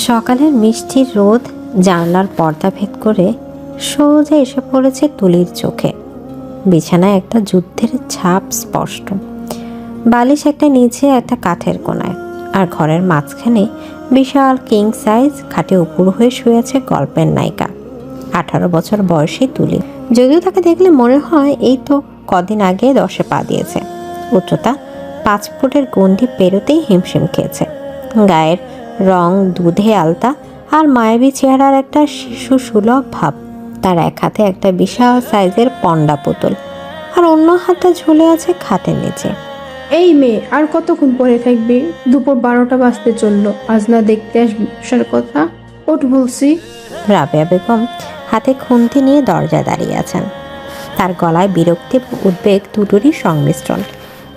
সকালের মিষ্টি রোদ জানলার পর্দা ভেদ করে সোজা এসে পড়েছে তুলির চোখে। বিছানায় একটা যুদ্ধের ছাপ স্পষ্ট, বালিশ একটা নিচে, একটা কাঠের কোনায়, আর ঘরের মাঝখানে বিশাল কিং সাইজ খাটে উপর হয়ে শুয়ে আছে গল্পের নায়িকা 18 বছর বয়সী তুলি। যদিও তাকে দেখলে মনে হয় এই তো কদিন আগে 10-এ পা দিয়েছে। উচ্চতা 5 ফুটের গণ্ডি পেরোতেই হিমশিম খেয়েছে। গায়ের রং দুধে আলতা আর মায়াবী চেহারার একটা শিশু সুলভ ভাব। তার এক হাতে একটা বিশাল সাইজের পন্ডা পুতুল, আর অন্য হাতে ঝুলে আছে খাটের নিচে। এই মেয়ে, আর কতক্ষণ পরে থাকবি? দুপুর 12টা বাজতে চললো, আজ না দেখতে আসার কথা। ওঠ বলছি। রাবেয়া বেগম হাতে খুন্তি নিয়ে দরজায় দাঁড়িয়ে আছেন। তার গলায় বিরক্তি উদ্বেগ দুটোরই সংমিশ্রণ।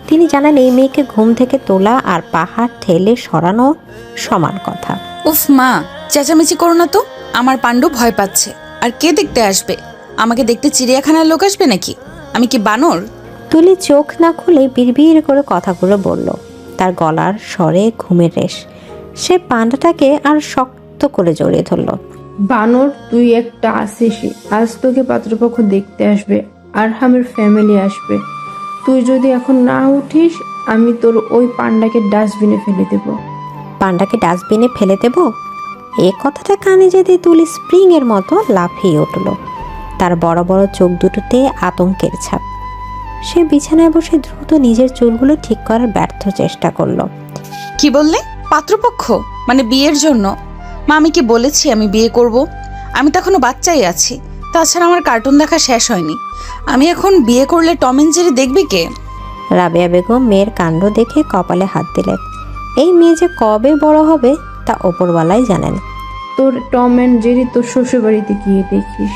তিনি জানেন এই মেয়েকে ঘুম থেকে তোলা আর পাহাড় ঠেলে সরানো সমান কথা। উফ মা, চেঁচামেচি করো না তো। আমার পাণ্ডু ভয় পাচ্ছে। আর কে দেখতে আসবে? আমাকে দেখতে চিড়িয়াখানার লোক আসবে নাকি? আমি কি বানর? তুলি চোখ না খুলে বিড়বিড় করে কথাগুলো বলল। তার গলার স্বরে ঘুমের রেশ। সে পান্ডাটাকে আর শক্ত করে জড়িয়ে ধরল। বানর, তুই একটা আসিসই। আজ তোকে পাত্রপক্ষ দেখতে আসবে, আর আমার ফ্যামিলি আসবে। তুই যদি এখন না উঠিস, আমি তোর ওই পান্ডাকে ডাস্টবিনে ফেলে দেব। পান্ডাকে ডাস্টবিনে ফেলে দেব? এ কথাটা কানে যেতে তুলি স্প্রিং এর মতো লাফিয়ে উঠল। তার বড় বড় চোখ দুটোতে আতঙ্কের ছাপ। সে বিছানায় বসে দ্রুত নিজের চুলগুলো ঠিক করার ব্যর্থ চেষ্টা করলো। কি বললে? পাত্রপক্ষ মানে বিয়ের জন্য? মা, আমি কি বলেছি আমি বিয়ে করব? আমি তো এখনো বাচ্চাই আছি। তাছাড়া আমার কার্টুন দেখা শেষ হয়নি। আমি এখন বিয়ে করলে টম এন্ড জেরি দেখবি কে? রাবেয়া বেগম মেয়ের কাণ্ড দেখে কপালে হাত দিলেন। এই মেয়ে যে কবে বড় হবে তা ওপরওয়ালাই জানেন। তোর টম অ্যান্ড জেরি তোর শ্বশুরবাড়িতে গিয়ে দেখিস।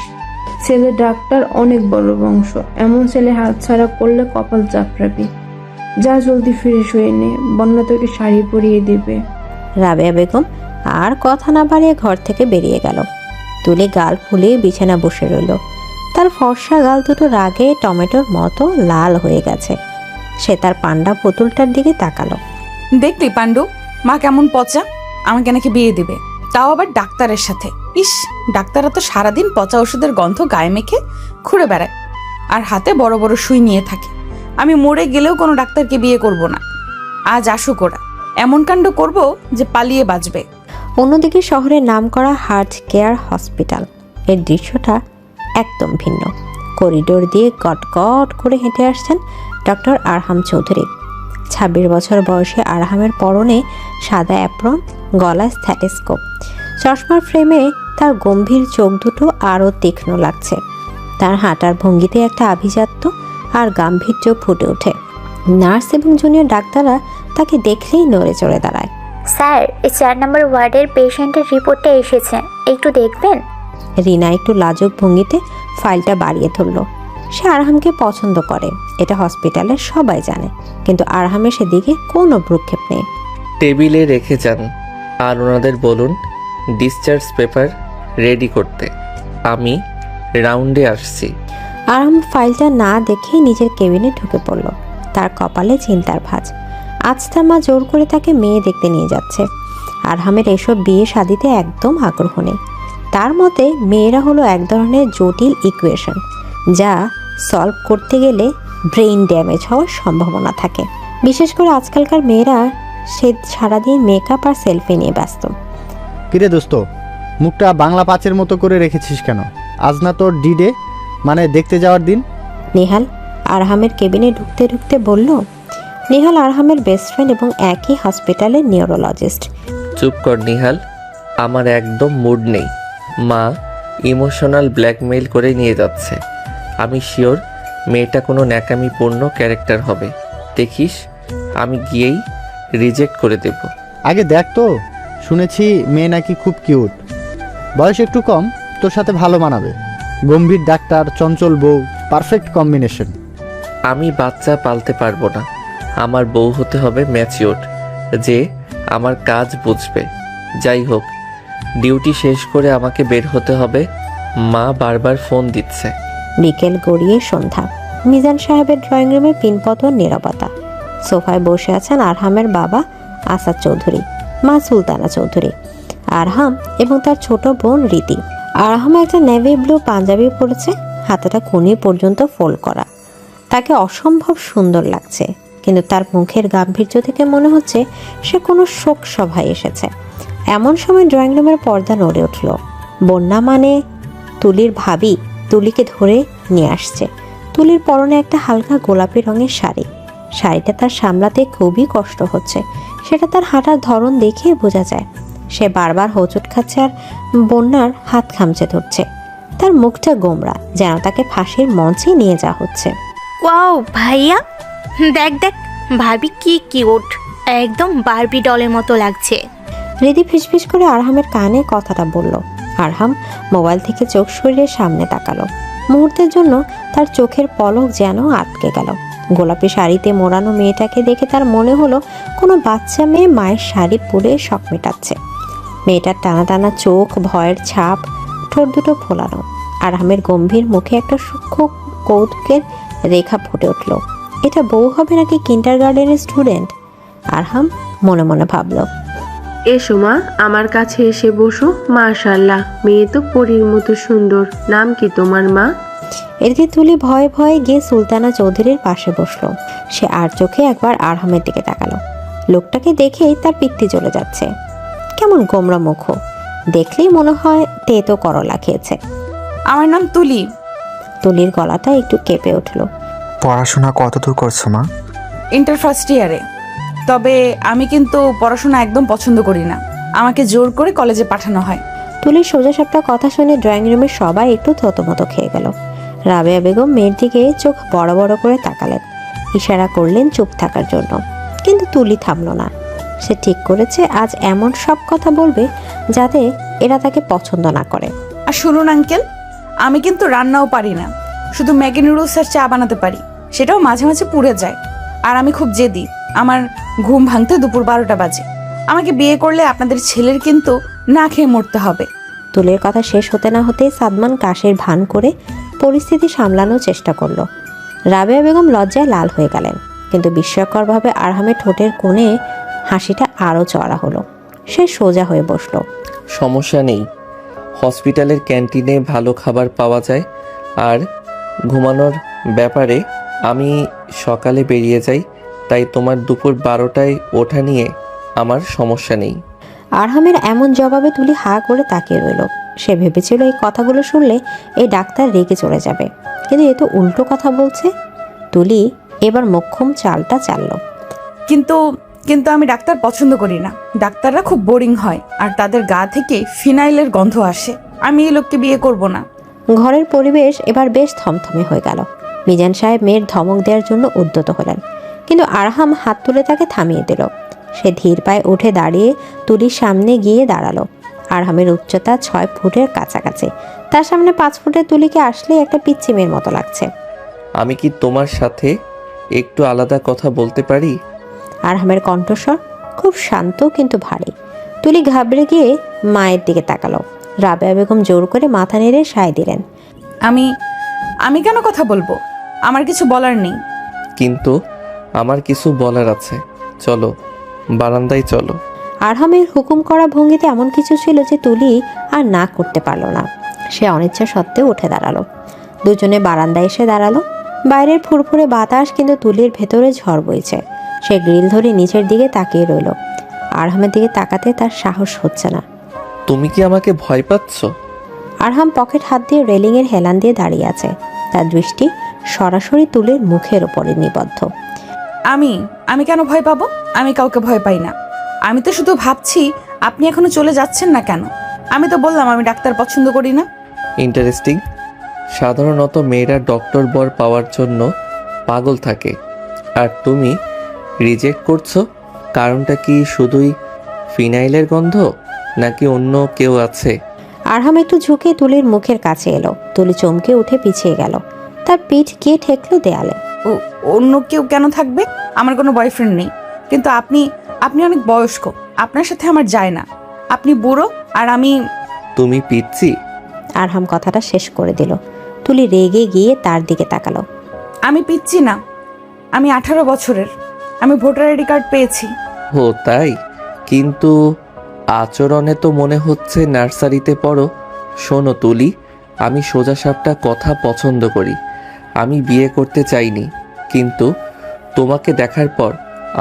ছেলে ডাক্তার, অনেক বড় বংশ। এমন ছেলে হাতছাড়া করলে কপাল চাপড়াবি। যা জলদি ফিরে শুয়ে নে, বন্যা তোকে শাড়ি পরিয়ে দেবে। রাবেয়া বেগম আর কথা না বাড়িয়ে ঘর থেকে বেরিয়ে গেল। তুলে গাল ফুলিয়ে বিছানা বসে রইল। তার ফর্সা গাল দুটো রাগে টমেটোর মতো লাল হয়ে গেছে। সে তার পান্ডা পুতুলটার দিকে তাকালো। দেখলি পাণ্ডু, মা কেমন পচা। আমাকে নাকি বিয়ে দিবে, তাও আবার ডাক্তারের সাথে। ইস, ডাক্তাররা তো সারাদিন পচা ওষুধের গন্ধ গায়ে মেখে ঘুরে বেড়ায়, আর হাতে বড় বড় সুই নিয়ে থাকে। আমি মরে গেলেও কোনো ডাক্তারকে বিয়ে করব না। আজ আসুক ওরা, এমন কাণ্ড করব যে পালিয়ে বাঁচবে। অন্যদিকে শহরের নামকরা হার্ট কেয়ার হসপিটাল এর দৃশ্যটা একদম ভিন্ন। করিডোর দিয়ে গটগট করে হেঁটে আসছেন ডক্টর আরহাম চৌধুরী। 26 বছর বয়সে আরহামের পরনে সাদা অ্যাপ্রন, গলায় স্ট্যাথোস্কোপ। চশমার ফ্রেমে তার গম্ভীর চোখ দুটো আরও তীক্ষ্ণ লাগছে। তার হাঁটার ভঙ্গিতে একটা আভিজাত্য আর গাম্ভীর্য ফুটে ওঠে। নার্স এবং জুনিয়র ডাক্তাররা তাকে দেখলেই নড়ে চড়ে দাঁড়ায়। স্যার, এই 4 নম্বর ওয়ার্ডের পেশেন্টের রিপোর্টটা এসেছে, একটু দেখবেন? রিনা একটু লাজুক ভঙ্গিতে ফাইলটা বাড়িয়ে ধরল। সে আরহামকে পছন্দ করে, এটা হসপিটালের সবাই জানে, কিন্তু আরহামের সেদিকে কোনো ভ্রুক্ষেপ নেই। টেবিলে রেখে যান, আর ওনাদের বলুন ডিসচার্জ পেপার রেডি করতে। আমি রাউন্ডে আসছি। আরহাম ফাইলটা না দেখে নিজের কেবিনে ঢুকে পড়ল। তার কপালে চিন্তার ভাঁজ। আজ তার মা জোর করে তাকে মেয়ে দেখতে নিয়ে যাচ্ছে। আরহামের এসব বিয়ে শাদিতে একদম আগ্রহ নেই। তার মতে মেয়েরা হলো এক ধরনের জটিল ইকুয়েশন, যা সলভ করতে গেলে ব্রেইন ড্যামেজ হওয়ার সম্ভাবনা থাকে। বিশেষ করে আজকালকার মেয়েরা সে সারাদিন মেকআপ আর সেলফি নিয়ে ব্যস্ত। কিরে দোস্ত, মুখটা বাংলা পাঁচের মতো করে রেখেছিস কেন? আজ না তোর ডিডে, মানে দেখতে যাওয়ার দিন? নেহাল আরহামের কেবিনে ঢুকতে ঢুকতে বলল। নেহাল আরহামের বেস্ট ফ্রেন্ড এবং একই হসপিটালের নিউরোলজিস্ট। চুপ কর নিহাল, আমার একদম মুড নেই। মা ইমোশনাল ব্ল্যাকমেইল করে নিয়ে যাচ্ছে। আমি শিওর মেয়েটা কোনো ন্যাকামিপূর্ণ ক্যারেক্টার হবে। দেখিস আমি গিয়েই রিজেক্ট করে দেব। আগে দেখ তো, শুনেছি মেয়ে নাকি খুব কিউট। বয়স একটু কম, তোর সাথে ভালো মানাবে। গম্ভীর ডাক্তার, চঞ্চল বউ, পারফেক্ট কম্বিনেশন। আমি বাচ্চা পালতে পারবো না। আমার বউ হতে হবে ম্যাচিওর, যে আমার কাজ বুঝবে। যাই হোক, ডিউটি শেষ করে আমাকে বের হতে হবে। মা বারবার ফোন দিচ্ছে। বিকেল গড়িয়ে সন্ধ্যা। মিজান সাহেবের ড্রয়িং রুমে পিনপতন নীরবতা। সোফায় বসে আছেন আরহামের বাবা আসাদ চৌধুরী, মা সুলতানা চৌধুরী, আরহাম এবং তার ছোট বোন রীতি। আরহাম একটা নেভি ব্লু পাঞ্জাবি পরেছে, হাতাটা কোণে পর্যন্ত ফোল্ড করা। তাকে অসম্ভব সুন্দর লাগছে, কিন্তু তার মুখের গাম্ভীর্য থেকে মনে হচ্ছে সে কোনো শোক সভায় এসেছে। এমন সময় ড্রয়িং রুমের পর্দা নড়ে উঠল। বন্যা মানে তুলির ভাবি তুলিকে ধরে নিয়ে আসছে। তুলির পরনে একটা হালকা গোলাপি রঙের শাড়ি। শাড়িটা তার সামলাতে খুবই কষ্ট হচ্ছে, সেটা তার হাঁটার ধরন দেখে বোঝা যায়। সে বারবার হোঁচট খাচ্ছে আর বন্যার হাত খামচে ধরছে। তার মুখটা গোমরা, যেন তাকে ফাঁসির মঞ্চে নিয়ে যাওয়া হচ্ছে। ওয়াও ভাইয়া, দেখ দেখ ভাবি কি কিউট, একদম বারবি ডলের মতো লাগছে। রিদি ফিসফিস করে আরহামের কানে কথাটা বলল। আরহাম মোবাইল থেকে চোখ সরিয়ে সামনে তাকালো। মুহূর্তের জন্য তার চোখের পলক যেন আটকে গেল। গোলাপি শাড়িতে মোড়ানো মেয়েটাকে দেখে তার মনে হলো কোনো বাচ্চা মেয়ে মায়ের শাড়ি পরে শখ মেটাচ্ছে। মেয়েটার টানা টানা চোখ, ভয়ের ছাপ, ঠোঁট দুটো ফোলানো। আরহামের গম্ভীর মুখে একটা সূক্ষ্ম কৌতুকের রেখা ফুটে উঠল। এটা বউ হবে নাকি কিন্ডারগার্টেনের স্টুডেন্ট? আরহাম মনে মনে ভাবলো। এসো মা, আমার কাছে এসে বসো। মাশাআল্লাহ, মেয়ে তো পরীর মতো সুন্দর। নাম কি তোমার মা? এদিকে তুলি ভয়ে ভয়ে গিয়ে সুলতানা চৌধুরীর পাশে বসলো। সে আর চোখে একবার আরহামের দিকে তাকালো। লোকটাকে দেখেই তার পিত্তি চলে যাচ্ছে। কেমন গোমরা মুখ, দেখলেই মনে হয় তেতো করলা খেয়েছে। আমার নাম তুলি। তুলির গলাটা একটু কেঁপে উঠলো। পড়াশোনা কতদূর করছো মা? ইন্টার ফার্স্ট ইয়ারে। তবে আমি কিন্তু পড়াশোনা একদম পছন্দ করি না, আমাকে জোর করে কলেজে পাঠানো হয়। তুলির সোজা সাপটা কথা শুনে ড্রয়িং রুমের সবাই একটু থতমতো খেয়ে গেল। রাবেয়া বেগম মেয়ের দিকে চোখ বড় বড় করে তাকালেন, ইশারা করলেন চুপ থাকার জন্য। কিন্তু তুলি থামলো না। সে ঠিক করেছে আজ এমন সব কথা বলবে যাতে এরা তাকে পছন্দ না করে। আর শুনুন আঙ্কেল, আমি কিন্তু রান্নাও পারি না, শুধু ম্যাগি নুডলস আর চা বানাতে পারি, সেটাও মাঝে মাঝে পুড়ে যায়। আর আমি খুব জেদি, আমার ঘুম ভাঙতে দুপুর 12টা বাজে। আমাকে বিয়ে করলে আপনাদের ছেলের কিন্তু না খেয়ে মরতে হবে। তুলির কথা শেষ হতে না হতেই সাদমান কাশের ভান করে পরিস্থিতি সামলানোর চেষ্টা করলো। রাবেয়া বেগম লজ্জায় লাল হয়ে গেলেন, কিন্তু বিস্ময়করভাবে আরহামের ঠোঁটের কোণে হাসিটা আরও চড়া হলো। সে সোজা হয়ে বসলো। সমস্যা নেই, হসপিটালের ক্যান্টিনে ভালো খাবার পাওয়া যায়। আর ঘুমানোর ব্যাপারে আমি সকালে বেরিয়ে যাই, তাই তোমার দুপুর 12টায় ওঠা নিয়ে আমার সমস্যা নেই। আরহামের এমন জবাবে তুলি হা করে তাকিয়ে রইল। সে ভেবেছিল এই কথাগুলো শুনলে এই ডাক্তার রেগে চলে যাবে, কিন্তু এ তো উল্টো কথা বলছে। তুলি এবার মোক্ষম চালটা চাললো। কিন্তু কিন্তু আমি ডাক্তার পছন্দ করি না, ডাক্তাররা খুব বোরিং হয় আর তাদের গা থেকে ফিনাইলের গন্ধ আসে। আমি এই লোককে বিয়ে করব না। ঘরের পরিবেশ এবার বেশ থমথমে হয়ে গেল। মিজান সাহেব মেয়ের ধমক দেওয়ার জন্য উদ্যত হলেন, কিন্তু আরহাম হাত তুলে তাকে থামিয়ে দিল। সে ধীর পায়ে উঠে দাঁড়িয়ে তুলির সামনে গিয়ে দাঁড়ালো। আরহামের উচ্চতা 6 ফুটের কাছাকাছি। তার সামনে 5 ফুটের তুলিকে আসলে একটা পিচ্চি মেয়ের মতো লাগছে। আমি কি তোমার সাথে একটু আলাদা কথা বলতে পারি? আরহামের কণ্ঠস্বর খুব শান্ত কিন্তু ভারী। তুলি ঘাবড়ে গিয়ে মায়ের দিকে তাকালো। রাবেয়া বেগম জোর করে মাথা নেড়ে সায় দিলেন। আমি আমি কেন কথা বলবো? আমার কিছু বলার নেই। কিন্তু আমার কিছু বলার আছে। চলো, বারান্দায় চলো। আরহামের হুকুম করা ভঙ্গিতে এমন কিছু ছিল যে তুলি আর না করতে পারল না। সে অনিচ্ছা সত্ত্বেও উঠে দাঁড়ালো। দুজনে বারান্দায় এসে দাঁড়ালো। বাইরের ফুরফুরে বাতাস, কিন্তু তুলির ভেতরে ঝড় বইছে। সে গ্রিল ধরে নিচের দিকে তাকিয়ে রইল। আরহামের দিকে তাকাতে তার সাহস হচ্ছে না। তুমি কি আমাকে ভয় পাচ্ছ? আরহাম পকেট হাত দিয়ে রেলিংয়ের হেলান দিয়ে দাঁড়িয়ে আছে। তার দৃষ্টি সরাসরি তুলির মুখের ওপরে নিবদ্ধ। আমি কেন ভয় পাবো? আমি কাউকে ভয় পাই না। আমি তো শুধু ভাবছি আপনি এখনো চলে যাচ্ছেন না কেন। আমি তো বললাম আমি ডাক্তার পছন্দ করি না। ইন্টারেস্টিং। সাধারণত মেয়েরা ডক্টর বর পাওয়ার জন্য পাগল থাকে, আর তুমি রিজেক্ট করছো। কারণটা কি শুধুই ফিনাইলের গন্ধ, নাকি অন্য কেউ আছে? আরহাম একটু ঝুঁকে তুলির মুখের কাছে এলো। তুলি চমকে উঠে পিছিয়ে গেল। তার পিঠ গিয়ে ঠেকলো দেয়ালে। অন্য কেউ কেন থাকবে? আমার কোনো বয়ফ্রেন্ড নেই। কিন্তু আপনি অনেক বয়স্ক, আপনার সাথে আমার যায় না। আপনি বুড়ো আর আমি। তুমি পিচ্ছি? আরহাম কথাটা শেষ করে দিল। তুলি রেগে গিয়ে তার দিকে তাকালো। আমি পিচ্ছি না, আমি 18 বছরের। আমি ভোটার আইডি কার্ড পেয়েছি। ও তাই, কিন্তু আচরণে তো মনে হচ্ছে নার্সারিতে পড়ো। শোনো তুলি, আমি সোজাসাপটা কথা পছন্দ করি। আমি বিয়ে করতে চাইনি, কিন্তু তোমাকে দেখার পর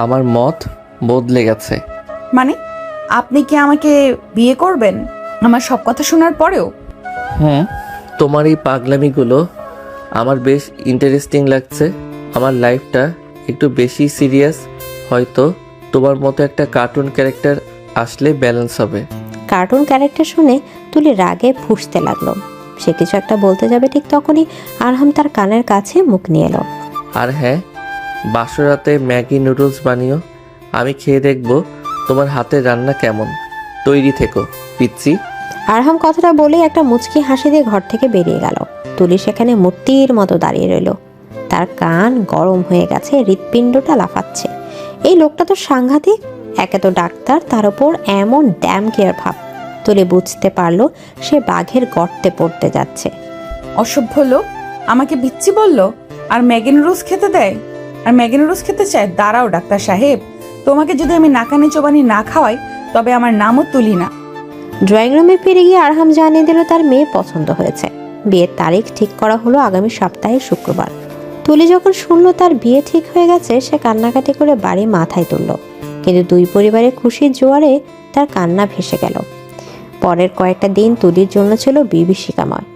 আমার মত বদলে গেছে। মানে আপনি কি আমাকে বিয়ে করবেন আমার সব কথা শোনার পরেও? হুম, তোমার এই পাগলামিগুলো আমার বেশ ইন্টারেস্টিং লাগছে। আমার লাইফটা একটু বেশি সিরিয়াস, হয়তো তোমার মতো একটা কার্টুন ক্যারেক্টার আসলে ব্যালেন্স হবে। কার্টুন ক্যারেক্টার শুনে তুলি রাগে ফুঁসতে লাগলো। সে কিছু একটা বলতে যাবে, ঠিক তখনই আরহাম তার কানের কাছে মুখ নিয়ে এলো। আর হ্যাঁ, বাসরাতে ম্যাগি নুডলস বানিও, আমি খেয়ে দেখব তোমার হাতের রান্না কেমন। তৈরি থেকো পিচ্ছি। আরহাম কথাটা বলে একটা মুচকি হাসি দিয়ে ঘর থেকে বেরিয়ে গেল। তুলি সেখানে মূর্তির মতো দাঁড়িয়ে রইল। তার কান গরম হয়ে গেছে, হৃৎপিণ্ডটা লাফাচ্ছে। এই লোকটা তো সাংঘাতিক। একে তো ডাক্তার, তার উপর এমন ড্যাম কেয়ার ভাব। তুলি বুঝতে পারলো সে বাঘের গর্তে পড়তে যাচ্ছে। অসভ্য লোক, আমাকে বিচ্ছি বললো আর ম্যাগি নুডলস খেতে দেয়, আর ম্যাগি নুডলস খেতে চায়। দাঁড়াও ডাক্তার সাহেব, তোমাকে যদি আমি নাকানি চোবানি না খাওয়াই তবে আমার নামও তুলি না। ড্রয়িং রুমে ফিরে গিয়ে আরহাম জানিয়ে দিল তার মেয়ে পছন্দ হয়েছে। বিয়ের তারিখ ঠিক করা হলো আগামী সপ্তাহে শুক্রবার। তুলি যখন শুনলো তার বিয়ে ঠিক হয়ে গেছে, সে কান্নাকাটি করে বাড়ি মাথায় তুলল। কিন্তু দুই পরিবারের খুশির জোয়ারে তার কান্না ভেসে গেল। পরের কয়েকটা দিন তুলির জন্য ছিল বিভীষিকাময়।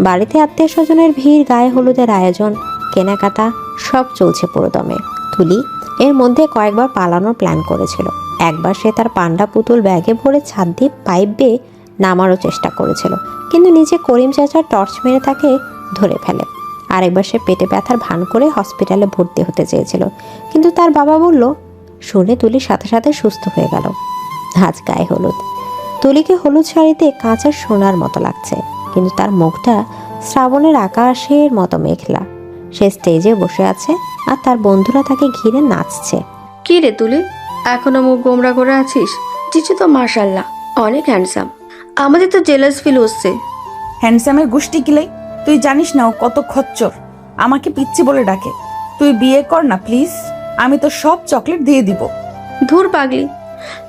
বাড়িতে আত্মীয় স্বজনের ভিড়, গায়ে হলুদের আয়োজন, কেনাকাটা সব চলছে পুরোদমে। তুলি এর মধ্যে কয়েকবার পালানোর প্ল্যান করেছিল। একবার সে তার পান্ডা পুতুল ব্যাগে ভরে ছাদ দিয়ে পাইপ বেয়ে নামারও চেষ্টা করেছিল, কিন্তু নিচে করিম চাচার টর্চ মেরে তাকে ধরে ফেলে। আরেকবার সে পেটে ব্যথার ভান করে হসপিটালে ভর্তি হতে চেয়েছিল, কিন্তু তার বাবা বলল। শুনে তুলির সাথে সাথে সুস্থ হয়ে গেল। আজ গায়ে হলুদ। তুলিকে হলুদ শাড়িতে কাঁচা সোনার মতো লাগছে, কিন্তু তার মুখটা শ্রাবণের আকাশের মতো মেঘলা। সে স্টেজে বসে আছে আর তার বন্ধুরা তাকে ঘিরে নাচছে। কি রে তুলি, এখনো মুখ গোমরা করে আছিস? জিজু তো মাশাল্লাহ অনেক হ্যান্ডসাম। আমাদের তো জেলাস ফিল হচ্ছে। হ্যান্ডসামের গুষ্টি কিলাই, তুই জানিস না ও কত খচ্চর। আমাকে পিচ্ছি বলে ডাকে। তুই বিয়ে কর না প্লিজ, আমি তো সব চকলেট দিয়ে দিব। ধুর পাগলি,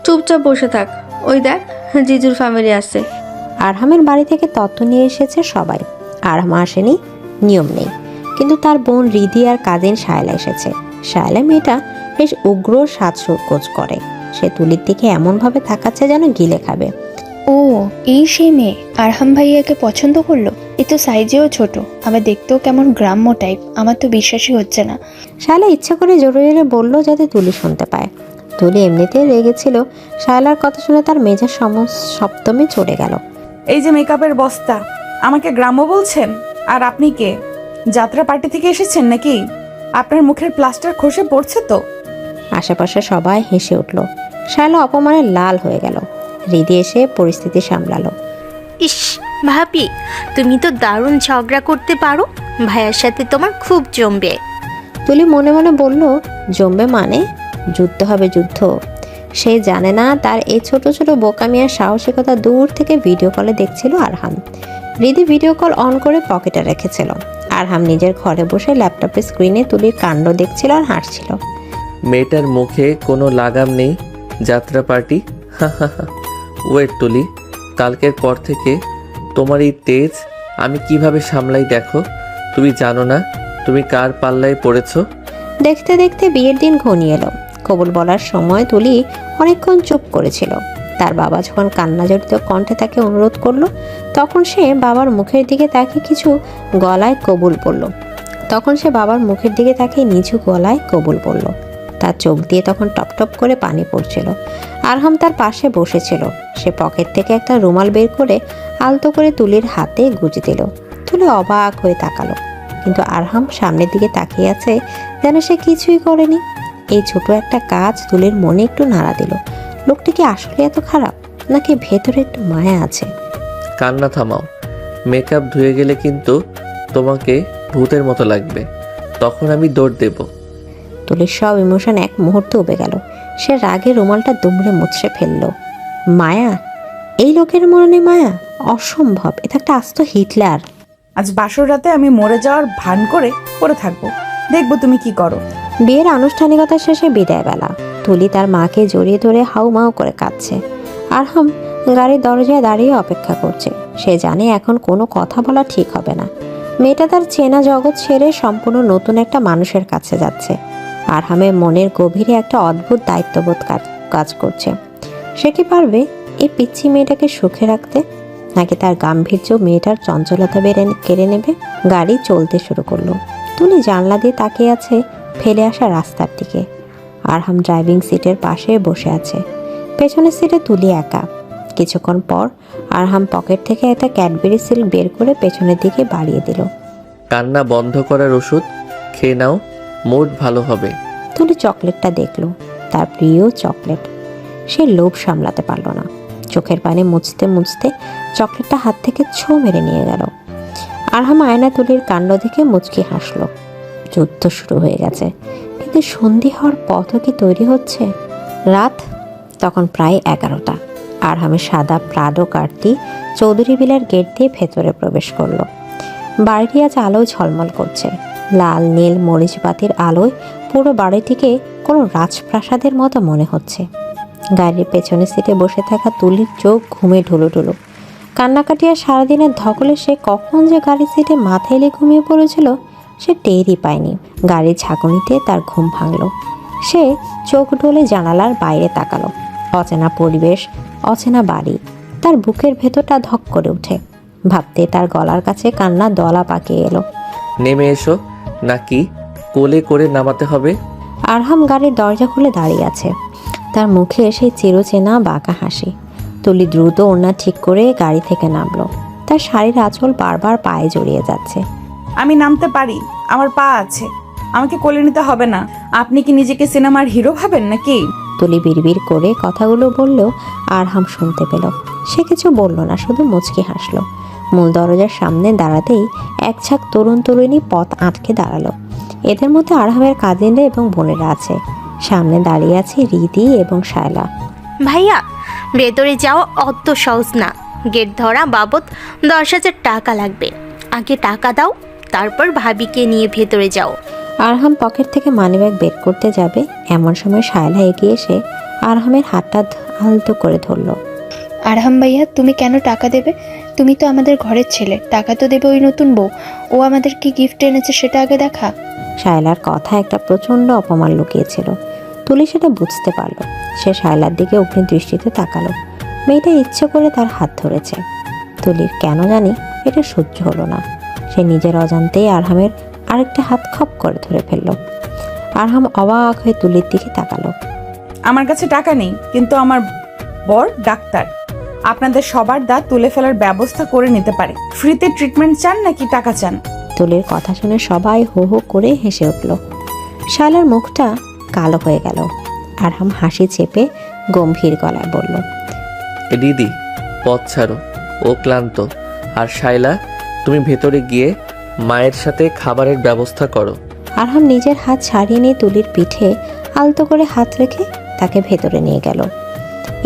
চুপচাপ বসে থাক। ওই দেখ, জিজুর ফ্যামিলি আসছে। আরহামের বাড়ি থেকে তত্ত্ব নিয়ে এসেছে সবাই। আরহাম আসেনি, নিয়ম নেই, কিন্তু তার বোন রিদি আর কাজিন শায়লা এসেছে। শায়লা মেয়েটা বেশ উগ্র সাজগোজ করে। সে তুলির দিকে এমনভাবে তাকাচ্ছে যেন গিলে খাবে। ও, এই সেই মেয়ে আরহাম ভাইয়াকে পছন্দ করলো? এ তো সাইজেও ছোট, আবার দেখতেও কেমন গ্রাম্য টাইপ। আমার তো বিশ্বাসই হচ্ছে না। শায়লা ইচ্ছা করে জোরে জোরে বলল যাতে তুলি শুনতে পায়। তুলি এমনিতেই রেগেছিল। শায়লার কথা শুনে তার মেজাজ সপ্তমে চড়ে গেল। এই যে মেকআপের বস্তা, আমাকে গ্রাম্য বলছেন? আর আপনি কে? যাত্রা পার্টি থেকে এসেছেন নাকি? আপনার মুখের প্লাস্টার খসে পড়ছে তো। আশেপাশে সবাই হেসে উঠল। শায়লা অপমানে লাল হয়ে গেল। রিদি এসে পরিস্থিতি সামলালো। ইস ভাবি, তুমি তো দারুণ ঝগড়া করতে পারো। ভাইয়ার সাথে তোমার খুব জমবে। তুলি মনে মনে বলল, জমবে মানে? যুদ্ধ হবে, যুদ্ধ। সে জানে না তার এই ছোট ছোট বোকামিয়ার সাহসিকতা দূর থেকে ভিডিও কলে দেখছিল আরহাম। রিদি ভিডিও কল অন করে পকেটে রেখেছিল। আরহাম নিজের ঘরে বসে ল্যাপটপের স্ক্রিনে তুলির কাণ্ড দেখছিল আর হাসছিল। মেয়েটার মুখে কোনো লাগাম নেই। যাত্রা পার্টি, ওয়েট তুলি, কালকের পর থেকে তোমার এই তেজ আমি কিভাবে সামলাই দেখো। তুমি জানো না তুমি কার পাল্লায় পড়েছো। দেখতে দেখতে বিয়ের দিন ঘনিয়ে এলো। কবুল বলার সময় তুলি অনেকক্ষণ চুপ করেছিল। তার বাবা যখন কান্নাজড়িত কণ্ঠে তাকে অনুরোধ করলো, তখন সে বাবার মুখের দিকে তাকে কিছু গলায় কবুল বলল। নিচু গলায় কবুল বলল। তার চোখ দিয়ে তখন টপ টপ করে পানি পড়ছিল। আরহাম তার পাশে বসেছিল। সে পকেট থেকে একটা রুমাল বের করে আলতো করে তুলির হাতে গুঁজে দিল। তুলি অবাক হয়ে তাকালো, কিন্তু আরহাম সামনের দিকে তাকিয়ে আছে যেন সে কিছুই করেনি। এই ছোট একটা কাজ তুলির মনে একটু নাড়া দিল। লোকটি কি আসলে এত খারাপ, নাকি ভেতরে একটু মায়া আছে? কান্না থামাও, মেকআপ ধুয়ে গেলে কিন্তু তোমাকে ভূতের মতো লাগবে, তখন আমি দৌড় দেব। তুলির সব ইমোশন এক মুহূর্তে উবে গেল। সে রাগে রুমালটা দুমড়ে মুচড়ে ফেলল। মায়া? এই লোকের মনে মায়া? অসম্ভব, এটা একটা আস্ত হিটলার। আজ বাসর রাতে আমি মরে যাওয়ার ভান করে পড়ে থাকবো, দেখবো তুমি কি করো। বিয়ের আনুষ্ঠানিকতা শেষে বিদায় বেলা। তুলি তার মাকে জড়িয়ে ধরে হাউমাউ করে কাঁদছে। আরহাম গাড়ির দরজায় দাঁড়িয়ে অপেক্ষা করছে। সে জানে এখন কোনো কথা বলা ঠিক হবে না। মেয়েটা তার চেনা জগৎ ছেড়ে সম্পূর্ণ নতুন একটা মানুষের কাছে যাচ্ছে। আরহামের মনের গভীরে একটা অদ্ভুত দায়িত্ববোধ কাজ করছে। সে কি পারবে এই পিচ্ছি মেয়েটাকে সুখে রাখতে, নাকি তার গাম্ভীর্য মেয়েটার চঞ্চলতা কেড়ে নেবে? গাড়ি চলতে শুরু করলো। তুলি জানলা দিয়ে তাকিয়ে আছে ফেলে আসা রাস্তার দিকে। আরহাম ড্রাইভিং সিটের পাশে বসে আছে, পেছনের সিটে তুলি একা। কিছুক্ষণ পর আরহাম পকেট থেকে একটা ক্যাডবেরি সিল্ক বের করে পেছনের দিকে বাড়িয়ে দিল। কান্না বন্ধ করার ওষুধ খেয়ে নাও, মুড ভালো হবে। তুলি চকলেটটা দেখলো, তার প্রিয় চকলেট। সে লোভ সামলাতে পারল না, চোখের পানি মুছতে মুছতে চকলেটটা হাত থেকে ছো মেরে নিয়ে গেল। আরহাম আয়না তুলির কাণ্ড দেখে মুচকি হাসল। যুদ্ধ শুরু হয়ে গেছে, কিন্তু সন্ধি হওয়ার পথও কি তৈরি হচ্ছে? রাত তখন প্রায় 11টা। আরহামের সাদা প্রাডো কারটি চৌধুরী বিলার গেট দিয়ে ভেতরে প্রবেশ করলো। বাড়িটি আজ আলোয় ঝলমল করছে। লাল নীল মরিচবাতির আলোয় পুরো বাড়িটিকে কোনো রাজপ্রাসাদের মতো মনে হচ্ছে। গাড়ির পেছনের সিটে বসে থাকা তুলির চোখ ঘুমে ঢুলো। কান্নাকাটি আর সারাদিনের ধকলে সে কখন যে গাড়ির সিটে মাথা এলে ঘুমিয়ে পড়েছিল সে টেরই পায়নি। গাড়ির ঝাঁকুনিতে তার ঘুম ভাঙল। সে চোখ ঢোলে জানালার বাইরে তাকালো। অচেনা পরিবেশ, অচেনা বাড়ি। তার বুকের ভেতরটা ধক করে ওঠে। ভাবতে তার গলার কাছে কান্না দলা পাকিয়ে এলো। নেমে এসো, নাকি কোলে করে নামাতে হবে? আরহাম গাড়ির দরজা খুলে দাঁড়িয়ে আছে, তার মুখে সেই চিরচেনা বাঁকা হাসি। তুলি দ্রুত ওড়না ঠিক করে গাড়ি থেকে নামলো। তার শাড়ির আঁচল বারবার পায়ে জড়িয়ে যাচ্ছে। আমি নামতে পারি, আমার পা আছে, আমাকে কোলে নিতে হবে না। আপনি কি নিজেকে সিনেমার হিরো ভাবেন নাকি? তুলি বিড়বিড় করে কথাগুলো বললেও আরহাম শুনতে পেল। সে কিছু বলল না, শুধু মুচকি হাসলো। মূল দরজার সামনে দাঁড়াতেই এক ঝাঁক তরুণ তরুণী পথ আটকে দাঁড়ালো। এদের মধ্যে আরহামের কাজিনরা এবং বোনেরা আছে। সামনে দাঁড়িয়ে আছে রীতি এবং শায়লা। ভাইয়া, ভেতরে যাওয়া অত সহজ না। গেট ধরা বাবদ 10,000 টাকা লাগবে। আগে টাকা দাও, তারপর ভাবিকে নিয়ে ভেতরে যাও। আরহাম পকেট থেকে মানিব্যাগ বের করতে যাবে, এমন সময় শায়লা এগিয়ে এসে আরহামের হাতটা আলতো করে ধরল। আরহাম ভাইয়া, তুমি কেন টাকা দেবে? তুমি তো আমাদের ঘরের ছেলে, টাকা তো দেবে ওই নতুন বউ। ও আমাদের কি গিফট এনেছে সেটা আগে দেখা। শায়লার কথা একটা প্রচণ্ড অপমান লুকিয়েছিল। তুলি সেটা বুঝতে পারল। সে শায়লার দিকে অগ্নি দৃষ্টিতে তাকালো। মেয়েটা ইচ্ছে করে তার হাত ধরেছে। তুলির কেন জানি এটা সহ্য হলো না। সে নিজের অজান্তেই আরহামের আরেকটা হাত খপ করে ধরে ফেলল। আরহাম অবাক হয়ে তুলির দিকে তাকালো। আমার কাছে টাকা নেই, কিন্তু আমার বর ডাক্তার, আপনাদের সবার দাঁত তুলে ফেলার ব্যবস্থা করে নিতে পারে। ফ্রিতে ট্রিটমেন্ট চান নাকি টাকা চান? তুলির কথা শুনে সবাই হো হো করে হেসে উঠল। শায়লার মুখটা কালো হয়ে গেল। আরহাম হাসি চেপে গম্ভীর গলায় বলল, দিদি পথ ছাড়ো, ও ক্লান্ত। আর শায়লা, তুমি ভেতরে গিয়ে মায়ের সাথে খাবারের ব্যবস্থা করো। আরহাম নিজের হাত ছাড়িয়ে নিয়ে তুলির পিঠে আলতো করে হাত রেখে তাকে ভেতরে নিয়ে গেল।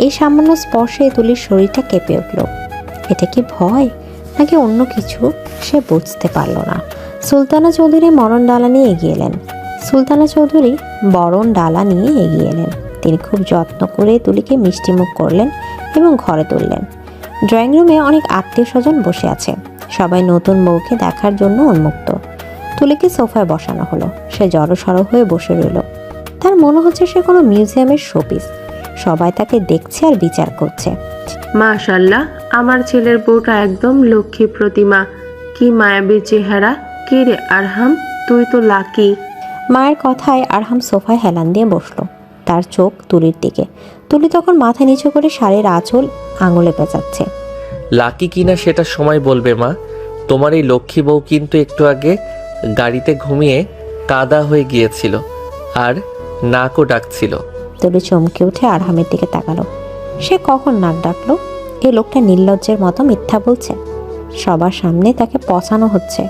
এই সামান্য স্পর্শে তুলির শরীরটা কেঁপে উঠল। এটা কি ভয় নাকি অন্য কিছু সে বুঝতে পারল না। সুলতানা চৌধুরী বরণ ডালা নিয়ে এগিয়ে এলেন। তিনি খুব যত্ন করে তুলিকে মিষ্টিমুখ করলেন এবং ঘরে তুললেন। ড্রয়িং রুমে অনেক আত্মীয় স্বজন বসে আছে। সবাই নতুন বউকে দেখার জন্য উন্মুক্ত। তুলিকে সোফায় বসানো হলো। সে জড়সড় হয়ে বসে রইল। তার মনে হচ্ছে সে কোনো মিউজিয়ামের শোপিস। সবাই তাকে দেখছে আর বিচার করছে। মাশাল্লাহ, আমার ছেলের বউটা একদম লক্ষ্মী প্রতিমা। কি মায়াবী চেহারা। কে রে আরহাম, তুই তো লাকি। মায়ের কথায় আরহাম সোফায় হেলান দিয়ে বসলো। তার চোখ তুলির দিকে। তুলি তখন মাথা নিচু করে শাড়ির আঁচল আঙুলে পেঁচাচ্ছে। লাকি কিনা সেটা সময় বলবে মা। তোমার এই লক্ষ্মী বউ কিন্তু একটু আগে গাড়িতে ঘুমিয়ে কাদা হয়ে গিয়েছিল আর নাকও ডাকছিল। তুলি চমকে উঠে আরহামের দিকে তাকালো। সে কখন নাক ডাকলো? এই লোকটা নির্লজ্জের মতো মিথ্যা বলছে। সবার সামনে তাকে পচানো হচ্ছে।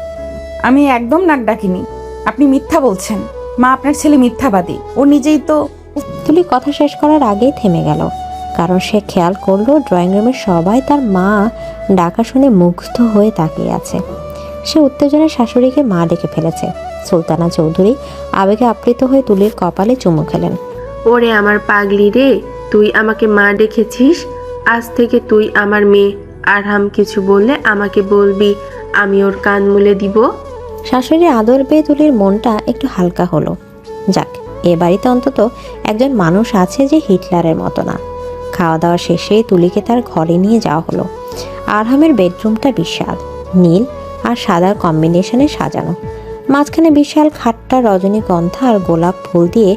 আমি একদম নাক ডাকিনি, আপনি মিথ্যা বলছেন। মা, আপনার ছেলে মিথ্যাবাদী। ও নিজেই তো। তুলি কথা শেষ করার আগেই থেমে গেল, কারণ সে খেয়াল করলো ড্রয়িং রুমের সবাই তার মা ডাকা শুনে মুগ্ধ হয়ে তাকিয়ে আছে। সে উত্তেজনায় শাশুড়িকে মা ডেকে ফেলেছে। সুলতানা চৌধুরী আবেগে আপ্লুত হয়ে তুলির কপালে চুমু খেলেন। ওরে আমার পাগলি রে, তুই আমাকে মা ডেকেছিস, আজ থেকে তুই আমার মেয়ে। আরহাম কিছু বললে আমাকে বলবি, আমি ওর কান মুলে দিব। শাশুড়ি আদর পেয়ে তুলির মনটা একটু হালকা হলো। যাক, এ বাড়িতে অন্তত একজন মানুষ আছে যে হিটলারের মতো না। খাওয়া দাওয়া শেষে তুলিকে তার ঘরে নিয়ে যাওয়া হলো। আরহামের বেডরুমটা বিশাল, নীল আর সাদার কম্বিনেশনে সাজানো। মাঝখানে বিশাল খাটটা রজনীগন্ধা আর গোলাপ ফুল দিয়ে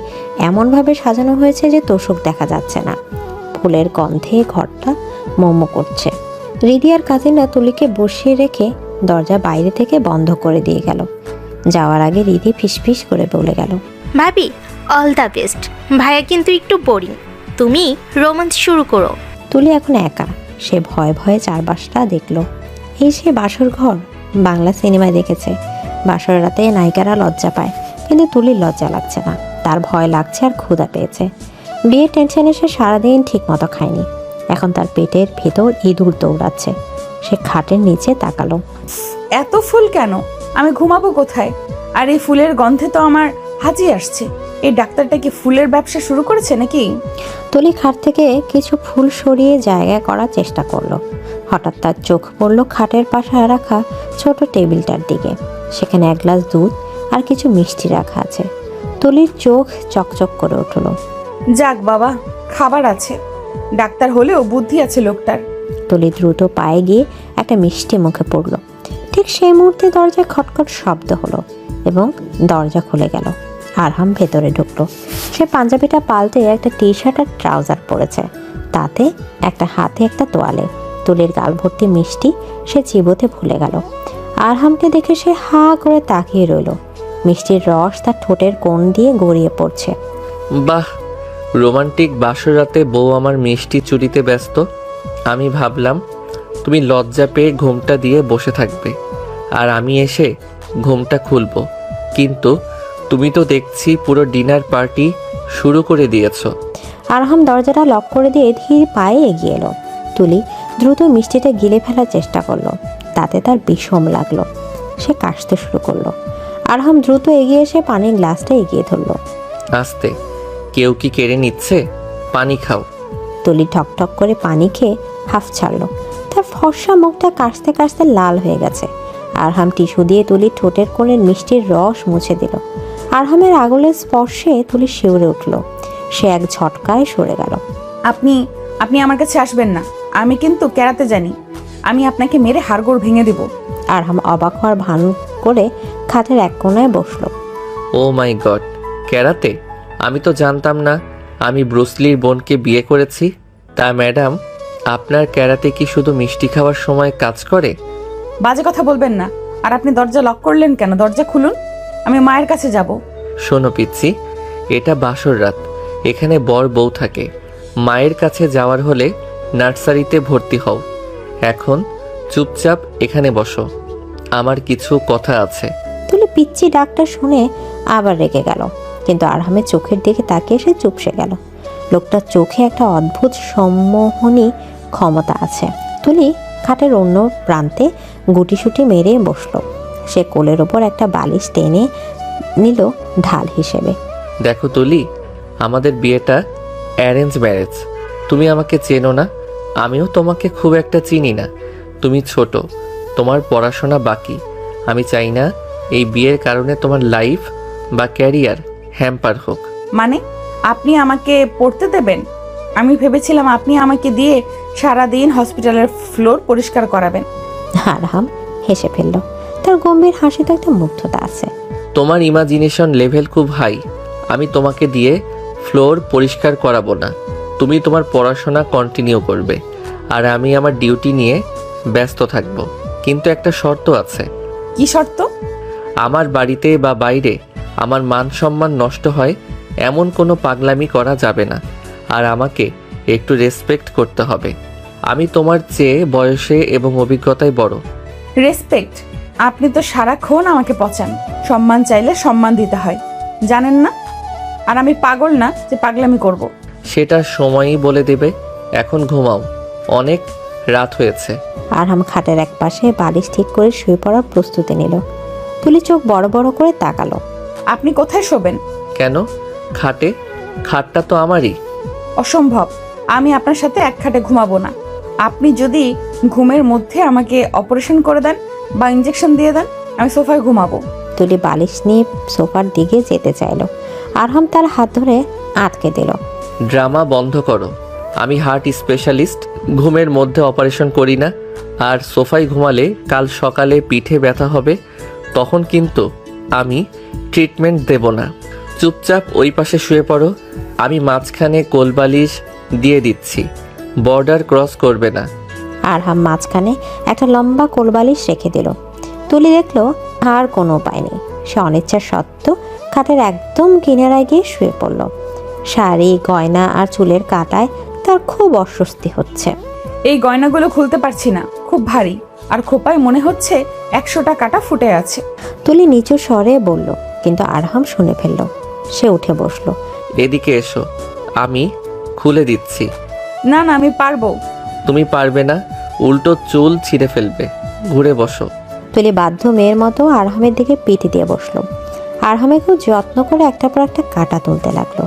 এমনভাবে সাজানো হয়েছে যে তোষক দেখা যাচ্ছে না। ফুলের গন্ধে ঘরটা মোমো করছে। রিদি আর কাজিনরা তুলিকে বসিয়ে রেখে দরজা বাইরে থেকে বন্ধ করে দিয়ে গেল। যাওয়ার আগে রিদি ফিসফিস করে বলে গেল, ভাবি অল দ্য বেস্ট। ভাইয়া কিন্তু একটু বোরিং, তুমি রোমান্স শুরু করো। তুলি এখন একা। সে ভয়ে ভয়ে চারপাশটা দেখলো। এই সে বাসর ঘর বাংলা সিনেমায় দেখেছে। বাসর রাতে নায়িকারা লজ্জা পায়, কিন্তু তুলির লজ্জা লাগছে না। তার ভয় লাগছে আর ক্ষুধা পেয়েছে। বিয়ের টেনশনে সে সারাদিন ঠিক মতো খায়নি। এখন তার পেটের ভেতর ইঁদুর দৌড়াচ্ছে। সে খাটের নিচে তাকালো। এত ফুল কেন? আমি ঘুমাবো কোথায়? আর এই ফুলের গন্ধে তো আমার হাঁচি আসছে। এই ডাক্তারটা কি ফুলের ব্যবসা শুরু করেছে নাকি? তুলি খাট থেকে কিছু ফুল সরিয়ে জায়গা করার চেষ্টা করলো। হঠাৎ তার চোখ পড়ল খাটের পাশে রাখা ছোট টেবিলটার দিকে। সেখানে এক গ্লাস দুধ আর কিছু মিষ্টি রাখা আছে। তুলির চোখ চকচক করে উঠল। যাক বাবা, খাবার আছে। ডাক্তার হলেও বুদ্ধি আছে লোকটার। তুলি দ্রুত পায়ে গিয়ে একটা মিষ্টি মুখে পড়ল। ঠিক সেই মুহূর্তে দরজায় খটখট শব্দ হলো এবং দরজা খুলে গেল। আরহাম ভেতরে ঢুকলো। সে পাঞ্জাবিটা পাল্টে একটা টি শার্ট আর ট্রাউজার পরেছে, তাতে একটা হাতে একটা তোয়ালে। তুলির গাল ভর্তি মিষ্টি সে চিবোতে ভুলে গেল। আরহামকে দেখে সে হা করে তাকিয়ে রইল। মিষ্টির রস তার ঠোঁটের কোণ দিয়ে গড়িয়ে পড়ছে। বাহ, রোমান্টিক বাসর রাতে বউ আমার মিষ্টি চুরিতে ব্যস্ত। আমি ভাবলাম তুমি লজ্জা পেয়ে ঘুমটা দিয়ে বসে থাকবে আর আমি এসে ঘুমটা খুলবো, কিন্তু তুমি তো দেখছি পুরো ডিনার পার্টি শুরু করে দিয়েছো। আরহাম দরজাটা লক করে দিয়ে ধীর পায়ে এগিয়ে এলো। তুলি দ্রুত মিষ্টিটা গিলে ফেলার চেষ্টা করলো, তাতে তার বিষম লাগলো। সে কাশতে শুরু করলো। আরহাম দ্রুত এগিয়ে এসে পানির গ্লাসটা এগিয়ে ধরলো। আস্তে, কেউ কি কেড়ে নিচ্ছে? পানি খাও। তুলি ঠকঠক করে পানি খেয়ে হাফ ছাড়লো। তার ফর্সা মুখটা কাশতে কাশতে লাল হয়ে গেছে। আরহাম টিস্যু দিয়ে তুলির ঠোঁটের কোণের মিষ্টির রস মুছে দিল। আরহামের আঙুলের স্পর্শে তুলি শিউরে উঠল। সে এক ঝটকায় সরে গেল। আপনি আপনি আমার কাছে আসবেন না। আমি কিন্তু কেরাতে জানি। আমি আপনাকে মেরে হাড়গোড় ভেঙে দেব। আরহাম অবাক হওয়ার ভান করে খাটের এক কোণায় বসলো। ও মাই গড, ক্যারাতে? আমি তো জানতাম না আমি ব্রুসলির বোনকে বিয়ে করেছি। তা ম্যাডাম, আপনার ক্যারাতে কি শুধু মিষ্টি খাওয়ার সময় কাজ করে? বাজে কথা বলবেন না। আর আপনি দরজা লক করলেন কেন? দরজা খুলুন, আমি মায়ের কাছে যাব। শোনো পিচ্ছি, এটা বাসর রাত, এখানে বর বউ থাকে। মায়ের কাছে যাওয়ার হলে নার্সারিতে ভর্তি হও। এখন চুপচাপ এখানে বসো, আমার কিছু কথা আছে। তুলি পিচ্ছি ডাকটা শুনে আবার রেগে গেল, কিন্তু আরহামের চোখের দিকে তাকিয়ে সে চুপসে গেল। লোকটার চোখে একটা অদ্ভুত সম্মোহনী ক্ষমতা আছে। তুলি খাটের অন্য প্রান্তে গুটিসুটি মেরে বসলো। সে কোলের ওপর একটা বালিশ টেনে নিল ঢাল হিসেবে। দেখো তুলি, আমাদের বিয়েটা অ্যারেঞ্জ ম্যারেজ। তুমি আমাকে চেনো না, আমিও তোমাকে খুব একটা চিনি না। তুমি ছোট, তোমার পড়াশোনা বাকি। আমি চাই না এই বিয়ের কারণে তোমার লাইফ বা ক্যারিয়ার হ্যাম্পার হোক। মানে আপনি আমাকে পড়তে দেবেন? আমি ভেবেছিলাম আপনি আমাকে দিয়ে সারাদিন হসপিটালের ফ্লোর পরিষ্কার করাবেন। আরহাম হেসে ফেলল। তার গম্ভীর হাসিতে একটা মুগ্ধতা আছে। তোমার ইমাজিনেশন লেভেল খুব হাই। আমি তোমাকে দিয়ে ফ্লোর পরিষ্কার করাবো না। তুমি তোমার পড়াশোনা কন্টিনিউ করবে আর আমি আমার ডিউটি নিয়ে ব্যস্ত থাকব। কিন্তু একটা শর্ত আছে। কি শর্ত? আমার বাড়িতে বা বাইরে আমার মান সম্মান নষ্ট হয় এমন কোনো পাগলামি করা যাবে না। আর আমাকে একটু রেসপেক্ট করতে হবে। আমি তোমার চেয়ে বয়সে এবং অভিজ্ঞতায় বড়। রেসপেক্ট? আপনি তো সারাক্ষণ আমাকে পচান। সম্মান চাইলে সম্মান দিতে হয়, জানেন না? আর আমি পাগল না যে পাগলামি করব। সেটা সময়ই বলে দেবে। এখন ঘুমাও, অনেক রাত হয়েছে। আরহাম খাটের এক পাশে বালিশ ঠিক করে শুয়ে পড়ার প্রস্তুতি নিল। তুলি চোখ বড় বড় করে তাকালো। আপনি কোথায় শোবেন? কেন? খাটে। খাটটা তো আমারই। অসম্ভব, আমি আপনার সাথে এক খাটে ঘুমাবো না। আপনি যদি ঘুমের মধ্যে আমাকে অপারেশন করে দেন বা ইঞ্জেকশন দিয়ে দেন, আমি সোফায় ঘুমাবো। তুলি বালিশ নিয়ে সোফার দিকে যেতে চাইল। আরহাম তার হাত ধরে আটকে দিল। ড্রামা বন্ধ করো। আমি হার্ট স্পেশালিস্ট, ঘুমের মধ্যে অপারেশন করি না। আর সোফায় ঘুমালে কাল সকালে পিঠে ব্যথা হবে, তখন কিন্তু আমি ট্রিটমেন্ট দেব না। চুপচাপ ওই পাশে শুয়ে পড়ো, আমি মাঝখানে কোলবালিশ দিয়ে দিচ্ছি, বর্ডার ক্রস করবে না। আরহাম মাঝখানে একটা লম্বা কোলবালিশ রেখে দিল। তুলি দেখলো আর কোনো উপায় নেই। সে অনিচ্ছা সত্ত্বেও খাটের একদম কিনারায় গিয়ে শুয়ে পড়ল। শাড়ি, গয়না আর চুলের কাটায় তার খুব অস্বস্তি হচ্ছে। এই গয়নাগুলো খুলতে পারছি না, খুব ভারী, আর খোপায় মনে হচ্ছে 100টা কাটা ফুটে আছে। তুলি নিচু স্বরে বলল, কিন্তু আরহাম শুনে ফেলল। সে উঠে বসলো। এদিকে এসো, আমি খুলে দিচ্ছি। না না, আমি পারবো। তুমি পারবে না, উল্টো চুল ছিঁড়ে ফেলবে। ঘুরে বসো। তুলি বাধ্য মেয়ের মতো আরহামের দিকে পিঠে দিয়ে বসলো। আরহামে খুব যত্ন করে একটার পর একটা কাটা তুলতে লাগলো।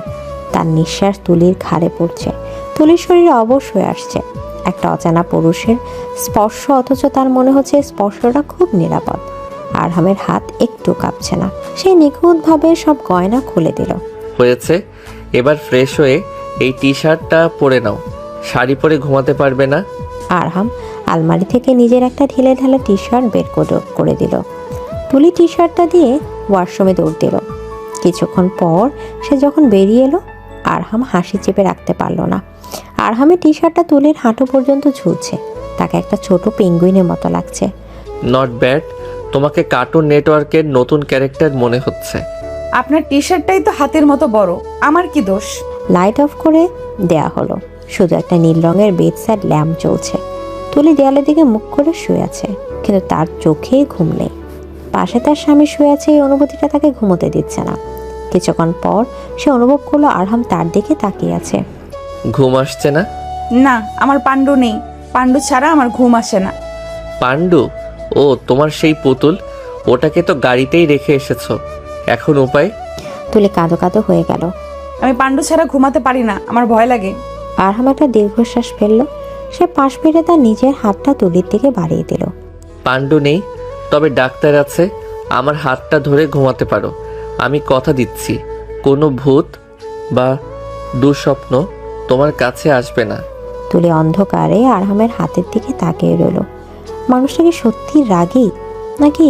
তার নিঃশ্বাস তুলির ঘাড়ে পড়ছে। তুলির শরীরে অবশ হয়ে আসছে। একটা অজানা পুরুষের স্পর্শ, অথচ তার মনে হচ্ছে স্পর্শটা খুব নিরাপদ। আরহামের হাত একটু কাঁপছে না। সে নিখুঁতভাবে সব গয়না খুলে দিল। হয়েছে, এবার ফ্রেশ হয়ে এই টি শার্টটা পরে নাও। শাড়ি পরে ঘুমাতে পারবে না। আরহাম আলমারি থেকে নিজের একটা ঢিলে ঢালা টি শার্ট বের করে দিল। তুলি টি শার্টটা দিয়ে ওয়াশরুমে দৌড় দিল। কিছুক্ষণ পর সে যখন বেরিয়ে এলো, আরহাম হাসি চেপে রাখতে পারল না। আরহামের টি শার্টটা তুলির হাঁটু পর্যন্ত ঝুলছে। তাকে একটা ছোট পেঙ্গুইনের মতো লাগছে। নট ব্যাড, তোমাকে কার্টুন নেটওয়ার্কের নতুন ক্যারেক্টার মনে হচ্ছে। আপনার টি শার্টটাই তো হাতের মতো বড়, আমার কি দোষ? লাইট অফ করে দেয়া হলো। শুধু একটা নীল রঙের বেডসাইড ল্যাম্প জ্বলছে। তুলি দেয়ালের দিকে মুখ করে শুয়ে আছে, কিন্তু তার চোখে ঘুম নেই। পাশে তার স্বামী শুয়ে আছে, এই অনুভূতিটা তাকে ঘুমোতে দিচ্ছে না। কিছুক্ষণ পর সে অনুভব করলো আরহাম তার দিকে তাকিয়ে আছে। ঘুম আসছে না? না, আমার পাণ্ডু নেই। পাণ্ডু ছাড়া আমার ঘুম আসে না। পাণ্ডু? ও, তোমার সেই পুতুল, ওটাকে তো গাড়িতেই রেখে এসেছো। এখন উপায়? তুলি কাঁদো কাঁদো হয়ে গেল। আমি পাণ্ডু ছাড়া ঘুমাতে পারি না, আমার ভয় লাগে। আরহাম একটা দীর্ঘশ্বাস ফেললো। সে পাশ ফিরে তার নিজের হাতটা তুলির দিকে বাড়িয়ে দিল। পাণ্ডু নেই, তবে ডাক্তার আছে। আমার হাতটা ধরে ঘুমাতে পারো। আমি কথা দিচ্ছি, কোনো ভূত বা দুঃস্বপ্ন তোমার কাছে আসবে না। তুলি অন্ধকারে আরহামের হাতের দিকে তাকিয়ে রইল। মানুষটাকে সত্যি রাগী নাকি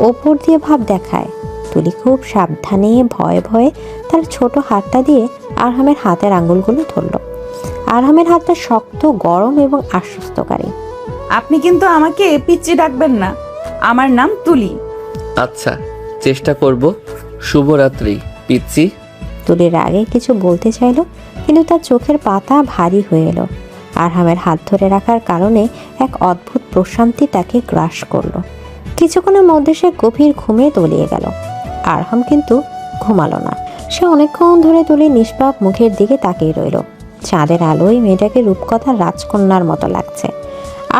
ওপর দিয়ে ভাব দেখায়? তুলি খুব সাবধানে ভয়ে ভয়ে তার ছোট হাতটা দিয়ে আরহামের হাতের আঙ্গুলগুলো ধরল। আরহামের হাতটা শক্ত, গরম এবং আশ্বস্তকারী। আপনি কিন্তু আমাকে পিচ্চি ডাকবেন না, আমার নাম তুলি। আচ্ছা, চেষ্টা করব। শুভরাত্রি পিচ্চি। তুলির আগে কিছু বলতে চাইল, কিন্তু তার চোখের পাতা ভারী হয়ে এলো। আরহামের হাত ধরে রাখার কারণে এক অদ্ভুত প্রশান্তি তাকে গ্রাস করলো। কিছুক্ষণের মধ্যে সে গভীর ঘুমে তলিয়ে গেল। আরহাম কিন্তু ঘুমালো না। সে অনেকক্ষণ ধরে তুলির নিষ্পাপ মুখের দিকে তাকিয়ে রইল। চাঁদের আলোয় মেয়েটাকে রূপকথার রাজকন্যার মতো লাগছে।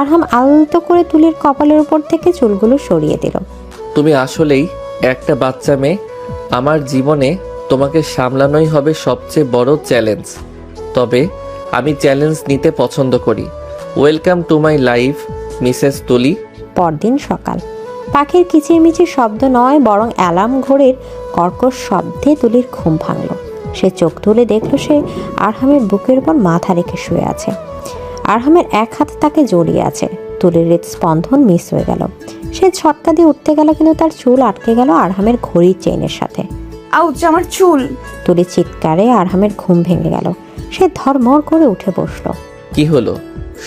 আরহাম আলতো করে তুলির কপালের উপর থেকে চুলগুলো সরিয়ে দিল। তুমি আসলেই একটা বাচ্চা মেয়ে। আমার জীবনে তোমাকে সামলানোই হবে সবচেয়ে বড় চ্যালেঞ্জ। তবে আমি চ্যালেঞ্জ নিতে পছন্দ করি। Welcome to my life, Mrs তুলি। পরদিন সকাল। পাখির কিচিরমিচির শব্দ নয়, বরং অ্যালার্ম ঘড়ির কর্কশ শব্দে তুলির ঘুম ভাঙল। সে চোখ তুলে দেখল সে আরহামের বুকের উপর মাথা রেখে শুয়ে আছে। আরহামের এক হাত তাকে জড়িয়ে আছে। তুলির হৃদস্পন্দন মিস হয়ে গেল। সে ছটকা দিয়ে উঠতে গেল, কিন্তু তার চুল আটকে গেল আরহামের ঘড়ির চেইনের সাথে। আউচ, আমার চুল! তুলির চিৎকারে আরহামের ঘুম ভেঙে গেল। সে ধর্মর করে উঠে বসলো। কি হলো?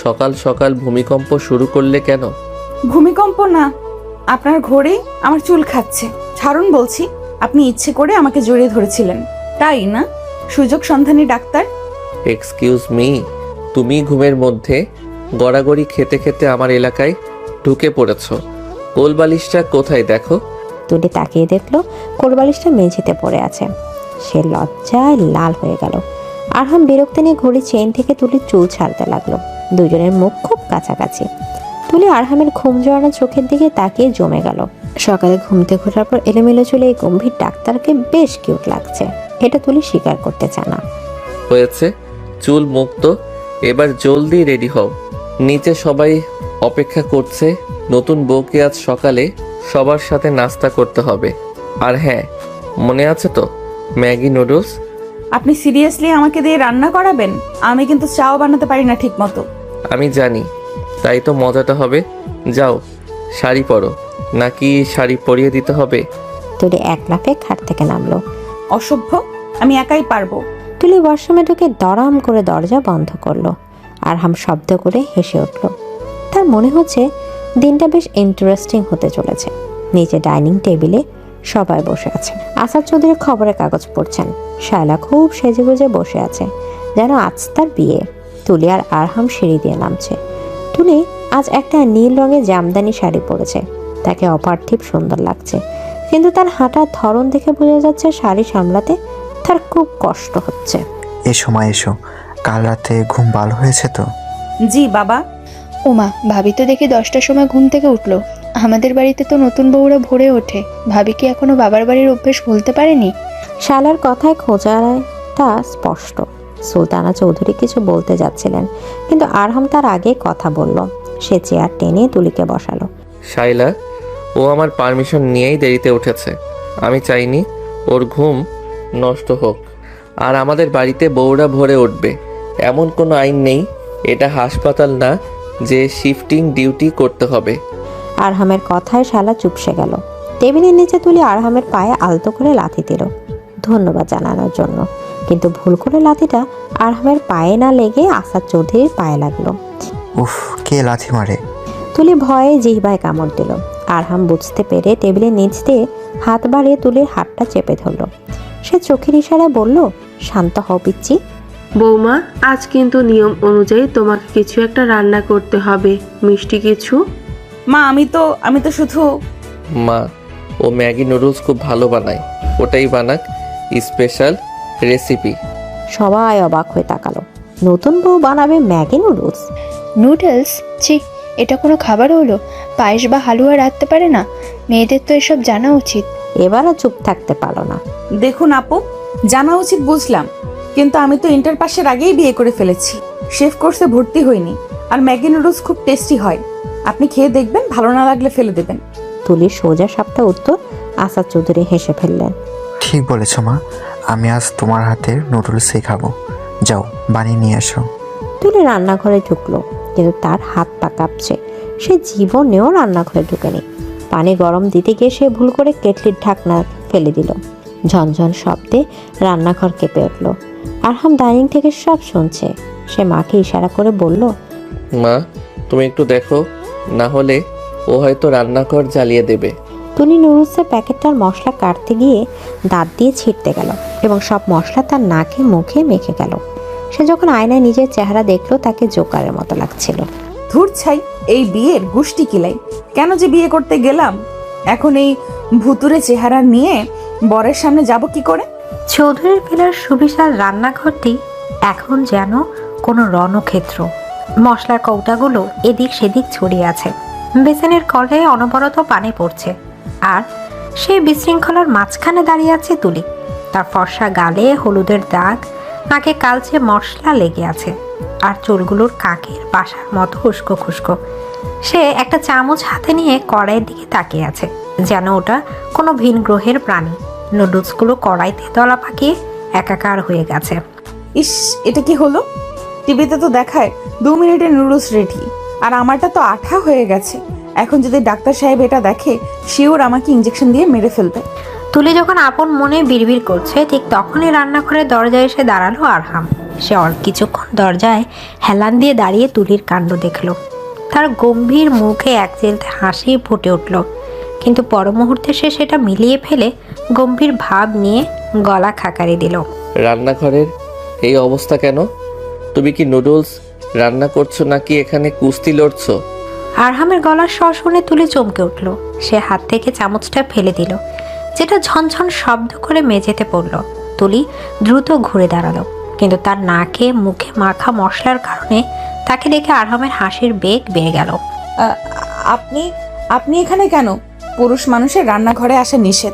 সকাল সকাল ভূমিকম্প শুরু করলে কেন? ভূমিকম্প না, আপনার ঘড়ি আমার চুল খাচ্ছে। ছাড়ুন বলছি। আপনি ইচ্ছে করে আমাকে জড়িয়ে ধরেছিলেন, তাই না, সুযোগ সন্ধানী ডাক্তার? এক্সকিউজ মি, তুমি ঘুমের মধ্যে গড়াগড়ি খেতে খেতে আমার এলাকায় ঢুকে পড়েছো। কোলবালিশটা কোথায় দেখো? তুলি তাকিয়ে দেখলো কোলবালিশটা মেঝেতে পড়ে আছে। সে লজ্জায় লাল হয়ে গেল। আরহাম বিরক্তি নিয়ে ঘড়ি চেইন থেকে তুলির চুল ছাড়তে লাগলো। দুজনের মুখ খুব কাছাকাছি। তুলি আরহামের ঘুম জড়ানো চোখের দিকে তাকিয়ে জমে গেল। সকালে ঘুমতে ঘোরার পর এলোমেলো চুলে এই গম্ভীর ডাক্তারকে বেশ কিউট লাগছে। এটা তুলি স্বীকার করতে চায় না। হয়েছে, চুল মুক্ত, এবার জলদি রেডি হও। নিচে সবাই অপেক্ষা করছে। নতুন বউকে আজ সকালে সবার সাথে নাস্তা করতে হবে। আর হ্যাঁ, মনে আছে তো, ম্যাগি নুডলস। আপনি সিরিয়াসলি আমাকে দিয়ে রান্না করাবেন? আমি কিন্তু চাও বানাতে পারি না ঠিক মতো। আমি জানি, তাই তো মজাটা হবে। যাও, শাড়ি পরো। নাকি শাড়ি পরিয়ে দিতে হবে? তুলি এক লাফে খাট থেকে নামলো। অসভ্য, আমি একাই পারবো। তুলি ওয়াশরুমে ঢুকে দরাম করে দরজা বন্ধ করলো। আরহাম শব্দ করে হেসে উঠল। তার মনে হচ্ছে দিনটা বেশ ইন্টারেস্টিং হতে চলেছে। নিচে ডাইনিং টেবিলে সবাই বসে আছে। আসাদ চৌধুরী খবরের কাগজ পড়ছেন। শায়লা খুব সেজেগুজে বসে আছে, যেন আজ তার বিয়ে। তুলি আর আরহাম সিঁড়ি দিয়ে নামছে। তুলি আজ একটা নীল রঙের জামদানি শাড়ি পরেছে। তাকে অপার্থিব সুন্দর লাগছে, কিন্তু তার হাঁটার ধরন দেখে বোঝা যাচ্ছে শাড়ি সামলাতে তার খুব কষ্ট হচ্ছে। এসো মা, এসো। কাল রাতে ঘুম ভালো হয়েছে তো? জি বাবা। ওমা, ভাবি তো দেখি 10টার সময় ঘুম থেকে উঠলো। আমাদের বাড়িতে তো নতুন বউরা ভোরে ওঠে। ভাবি কি এখনো বাবার বাড়ির অভ্যেস ভুলতে পারেনি? শালার কথায় খোঁজাটা স্পষ্ট। সুলতানা চৌধুরী কিছু বলতে যাচ্ছিলেন, কিন্তু আরহাম তার আগে কথা বলল। সে চেয়ার টেনে তুলিকে বসালো। শাইলা, ও আমার পারমিশন নিয়েই দেরিতে উঠেছে। আমি চাইনি ওর ঘুম নষ্ট হোক। আর আমাদের বাড়িতে বউরা ভরে উঠবে এমন কোনো আইন নেই। এটা হাসপাতাল না যে শিফটিং ডিউটি করতে হবে। আরহামের কথায় শালা চুপসে গেল। টেবিলের নিচে তুলি আরহামের পায়ে আলতো করে লাথি দিল, ধন্যবাদ জানানোর জন্য। কিন্তু ভুল করে লাথিটা আরহামের পায়ে না লেগে আসাদ চৌধুরীর পায়ে লাগলো। উফ, কে লাথি মারে? তুলি ভয়ে জিহ্বায় কামড় দিল। আরহাম বুঝতে পেরে টেবিলের নিচ দিয়ে হাত বাড়িয়ে তুলির হাতটা চেপে ধরল। সে চোখের ইশারায় বলল, শান্ত হও পিচ্চি। বৌমা, আজ কিন্তু নিয়ম অনুযায়ী তোমাকে কিছু একটা রান্না করতে হবে, মিষ্টি কিছু। মা, আমি তো শুধু। মা, ও ম্যাগি নুডলস খুব ভালো বানায়, ওটাই বানাক, স্পেশাল রেসিপি। সবাই অবাক হয়ে তাকালো। নতুন বউ বানাবে ম্যাগি নুডলস? নুডলস? ছি, এটা কোনো খাবার হলো? পায়েস বা হালুয়া রাখতে পারে না? মেয়েদের তো এসব জানা উচিত। এবারও চুপ থাকতে পারো না। দেখুন আপু, জানা উচিত বুঝলাম, কিন্তু আমি তো ইন্টার পাসের আগেই বিয়ে করে ফেলেছি। শেফ কোর্সে ভর্তি হইনি। আর ম্যাগি নুডলস খুব টেস্টি হয়। আপনি খেয়ে দেখবেন, ভালো না লাগলে ফেলে দেবেন। তুলির সোজা সাপটা উত্তর আসাদ চৌধুরী হেসে ফেললেন। ঠিক বলেছ মা, আমি আজ তোমার হাতের নুডলসই খাবো। যাও, বানিয়ে নিয়ে এসো। তুলি রান্নাঘরে ঢুকলো, কিন্তু তার হাত পা কাঁপছে। সে জীবনেও রান্নাঘরে ঢুকেনি। পানি গরম দিতে গিয়ে সে ভুল করে কেটলির ঢাকনা ফেলে দিল। ঝনঝন শব্দে রান্নাঘর কেঁপে উঠল। আরহাম ডাইনিং থেকে সব শুনছে। সে মাকে ইশারা করে বলল, মা, তুমি একটু দেখো, না হলে ও হয়তো রান্নাঘর জ্বালিয়ে দেবে। তুলি নুডলসের প্যাকেটটার মশলা কাটতে গিয়ে দাঁত দিয়ে ছিঁড়তে গেল এবং সব মশলা তার নাকে মুখে মেখে গেল। সে যখন আয়নায় নিজের চেহারা দেখলো, তাকে জোকারের মতো লাগছিল। ধুর ছাই, এই বিয়ের গুষ্টি কিলাই। কেন যে বিয়ে করতে গেলাম? এখন এই ভুতুরে চেহারা নিয়ে বরের সামনে যাব কি করে? চৌধুরীর ভিলার সুবিশাল রান্নাঘরটি এখন যেন কোনো রণক্ষেত্র। মশলার কৌটাগুলো এদিক সেদিক ছড়িয়ে আছে। বেসিনের কলে অনবরত পানি পড়ছে। আর সেই বিশৃঙ্খলার মাঝখানে দাঁড়িয়ে আছে তুলি। তার ফর্সা গালে হলুদের দাগ, নাকে কালচে মশলা লেগে আছে, আর চুলগুলোর কাকের বাসার মতো উস্কো খুস্কো। সে একটা চামচ হাতে নিয়ে কড়াইয়ের দিকে তাকিয়ে আছে, যেন ওটা কোনো ভিন গ্রহের প্রাণী। নুডলসগুলো কড়াইতে দলা পাকিয়ে একাকার হয়ে গেছে। ইস, এটা কি হলো? টিভিতে তো দেখায় 2 মিনিটে নুডলস রেডি, আর আমারটা তো আঠা হয়ে গেছে। এখন যদি ডাক্তার সাহেব এটা দেখে, শিওর আমাকে ইঞ্জেকশন দিয়ে মেরে ফেলবে। তুলি যখন আপন মনে বিড়বিড় করছে, ঠিক তখনই রান্নাঘরের দরজায় এসে দাঁড়ালো আরহাম। সে কিছুক্ষণ দরজায় হেলান দিয়ে দাঁড়িয়ে তুলির কাণ্ড দেখলো। তার গম্ভীর মুখে এক চেলতে হাসি ফুটে উঠল, কিন্তু পর মুহূর্তে সে সেটা মিলিয়ে ফেলে গম্ভীর ভাব নিয়ে গলা খাকারি দিল। রান্নাঘরের এই অবস্থা কেন? তুমি কি নুডলস রান্না করছো নাকি এখানে কুস্তি লড়ছো? আরহামের গলার স্বর শুনে তুলি চমকে উঠল। সে হাত থেকে চামচটা ফেলে দিল, যেটা ঝনঝন শব্দ করে মেঝেতে পড়ল। তুলি দ্রুত ঘুরে দাঁড়ালো, কিন্তু তার নাকে মুখে মাখা মশলার কারণে তাকে দেখে আরহামের হাসির বেগ বেড়ে গেল। আপনি এখানে কেন? পুরুষ মানুষের রান্নাঘরে আসা নিষেধ,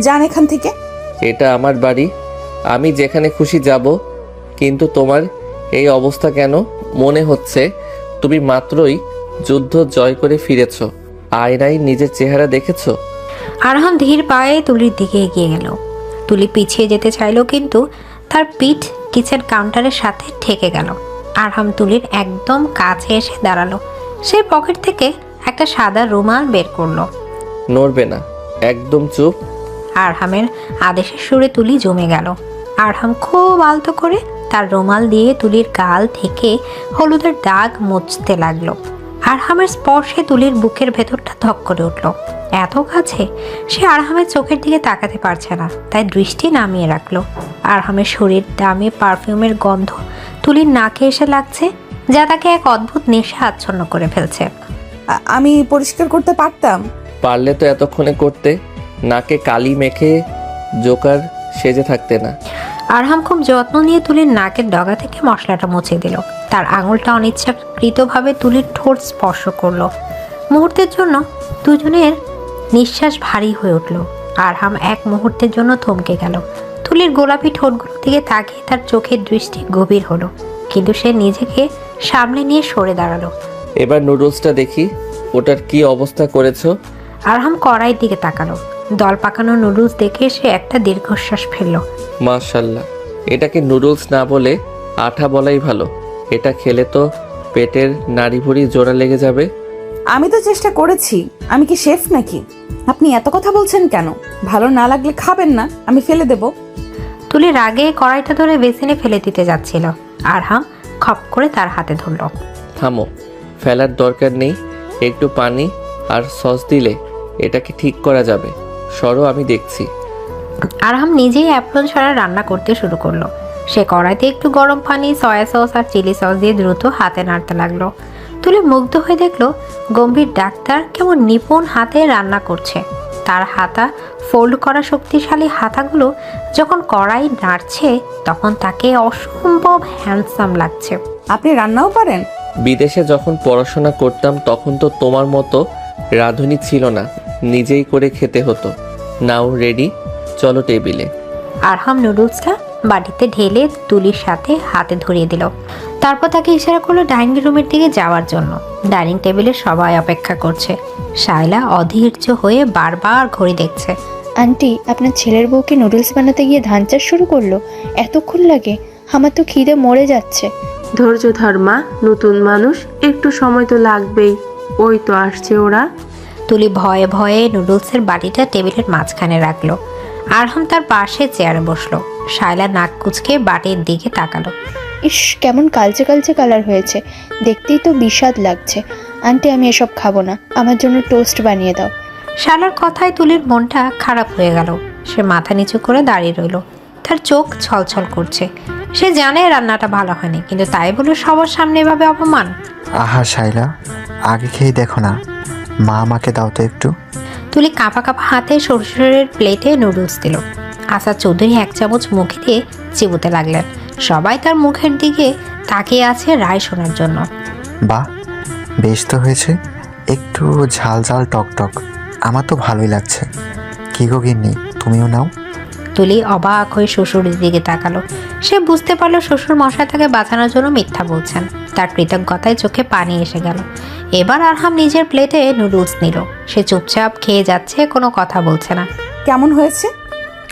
যান এখান থেকে। এটা আমার বাড়ি, আমি যেখানে খুশি যাব, কিন্তু তোমার এই অবস্থা কেন? মনে হচ্ছে তুমি মাত্রই যুদ্ধ জয় করে ফিরেছো। আয়নায় নিজের চেহারা দেখেছো? আরহাম ধীর পায়ে তুলির দিকে এগিয়ে গেল। তুলি পিছিয়ে যেতে চাইলো, কিন্তু তার পিঠ কিচেন কাউন্টারের সাথে ঠেকে গেল। আরহাম তুলির একদম কাছে এসে দাঁড়ালো। সে পকেট থেকে একটা সাদা রুমাল বের করলো। নড়বে না, একদম চুপ। আরহামের আদেশের সুরে তুলি জমে গেল। আরহাম খুব আলতো করে তার রুমাল দিয়ে তুলির গাল থেকে হলুদের দাগ মুছতে লাগলো। আরহামের স্পর্শে তুলির বুকের ভেতরটা ধক করে উঠল। এত কাছে সে আরহামের চোখের দিকে তাকাতে পারছে না, তাই দৃষ্টি নামিয়ে রাখলো। আরহামের শরীর দামি পারফিউমের গন্ধ তুলির নাকে এসে লাগছে, যা তাকে এক অদ্ভুত নেশা আচ্ছন্ন করে ফেলছে। আমি পরিষ্কার করতে পারতাম। পারলে তো এতক্ষণে করতে, নাকে কালি মেখে জোকার সেজে থাকতে না। আরহাম খুব যত্ন নিয়ে তুলির নাকের ডগা থেকে মশলাটা মুছে দিল। তার আঙুলটা অনিচ্ছাকৃতভাবে তুলির ঠোঁট স্পর্শ করলো। মুহূর্তের জন্য দুজনের নিঃশ্বাস ভারী হয়ে উঠল। আরহাম এক মুহূর্তের জন্য থমকে গেল। তুলির গোলাপি ঠোঁটগুলোর দিকে তাকিয়ে তার চোখের দৃষ্টি গভীর হলো, কিন্তু সে নিজেকে সামনে নিয়ে সরে দাঁড়ালো। এবার নুডলসটা দেখি, ওটার কি অবস্থা করেছো? আরহাম কড়াইয়ের দিকে তাকালো। দল পাকানো নুডলস দেখে সে একটা দীর্ঘশ্বাস ফেললো। মাশাল্লাহ, এটাকে নুডলস না বলে আঠা বলাই ভালো। এটা খেলে তো পেটের নাড়ি ভুড়ি জোড়া লেগে যাবে। আমি তো চেষ্টা করেছি। আমি কি শেফ নাকি? আপনি এত কথা বলছেন কেন? ভালো না লাগলে খাবেন না, আমি ফেলে দেব। তুলি রাগে কড়াইটা ধরে বেসিনে ফেলে দিতে যাচ্ছিল। আরহাম খপ করে তার হাতে ধরল। থামো, ফেলার দরকার নেই। একটু পানি আর সস দিলে এটাকে ঠিক করা যাবে। সরো, আমি দেখছি। আরহাম নিজেই অ্যাপ্রন ছাড়া রান্না করতে শুরু করলো। সে কড়াইতে একটু গরম পানি, সয়া সস আর চিলি সস দিয়ে দ্রুত হাতে নাড়তে লাগলো। তুলি মুগ্ধ হয়ে দেখলো গম্ভীর ডাক্তার কেমন নিপুণ হাতে রান্না করছে। তার হাতা ফোল্ড করা শক্তিশালী হাতাগুলো যখন কড়াই নাড়ছে, তখন তাকে অসম্ভব হ্যান্ডসাম লাগছে। আপনি রান্নাও পারেন? বিদেশে যখন পড়াশোনা করতাম তখন তো তোমার মতো রাঁধুনি ছিল না, নিজেই করে খেতে হতো। নাও রেডি, চলো টেবিলে। আরহাম নুডলসটা বাটিতে ঢেলে তুলির সাথে হাতে ধরিয়ে দিল। তারপর তাকে ইশারা করলো ডাইনিং রুমের দিকে যাওয়ার জন্য। ডাইনিং টেবিলে সবাই অপেক্ষা করছে। শায়লা অধৈর্য হয়ে বারবার ঘড়ি দেখছে। আন্টি, আপনার ছেলের বউকে নুডলস বানাতে গিয়ে ধান চাষ শুরু করলো? এতক্ষণ লাগে? আমার তো খিদে মরে যাচ্ছে। ধৈর্য ধর মা, নতুন মানুষ, একটু সময় তো লাগবেই। ওই তো আসছে ওরা। তুলি ভয়ে ভয়ে নুডলসের বাটিটা টেবিলের মাঝখানে রাখলো। আরহাম তার পাশে চেয়ারে বসলো। শায়লা নাক কুচকে বাটির দিকে তাকালো। ইস, কেমন কালচে কালচে কালার হয়েছে, দেখতেই তো বিস্বাদ লাগছে। আন্টি, আমি এসব খাবো না, আমার জন্য টোস্ট বানিয়ে দাও। শালার কথায় তুলির মনটা খারাপ হয়ে গেল। সে মাথা নিচু করে দাঁড়িয়ে রইল। তার চোখ ছলছল করছে। সে জানে রান্নাটা ভালো হয়নি, কিন্তু তাই বলে সবার সামনে এভাবে অপমান। আহা শাইলা, আগে খেয়ে দেখো না। মা, আমাকে দাও তো একটু। তুলি কাঁপা কাঁপা হাতে শ্বশুরের প্লেটে নুডলস দিল। আসাদ চৌধুরী এক চামচ মুখে দিয়ে চিবোতে লাগলেন। সবাই তার মুখের দিকে তাকিয়ে আছে রায় শোনার জন্য। বাহ, বেশ তো হয়েছে। একটু ঝাল ঝাল টক টক, আমার তো ভালোই লাগছে। কি গো গিন্নি, তুমিও নাও। তুলি অবাক হয়ে শ্বশুরের দিকে তাকালো। সে বুঝতে পারলো শ্বশুর মশাই তাকে বাঁচানোর জন্য মিথ্যা বলছেন। তার কৃতজ্ঞতায় চোখে পানি এসে গেল। এবার আরহাম নিজের প্লেটে নুডলস নিল। সে চুপচাপ খেয়ে যাচ্ছে, কোনো কথা বলছে না। কেমন হয়েছে?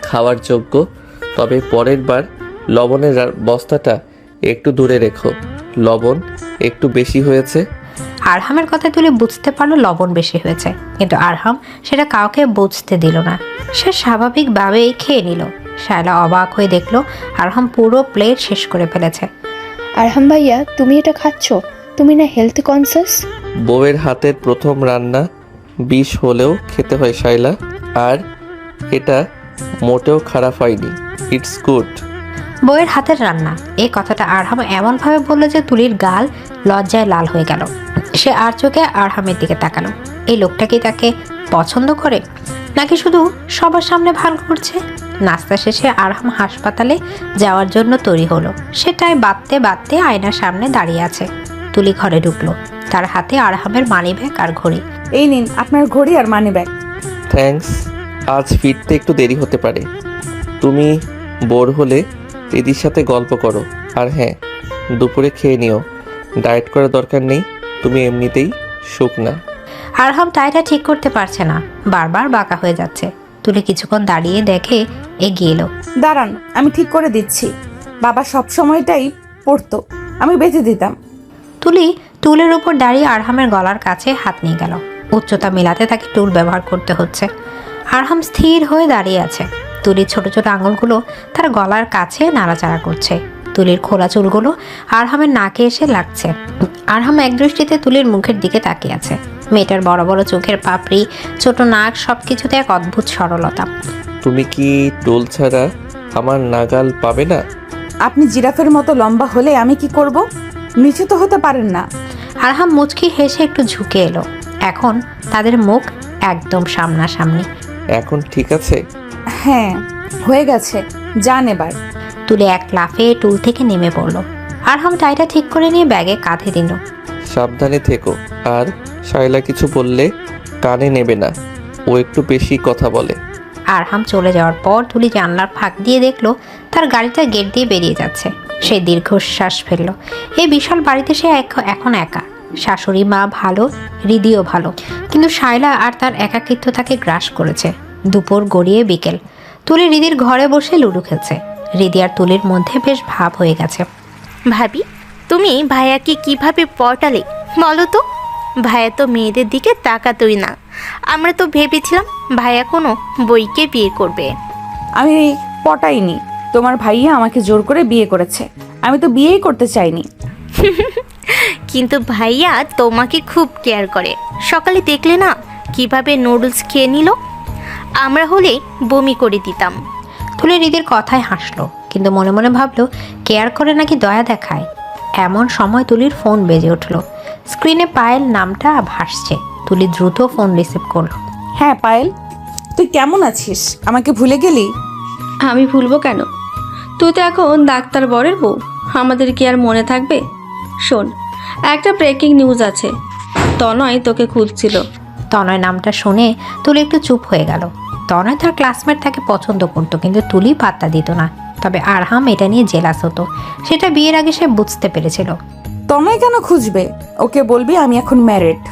খাওয়ার যোগ্য, তবে পরের বার লবণের বস্তাটা একটু দূরে রেখো। লবণ একটু বেশি হয়েছে। আরহামের কথা তুলে বুঝতে পারলো লবণ বেশি হয়েছে, কিন্তু আরহাম সেটা কাউকে বুঝতে দিল না। সে স্বাভাবিকভাবেই খেয়ে নিল। শায়লা অবাক হয়ে দেখলো আরহাম পুরো প্লেট শেষ করে ফেলেছে। আরহাম ভাইয়া, তুমি এটা খাচ্ছ? তুমি না হেলথ কনসাস? বউয়ের হাতের প্রথম রান্না বিষ হলেও খেতে হয় শাইলা, আর এটা মোটেও খারাপ হয়নি। It's good. বউয়ের হাতের রান্না, এই কথাটা আরহাম এমনভাবে বললো যে তুলির গাল লজ্জায় লাল হয়ে গেল। সে আর চোখে আরহামের দিকে তাকালো। এই লোকটা কি তাকে পছন্দ করে, নাকি শুধু সবার সামনে ভালো করছে? নাস্তা শেষে আরহাম হাসপাতালে যাওয়ার জন্য তৈরি হলো। সেটাই বাঁধতে বাঁধতে আয়নার সামনে দাঁড়িয়ে আছে। তুলি ঘরে ঢুকলো। তার হাতে আরহামের মানিব্যাগ আর ঘড়ি। এই নিন আপনার ঘড়ি আর মানি ব্যাগ। থ্যাঙ্কস। আজ ফিরতে একটু দেরি হতে পারে। তুমি বোর হলে দিদির সাথে গল্প করো। আর হ্যাঁ, দুপুরে খেয়ে নিও, ডায়েট করার দরকার নেই, তুমি এমনিতেই শুকনা। আরহাম টাইটা ঠিক করতে পারছে না, বারবার বাঁকা হয়ে যাচ্ছে। তুলি কিছুক্ষণ দাঁড়িয়ে দেখে এগিয়ে এলো। দাঁড়ান, আমি ঠিক করে দিচ্ছি। বাবা সব সময়টাই পড়তো, আমি বেঁধে দিতাম। তুলি টুলের উপর দাঁড়িয়ে আরহামের গলার কাছে হাত নিয়ে গেল। উচ্চতা মেলাতে তাকে টুল ব্যবহার করতে হচ্ছে। আরহাম স্থির হয়ে দাঁড়িয়ে আছে। তুলির ছোট ছোট আঙুলগুলো তার গলার কাছে নাড়াচাড়া করছে। তুলির খোলা চুলগুলো আরহামের নাকে এসে লাগছে। আরহাম একদৃষ্টিতে তুলির মুখের দিকে তাকিয়ে আছে। মেয়েটার বড় বড় চোখের পাপড়ি, ছোট নাক, সবকিছুতে এক অদ্ভুত সরলতা। তুমি কি টোল ছাড়া আমার নাগাল পাবে না? আপনি জিরাফের মতো লম্বা হলে আমি কি করব? নিচে তো হতে পারেন না। আরহাম মুচকি হেসে একটু ঝুঁকে এলো। এখন তাদের মুখ একদম সামনাসামনি। এখন ঠিক আছে? হ্যাঁ, হয়ে গেছে, যান এবার। তুলে এক লাফে টুল থেকে নেমে পড়লো। আরহাম টাইটা ঠিক করে নিয়ে ব্যাগে কাঁধে দিল। সাবধানে থেকো, আর শায়লা কিছু বললে কানে নেবে না, ও একটু বেশি কথা বলে। আরহাম চলে যাওয়ার পর তুলি জানলার ফাঁক দিয়ে দেখলো তার গাড়িটা গেট দিয়ে বেরিয়ে যাচ্ছে। সে দীর্ঘশ্বাস ফেললো। এই বিশাল বাড়িতে সে এখন একা। শাশুড়ি মা ভালো, হৃদিও ভালো, কিন্তু শায়লা আর তার একাকিত্ব তাকে গ্রাস করেছে। দুপুর গড়িয়ে বিকেল। তুলি হৃদির ঘরে বসে লুডো খেলছে। হৃদি আর তুলির মধ্যে বেশ ভাব হয়ে গেছে। ভাবি, তুমি ভাইয়াকে কিভাবে পটালে বলো তো? ভাইয়া তো মেয়েদের দিকে তাকাতই না। আমরা তো ভেবেছিলাম ভাইয়া কোনো বইকে বিয়ে করবে। আমি পটাইনি, তোমার ভাইয়া আমাকে জোর করে বিয়ে করেছে। আমি তো বিয়েই করতে চাইনি। কিন্তু ভাইয়া তোমাকে খুব কেয়ার করে। সকালে দেখলে না কিভাবে নুডলস খেয়ে নিল? আমরা হলে বমি করে দিতাম। তুলি হৃদির কথায় হাসলো, কিন্তু মনে মনে ভাবলো কেয়ার করে নাকি দয়া দেখায়। এমন সময় তুলির ফোন বেজে উঠলো। স্ক্রিনে পায়েল নামটা ভাসছে। তুলি দ্রুত ফোন রিসিভ করলো। হ্যাঁ পায়েল, তুই কেমন আছিস? আমাকে ভুলে গেলি? আমি ভুলবো কেন? তুই তো এখন ডাক্তার বরের বউ, আমাদের কি আর মনে থাকবে? শোন, একটা ব্রেকিং নিউজ আছে। তনয় তোকে খুঁজছিল। তনয় নামটা শুনে তুলি একটু চুপ হয়ে গেল। তনয় তার ক্লাসমেট তাকে পছন্দ করতো, কিন্তু তুলি পাত্তা দিত না। তবে আরহাম এটা নিয়ে জেলাস হতো। সেটা বিয়ের আগে সে বুঝতে পেরেছিল। তনয় কেন খুঁজবে? ওকে বলবি আমি এখন ম্যারিড।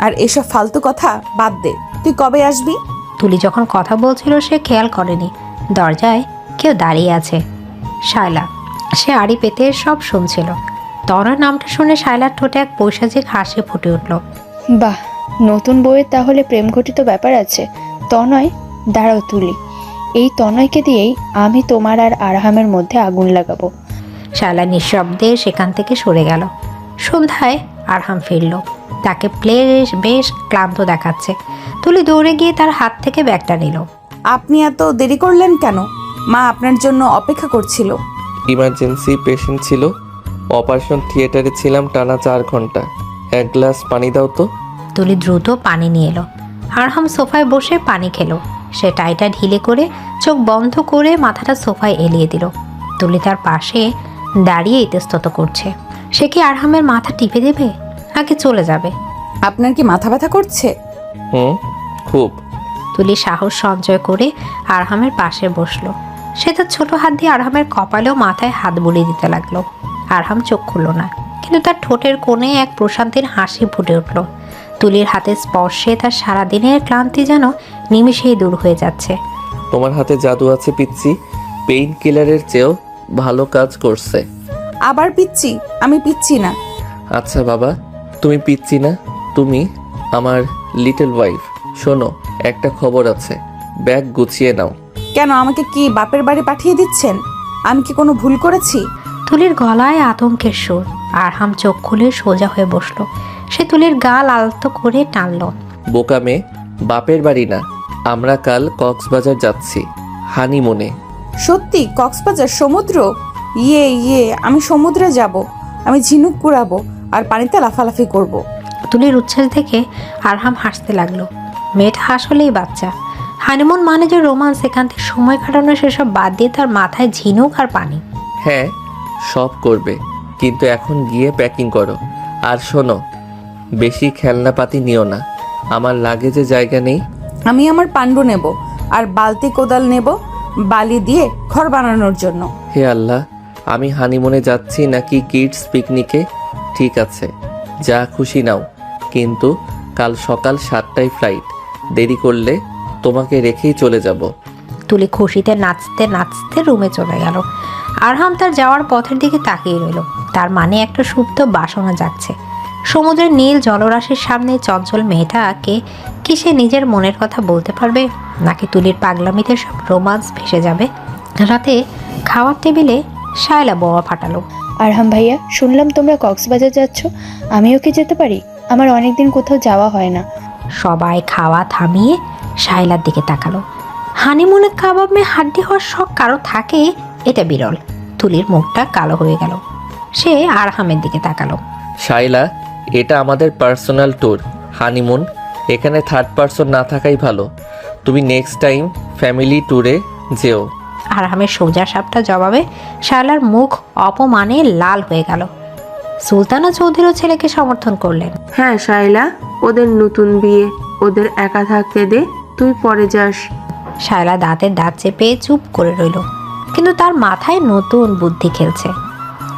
আর এসব ফালতু কথা বাদ দে। তুই কবে আসবি? তুলি যখন কথা বলছিল সে খেয়াল করেনি দরজায় কেউ দাঁড়িয়ে আছে। শায়লা। সে আড়ি পেতে সব শুনছিল। তনয় নামটা শুনে শায়লার ঠোঁটে এক পৈশাচিক হাসি ফুটে উঠল। বাহ, নতুন বইয়ের তাহলে প্রেম ঘটিত ব্যাপার আছে। তনয়, দাঁড়াও তুলি, এই তনয়কে দিয়েই আমি তোমার আর আরহামের মধ্যে আগুন লাগাবো। শায়লা নিঃশব্দে সেখান থেকে সরে গেল। সন্ধ্যায় আরহাম ফিরল। তাকে বেশ ক্লান্ত দেখাচ্ছে। তুলি দৌড়ে গিয়ে তার হাত থেকে ব্যাগটা নিল। আপনি এত দেরি করলেন কেন? মা আপনার জন্য অপেক্ষা করছিল। ইমার্জেন্সি পেশেন্ট ছিল, অপারেশন থিয়েটারে ছিলাম টানা 4 ঘন্টা। এক গ্লাস পানি দাও তো। তুলি দ্রুত পানি নিয়ে এলো। আরহাম সোফায় বসে পানি খেলো। সে টাইটা ঢিলে করে চোখ বন্ধ করে মাথাটা সোফায় এলিয়ে দিল। তুলি তার পাশে দাঁড়িয়ে ইতস্তত করছে। সে কি আরহামের মাথা টিপে দেবে নাকি চলে যাবে? আপনার কি মাথা ব্যথা করছে? খুব। তুলি সাহস সঞ্চয় করে আরহামের পাশে বসলো। সে তার ছোট হাত দিয়ে আরহামের কপালেও মাথায় হাত বুলিয়ে দিতে লাগলো। আরহাম চোখ খুলল না, কিন্তু তার ঠোঁটের কোণে এক প্রশান্তির হাসি ফুটে উঠল। তুলির হাতের স্পর্শে তার সারাদিনের ক্লান্তি যেন নিমিষেই দূর হয়ে যাচ্ছে। তোমার হাতে জাদু আছে পিচ্ছি, পেইন কিলারের চেয়েও ভালো কাজ করছে। আবার পিচ্ছি? আমি পিচ্ছি না। আচ্ছা বাবা, তুমি পিচ্ছি না, তুমি আমার লিটল ওয়াইফ। শোনো, একটা খবর আছে, ব্যাগ গুছিয়ে নাও। কেন, আমাকে কি বাপের বাড়ি পাঠিয়ে দিচ্ছেন? আমি কি কোনো ভুল করেছি? তুলির গলায় আতঙ্কের সুর। আরহাম চোখ খুলে সোজা হয়ে বসলো। সে তুলির গাল আলতো করে টানলো। বোকা মেয়ে, বাপের বাড়ি না, আমরা কাল কক্সবাজার যাচ্ছি হানিমুনে। সত্যি? কক্সবাজার? সমুদ্র? ইয়ে, আমি সমুদ্রে যাব। আমি ঝিনুক কুড়াবো আর পানিতে লাফালাফি করব। তুলির উচ্ছ্বাস দেখে আরহাম হাসতে লাগলো। মেয়েটা আসলেই বাচ্চা। হানিমুন মানে যে রোমান্স, সেখান থেকে সময় কাটানো সেসব বাদ দিয়ে তার মাথায় ঝিনুক আর পানি। হ্যাঁ, সব করবে, কিন্তু এখন গিয়ে প্যাকিং করো। আর শোনো, বেশি খেলনাপাতি নিও না, আমার লাগেজে জায়গা নেই। আমি আমার পাণ্ডু নেব আর বালতি কোদাল নেব বালি দিয়ে ঘর বানানোর জন্য। হে আল্লাহ, আমি হানিমুনে যাচ্ছি নাকি কিডস পিকনিকে? ঠিক আছে, যা খুশি নাও, কিন্তু কাল সকাল 7টায় ফ্লাইট। দেরি করলে তোমাকে রেখেই চলে যাব। তুলি খুশিতে নাচতে নাচতে রুমে চলে গেল। আরহাম তার যাওয়ার পথের দিকে তাকিয়ে রইল। তার মানে একটা সুপ্ত বাসনা জাগছে। সমুদ্রের নীল জলরাশির সামনে চঞ্চল মেয়েটাকে কি সে নিজের মনের কথা বলতে পারবে, নাকি তুলির পাগলামিতে সব রোমান্স ভেসে যাবে? রাতে খাওয়ার টেবিলে শায়লা বোমা ফাটালো। আরহাম ভাইয়া, শুনলাম তোমরা কক্সবাজার যাচ্ছ, আমিও কি যেতে পারি? আমার অনেকদিন কোথাও যাওয়া হয় না। সবাই খাওয়া থামিয়ে শায়লার দিকে তাকালো। হানিমুনে কাবাব মে হাড্ডি হওয়ার শখ কারো থাকে, এটা বিরল। তুলির মুখটা কালো হয়ে গেল। সে আরহামের দিকে তাকালো। শাইলা, এটা আমাদের পার্সোনাল ট্যুর, হানিমুন। এখানে থার্ড পারসন না থাকাই ভালো। তুমি নেক্সট টাইম ফ্যামিলি ট্যুরে যেও। আরহামের সোজা সাপটা জবাবে শায়লার মুখ অপমানে লাল হয়ে গেল। সুলতানা চৌধুরীও ছেলেকে সমর্থন করলেন। হ্যাঁ শাইলা, ওদের নতুন বিয়ে, ওদের একা থাকতে দে, তুই পরে যাস। শায়লা দাঁতের দাঁত চেপে চুপ করে রইল, কিন্তু তার মাথায় নতুন বুদ্ধি খেলছে।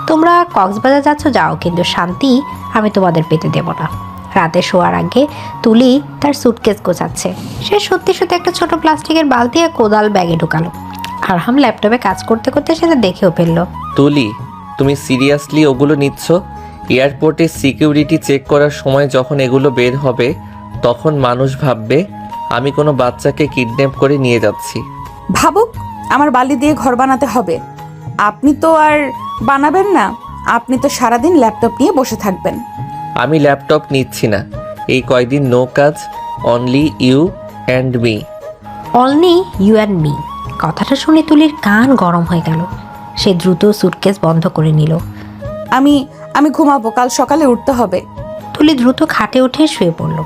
তোমরা কক্সবাজার যাচ্ছ যাও, কিন্তু শান্তি আমি তোমাদের পেতে দেব না। রাতে শোয়ার আগে তুলি তার সুটকেস গোছাচ্ছে। সে সত্যি সত্যি একটা ছোট প্লাস্টিকের বালতি আর কোদাল ব্যাগে ঢুকালো। আরহাম ল্যাপটপে কাজ করতে করতে সেটা দেখেও ফেললো। তুলি, তুমি সিরিয়াসলি ওগুলো নিচ্ছ? এয়ারপোর্টে সিকিউরিটি চেক করার সময় যখন এগুলো বের হবে, তখন মানুষ ভাববে আমি কোনো বাচ্চাকে কিডন্যাপ করে নিয়ে যাচ্ছি। ভাবুক, আমার বালি দিয়ে ঘর বানাতে হবে। আপনি তো আর বানাবেন না, আপনি তো সারাদিন ল্যাপটপ নিয়ে বসে থাকবেন। আমি ল্যাপটপ নিচ্ছি না, এই কয়দিন নো কাজ, only you and me. Only you and me. কথাটা শুনে তুলির কান গরম হয়ে গেল। সে দ্রুত সুটকেস বন্ধ করে নিল। আমি আমি ঘুমাবো, কাল সকালে উঠতে হবে। তুলি দ্রুত খাটে উঠে শুয়ে পড়ল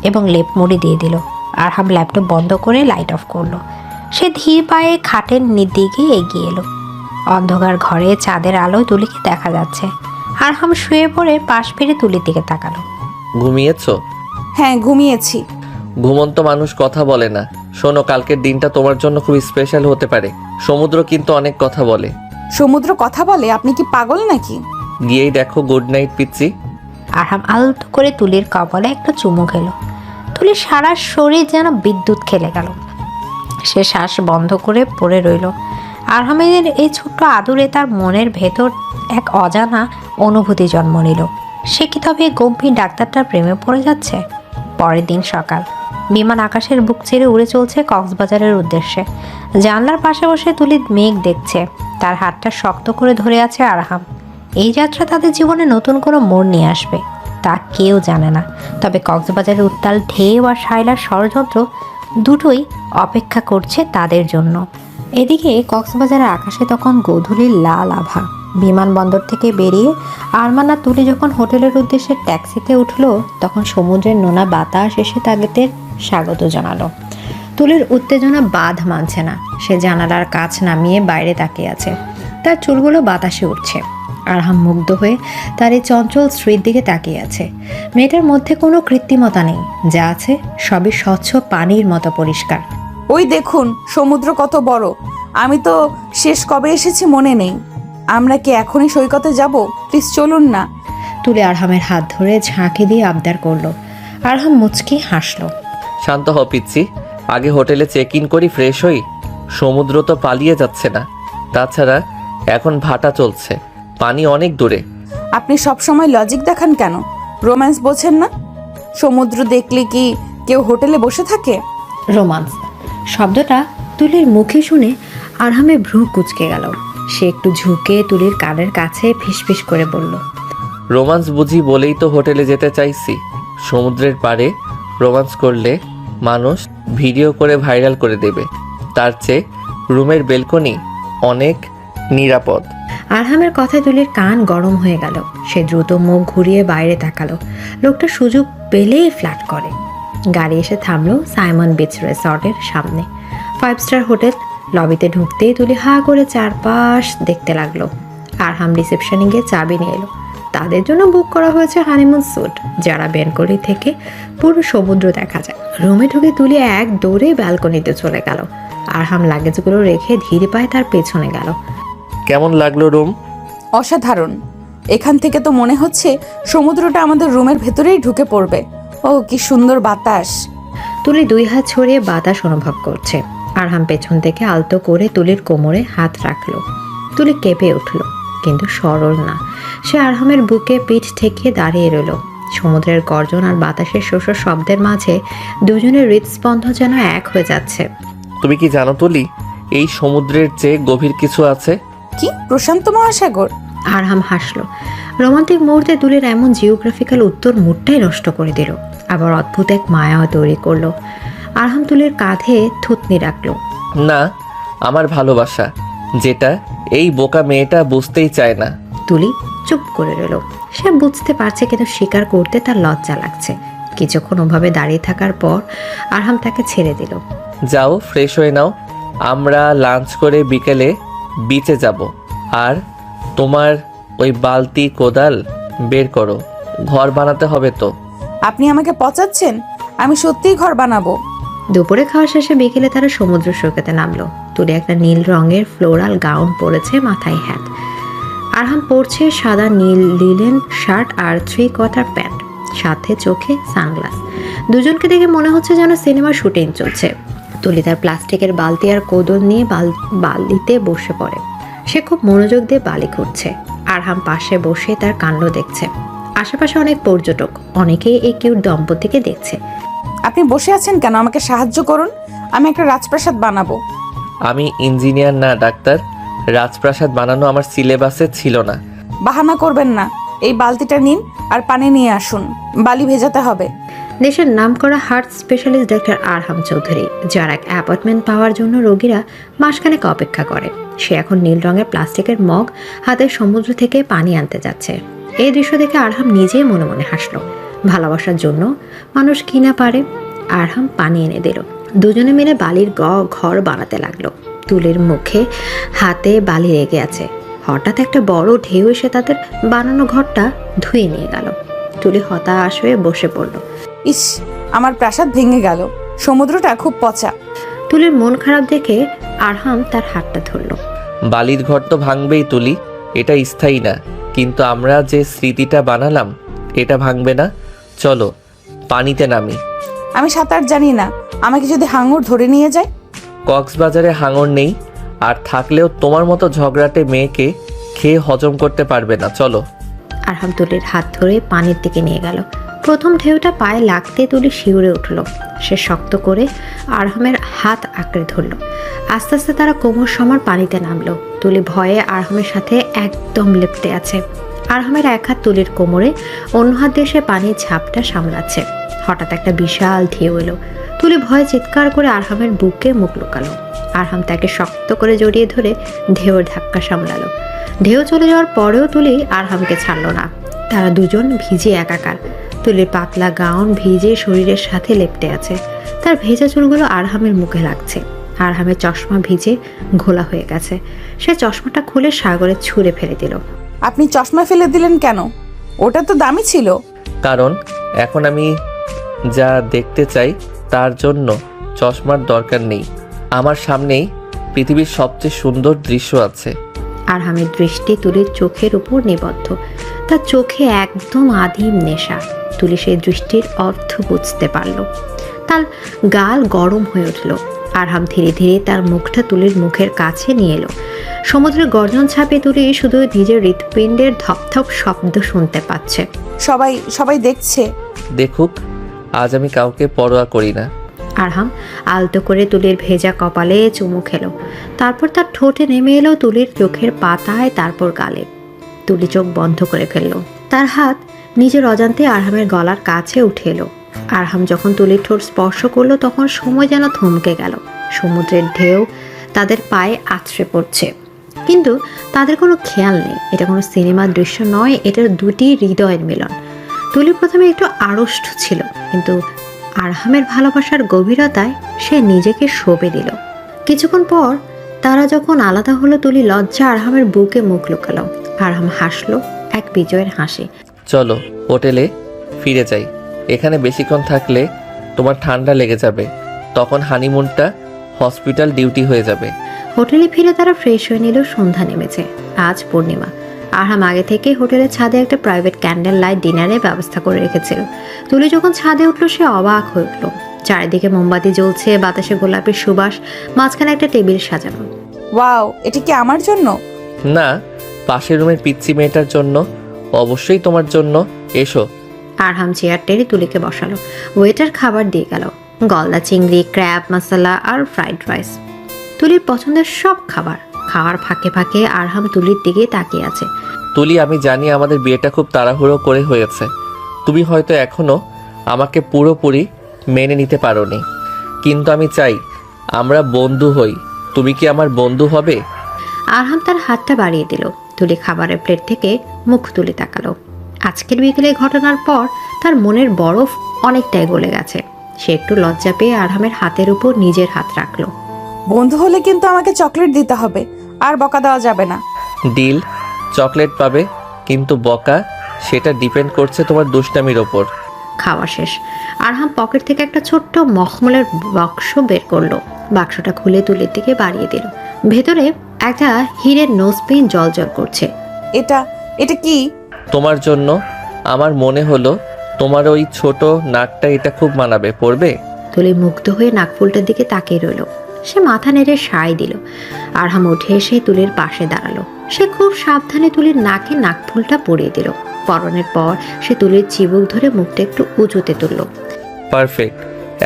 এবং লেপ মুড়ি দিয়ে দিল। আরহাম ল্যাপটপ বন্ধ করে লাইট অফ করলো। সে ধীর পায়ে খাটের দিকে এগিয়ে এলো। অন্ধকার ঘরে চাঁদের আলোয় তুলিকে দেখা যাচ্ছে। আরহাম শুয়ে পড়ে পাশ ফিরে তুলির দিকে তাকালো। ঘুমিয়েছো? হ্যাঁ, ঘুমিয়েছি। ঘুমন্ত মানুষ কথা বলে না। শোনো, কালকের দিনটা তোমার জন্য খুব স্পেশাল হতে পারে। সমুদ্র কিন্তু অনেক কথা বলে। সমুদ্র কথা বলে? আপনি কি পাগল নাকি? গিয়েই দেখো। গুড নাইট পিচ্চি। আরহাম আলতো করে তুলির কপালে একটা চুমু খেলো। তুলির সারা শরীর যেন বিদ্যুৎ খেলে গেল। সে শ্বাস বন্ধ করে পড়ে রইল। আরহামের এই ছোট্ট আদুরে তার মনের ভেতর এক অজানা অনুভূতি জন্ম নিল। সে কি তবে গম্ভীর ডাক্তারটার প্রেমে পড়ে যাচ্ছে? পরের দিন সকাল, বিমান আকাশের বুক ছেড়ে উড়ে চলছে কক্সবাজারের উদ্দেশ্যে। জানলার পাশে বসে তুলি মেঘ দেখছে। তার হাতটা শক্ত করে ধরে আছে আরহাম। এই যাত্রা তাদের জীবনে নতুন কোনো মোড় নিয়ে আসবে, তা কেউ জানে না। তবে কক্সবাজারের উত্তাল ঢেউ আর শায়লার ষড়যন্ত্র দুটোই অপেক্ষা করছে তাদের জন্য। এদিকে কক্সবাজারের আকাশে তখন গোধূলির লাল আভা। বিমানবন্দর থেকে বেরিয়ে আরমান আর তুলি যখন হোটেলের উদ্দেশ্যে ট্যাক্সিতে উঠলো, তখন সমুদ্রের নোনা বাতাস এসে তাদের স্বাগত জানালো। তুলির উত্তেজনা বাঁধ মানছে না। সে জানালার কাছ নামিয়ে বাইরে তাকিয়ে আছে। তার চুলগুলো বাতাসে উঠছে। আরহাম মুগ্ধ হয়ে তার এই চঞ্চল স্ত্রীর দিকে তাকিয়ে আছে। মেয়েটার মধ্যে কোনো কৃত্রিমতা নেই, যা আছে সবই স্বচ্ছ পানির মতো পরিষ্কার। ওই দেখুন সমুদ্র কত বড়। আমি তো শেষ কবে এসেছি মনে নেই। আমরা কি এখনই সৈকতে যাব? প্লিজ চলুন না। তুলে আরহামের হাত ধরে ঝাঁকি দিয়ে আবদার করলো। আরহাম মুচকি হাসলো। শান্ত হও পিচ্চি, আগে হোটেলে চেক ইন করি, ফ্রেশ হই। সমুদ্র তো পালিয়ে যাচ্ছে না। তাছাড়া এখন ভাটা চলছে, পানি অনেক দূরে। আপনি সব সময় লজিক দেখান কেন? রোম্যান্স বোঝেন না? সমুদ্র দেখলে কি কেউ হোটেলে বসে থাকে? রোমান্স শব্দটা তুলির মুখে শুনে আরহামের ভ্রু কুঁচকে গেল। সে একটু ঝুঁকে তুলির কানের কাছে ফিসফিস করে বলল, রোমান্স বুঝি বলেই তো হোটেলে যেতে চাইছি। সমুদ্রের পাড়ে রোমান্স করলে মানুষ ভিডিও করে ভাইরাল করে দেবে। তার চেয়ে রুমের বেলকনি অনেক নিরাপদ। আরহামের কথায় তুলির কান গরম হয়ে গেল। সে দ্রুত মুখ ঘুরিয়ে বাইরে তাকালো। লোকটা সুযোগ পেলেই ফ্ল্যাট করে। গাড়ি এসে থামলো সাইমন বিচ রিসর্টের সামনে। 5 স্টার হোটেল। লবিতে ঢুকতেই তুলি হা করে চারপাশ দেখতে লাগলো। আরহাম রিসেপশনে গিয়ে চাবি নিয়ে এলো। তাদের জন্য বুক করা হয়েছে হানিমুন স্যুট, যারা বেলকনি থেকে পুরো সমুদ্র দেখা যায়। রুমে ঢুকে তুলি এক দৌড়ে ব্যালকনিতে চলে গেল। আরহাম লাগেজগুলো রেখে ধীরে পায়ে তার পেছনে গেল। কেমন লাগলো রুম? অসাধারণ। এখান থেকে তো মনে হচ্ছে সমুদ্রটা আমাদের রুমের ভেতরেই ঢুকে পড়বে। ও কি সুন্দর বাতাস। তুলি 2 হাত ছড়িয়ে বাতাস অনুভব করছে। আরহাম পেছন থেকে আলতো করে তুলির কোমরে হাত রাখলো। তুলি কেঁপে উঠল, কিন্তু সরল না। সে আরহামের বুকে পিঠ ঠেকিয়ে দাঁড়িয়ে রইল। সমুদ্রের গর্জন আর বাতাসের শোষো শব্দের মাঝে দুজনের হৃদস্পন্দন যেন এক হয়ে যাচ্ছে। তুমি কি জানো তুলি, এই সমুদ্রের চেয়ে গভীর কিছু আছে? কি? প্রশান্ত মহাসাগর? আরহাম হাসলো। রোমান্টিক মুহূর্তে তুলির এমন জিওগ্রাফিক্যাল উত্তর মুডটাই নষ্ট করে দিল, আবার অদ্ভুত এক মায়াও তৈরি করলো। আরহাম তুলির কাঁধে থুতনি রাখলো। না, আমার ভালোবাসা, যেটা এই বোকা মেয়েটা বুঝতেই চায় না। তুলি চুপ করে রইল। সে বুঝতে পারছে, কিন্তু স্বীকার করতে তার লজ্জা লাগছে। কিছুক্ষণ ওভাবে দাঁড়িয়ে থাকার পর আরহাম তাকে ছেড়ে দিল। যাও, ফ্রেশ হয়ে নাও, আমরা লাঞ্চ করে বিকেলে বিচে যাব। আর তোমার ওই বালতি কোদাল বের করো, ঘর বানাতে হবে তো। আপনি আমাকে পচাচ্ছেন? আমি সত্যিই ঘর বানাবো। দুপুরে খাওয়া শেষে বিকেলে তারা সমুদ্র সৈকতে নামলো। তুলি একটা নীল রঙের ফ্লোরাল গাউন পরেছে, মাথায় হ্যাট। আরহাম পরছে সাদা নীল লিলেন শার্ট আর 3/4 প্যান্ট, সাথে চোখে সানগ্লাস। দুজনকে দেখে মনে হচ্ছে যেন সিনেমার শুটিং চলছে। তুলি তার প্লাস্টিকের বালতি আর কোদল নিয়ে বালিতে বসে পড়ে। সে খুব মনোযোগ দিয়ে বালি খুঁড়ছে। আরহাম পাশে বসে তার কাণ্ড দেখছে। আশেপাশে অনেক পর্যটক, অনেকেই এই কিউট দম্পতিকে দেখছে। আপনি বসে আছেন কেন? আমাকে সাহায্য করুন, আমি একটা রাজপ্রাসাদ বানাবো। আমি ইঞ্জিনিয়ার না ডাক্তার, রাজপ্রাসাদ বানানো আমার সিলেবাসে ছিল না। বাহানা করবেন না, এই বালতিটা নিন আর পানি নিয়ে আসুন, বালি ভেজাতে হবে। দেশের নামকরা হার্ট স্পেশালিস্ট ডাক্তার আরহাম চৌধুরী, যার এক অ্যাপয়েন্টমেন্ট পাওয়ার জন্য রোগীরা মাসখানেক অপেক্ষা করে, সে এখন নীল রঙের প্লাস্টিকের মগ হাতে সমুদ্র থেকে পানি আনতে যাচ্ছে। এই দৃশ্য দেখে আরহাম নিজেই মনে মনে হাসলো। ভালোবাসার জন্য মানুষ কি না পারে। আরহাম পানি এনে দিল। দুজনে মিলে বালির ঘর বানাতে লাগলো। তুলির মুখে হাতে বালি লেগে আছে। হঠাৎ একটা বড় ঢেউ এসে তাদের বানানো ঘরটা ধুয়ে নিয়ে গেল। তুলি হতাশ হয়ে বসে পড়ল। ইস, আমার প্রাসাদ ভেঙে গেল, সমুদ্রটা খুব পচা। তুলির মন খারাপ দেখে আরহাম তার হাতটা ধরল। বালির ঘর তো ভাঙবেই তুলি, এটা স্থায়ী না, কিন্তু আমরা যে স্মৃতিটা বানালাম এটা ভাঙবে না। চলো পানিতে নামি। আমি সাঁতার জানি না, আমাকে যদি হাঙর ধরে নিয়ে যায়? কক্সবাজারে হাঙর নেই, আর থাকলেও তোমার মতো ঝগড়াটে মেয়েকে খেয়ে হজম করতে পারবে না। চলো। আরহাম তুলির হাত ধরে পানির দিকে নিয়ে গেল। প্রথম ঢেউটা পায়ে লাগতে তুলি শিউরে উঠল। সে শক্ত করে আরহামের হাত আঁকড়ে ধরল। আস্তে আস্তে তারা কোমর সমান পানিতে নামলো। তুলি ভয়ে আরহামের সাথে একদম লেপ্টে আছে। আরহামের এক হাত তুলির কোমরে, অন্য হাত দিয়ে সে পানির ঝাপটা সামলাচ্ছে। হঠাৎ একটা বিশাল ঢেউ এলো। তুলি ভয়ে চিৎকার করে আরহামের বুকে মুখ লুকালো। আরহাম তাকে শক্ত করে জড়িয়ে ধরে ঢেউয়ের ধাক্কা সামলালো। ঢেউ চলে যাওয়ার পরেও তুলি আরহামকে ছাড়লো না। তারা দুজন ভিজে একাকার। তুলির পাতলা গাউন ভিজে শরীরের সাথে লেপ্টে আছে। তার ভেজা চুলগুলো আরহামের মুখে লাগছে। আরহামের চশমা ভিজে ঘোলা হয়ে গেছে। সে চশমাটা খুলে সাগরে ছুঁড়ে ফেলে দিল। আপনি চশমা ফেলে দিলেন কেন? ওটা তো দামি ছিল। কারণ এখন আমি যা দেখতে চাই তার জন্য চশমার দরকার নেই। আমার সামনেই পৃথিবীর সবচেয়ে সুন্দর দৃশ্য আছে। আরহামের দৃষ্টি তুলির চোখের উপর নিবদ্ধ। তার চোখে একদম আদিম নেশা। তুলি সেই দৃষ্টির অর্থ বুঝতে পারল। তার গাল গরম হয়ে উঠল। আরহাম ধীরে ধীরে তার মুখটা তুলির মুখের কাছে নিয়ে এলো। সমুদ্রের গর্জন ছাপে তুলি শুধু নিজের হৃৎপিণ্ডের ধপধপ শব্দ শুনতে পাচ্ছে। সবাই দেখছে। দেখুক, আজ আমি কাউকে পরোয়া করি না। আরহাম আলতো করে তুলির ভেজা কপালে চুমু খেলো। তারপর তার ঠোঁটে নেমে এলো তুলির চোখের পাতায়, তারপর গালে। তুলি চোখ বন্ধ করে ফেলল। তার হাত নিজের অজান্তে আরহামের গলার কাছে উঠে এলো। আরহাম যখন তুলির ঠোঁট স্পর্শ করলো তখন সময় যেন থমকে গেল। সমুদ্রের ঢেউ তাদের পায়ে আছড়ে পড়ছে, কিন্তু তাদের কোনো খেয়াল নেই। এটা কোনো সিনেমার দৃশ্য নয়, এটার দুটি হৃদয়ের মিলন। তুলি প্রথমে একটু আড়ষ্ট ছিল, কিন্তু আরহামের ভালোবাসার গভীরতায় সে নিজেকে সঁপে দিল। কিছুক্ষণ পর তারা যখন আলাদা হলো, তুলি লজ্জা আরহামের বুকে মুখ লুকালো। আরহাম হাসলো, এক বিজয়ের হাসি। চলো হোটেলে ফিরে যাই, এখানে বেশিক্ষণ থাকলে তোমার ঠান্ডা লেগে যাবে, তখন হানিমুনটা হসপিটাল ডিউটি হয়ে যাবে। হোটেলে ফিরে তারা ফ্রেশ হয়ে নিল। সন্ধ্যা নেমেছে। আজ পূর্ণিমা। আরহাম আগে থেকে হোটেলের ছাদে একটা প্রাইভেট ক্যান্ডেল লাইট ডিনারের ব্যবস্থা করে রেখেছিল। তুলি যখন ছাদে উঠলো সে অবাক হয়ে উঠল। চারিদিকে মোমবাতি জ্বলছে, বাতাসে গোলাপের সুবাস, মাঝখানে একটা টেবিল সাজানো। ওয়াও, এটা কি আমার জন্য? না, পাশের রুমের পিচ্চি মেয়েটার জন্য। অবশ্যই তোমার জন্য। এসো। আরহাম চেয়ার টেনে তুলিকে বসালো। ওয়েটার খাবার দিয়ে গেল। গলদা চিংড়ি, ক্র্যাব মশলা আর ফ্রাইড রাইস। তুলির পছন্দের সব খাবার। খাওয়ার ফাঁকে ফাঁকে আরহাম তুলির দিকে তাকিয়ে আছে। তুলি, আমি জানি আমাদের বিয়েটা খুব তাড়াহুড়ো করে হয়েছে। তুমি হয়তো এখনো আমাকে পুরোপুরি মেনে নিতে পারোনি, কিন্তু আমি চাই আমরা বন্ধু হই। তুমি কি আমার বন্ধু হবে? আরহাম তার হাতটা বাড়িয়ে দিল। তুলি খাবারের প্লেট থেকে মুখ তুলে তাকালো। আজকের বিকেলে ঘটনার পর তার মনের বরফ অনেকটাই গলে গেছে। সে একটু লজ্জা পেয়ে আরহামের হাতের উপর নিজের হাত রাখলো। বন্ধু হলে কিন্তু আমাকে চকলেট দিতে হবে, আর বকা দেওয়া যাবে না। ডিল। চকলেট পাবে, কিন্তু বকা সেটা ডিপেন্ড করছে তোমার দুষ্টামির ওপর। খাওয়া শেষ। আরহাম পকেট থেকে একটা ছোট্ট মখমলের বাক্স বের করলো। বাক্সটা খুলে তুলির দিকে বাড়িয়ে দিল। ভেতরে একটা হীরের নোজপিন জলজল করছে। এটা এটা কি? তোমার জন্য। আমার মনে হলো তোমার ওই ছোট নাকটা এটা খুব মানাবে, পরবে। তুলি মুগ্ধ হয়ে নাকফুলটার দিকে তাকিয়ে রইল। সে মাথা নেড়ে সায় দিল। আরহাম উঠে এসে তুলির পাশে দাঁড়ালো। সে খুব সাবধানে তুলির নাকে নাকফুলটা পরিয়ে দিল। পরনের পর সে তুলির চিবুক ধরে মুখটা একটু উঁচুতে তুলল। পারফেক্ট।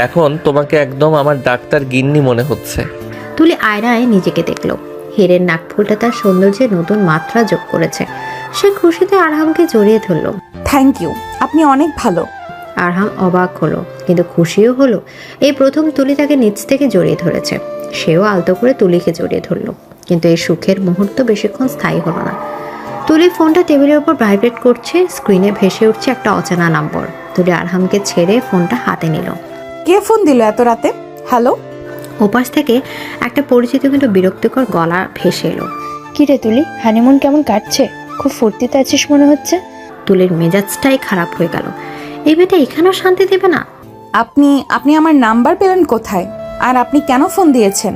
এখন তোমাকে একদম আমার ডাক্তার গিন্নি মনে হচ্ছে। তুলি আয়নায় নিজেকে দেখলো। হীরের নাকফুলটা তার সৌন্দর্যে নতুন মাত্রা যোগ করেছে। সে খুশিতে আরহামকে জড়িয়ে ধরল। থ্যাংক ইউ, আপনি অনেক ভালো। আরহাম অবাক হলো, কিন্তু খুশিও হলো। এই প্রথম তুলি তাকে নিচ থেকে জড়িয়ে ধরেছে। সেও আলতো করে তুলিকে জড়িয়ে ধরলো। কিন্তু এই সুখের মুহূর্ত বেশিক্ষণ স্থায়ী হলো না। তুলি ফোনটা টেবিলের উপর ভাইব্রেট করছে। স্ক্রিনে ভেসে উঠছে একটা অচেনা নম্বর। তুলি আরহামকে ছেড়ে ফোনটা হাতে নিল। কে ফোন দিল এত রাতে? হ্যালো। ওপাশ থেকে একটা পরিচিত কিন্তু বিরক্তিকর গলা ভেসে এলো। কি রে তুলি, হানিমুন কেমন কাটছে? খুব ফুর্তিতে আছিস মনে হচ্ছে। তুলির মেজাজটাই খারাপ হয়ে গেল। এই মেয়েটা এখানেও শান্তি দেবে না। আপনি আমার নাম্বার পেলেন কোথায়? আর আপনি কেন ফোন দিয়েছেন?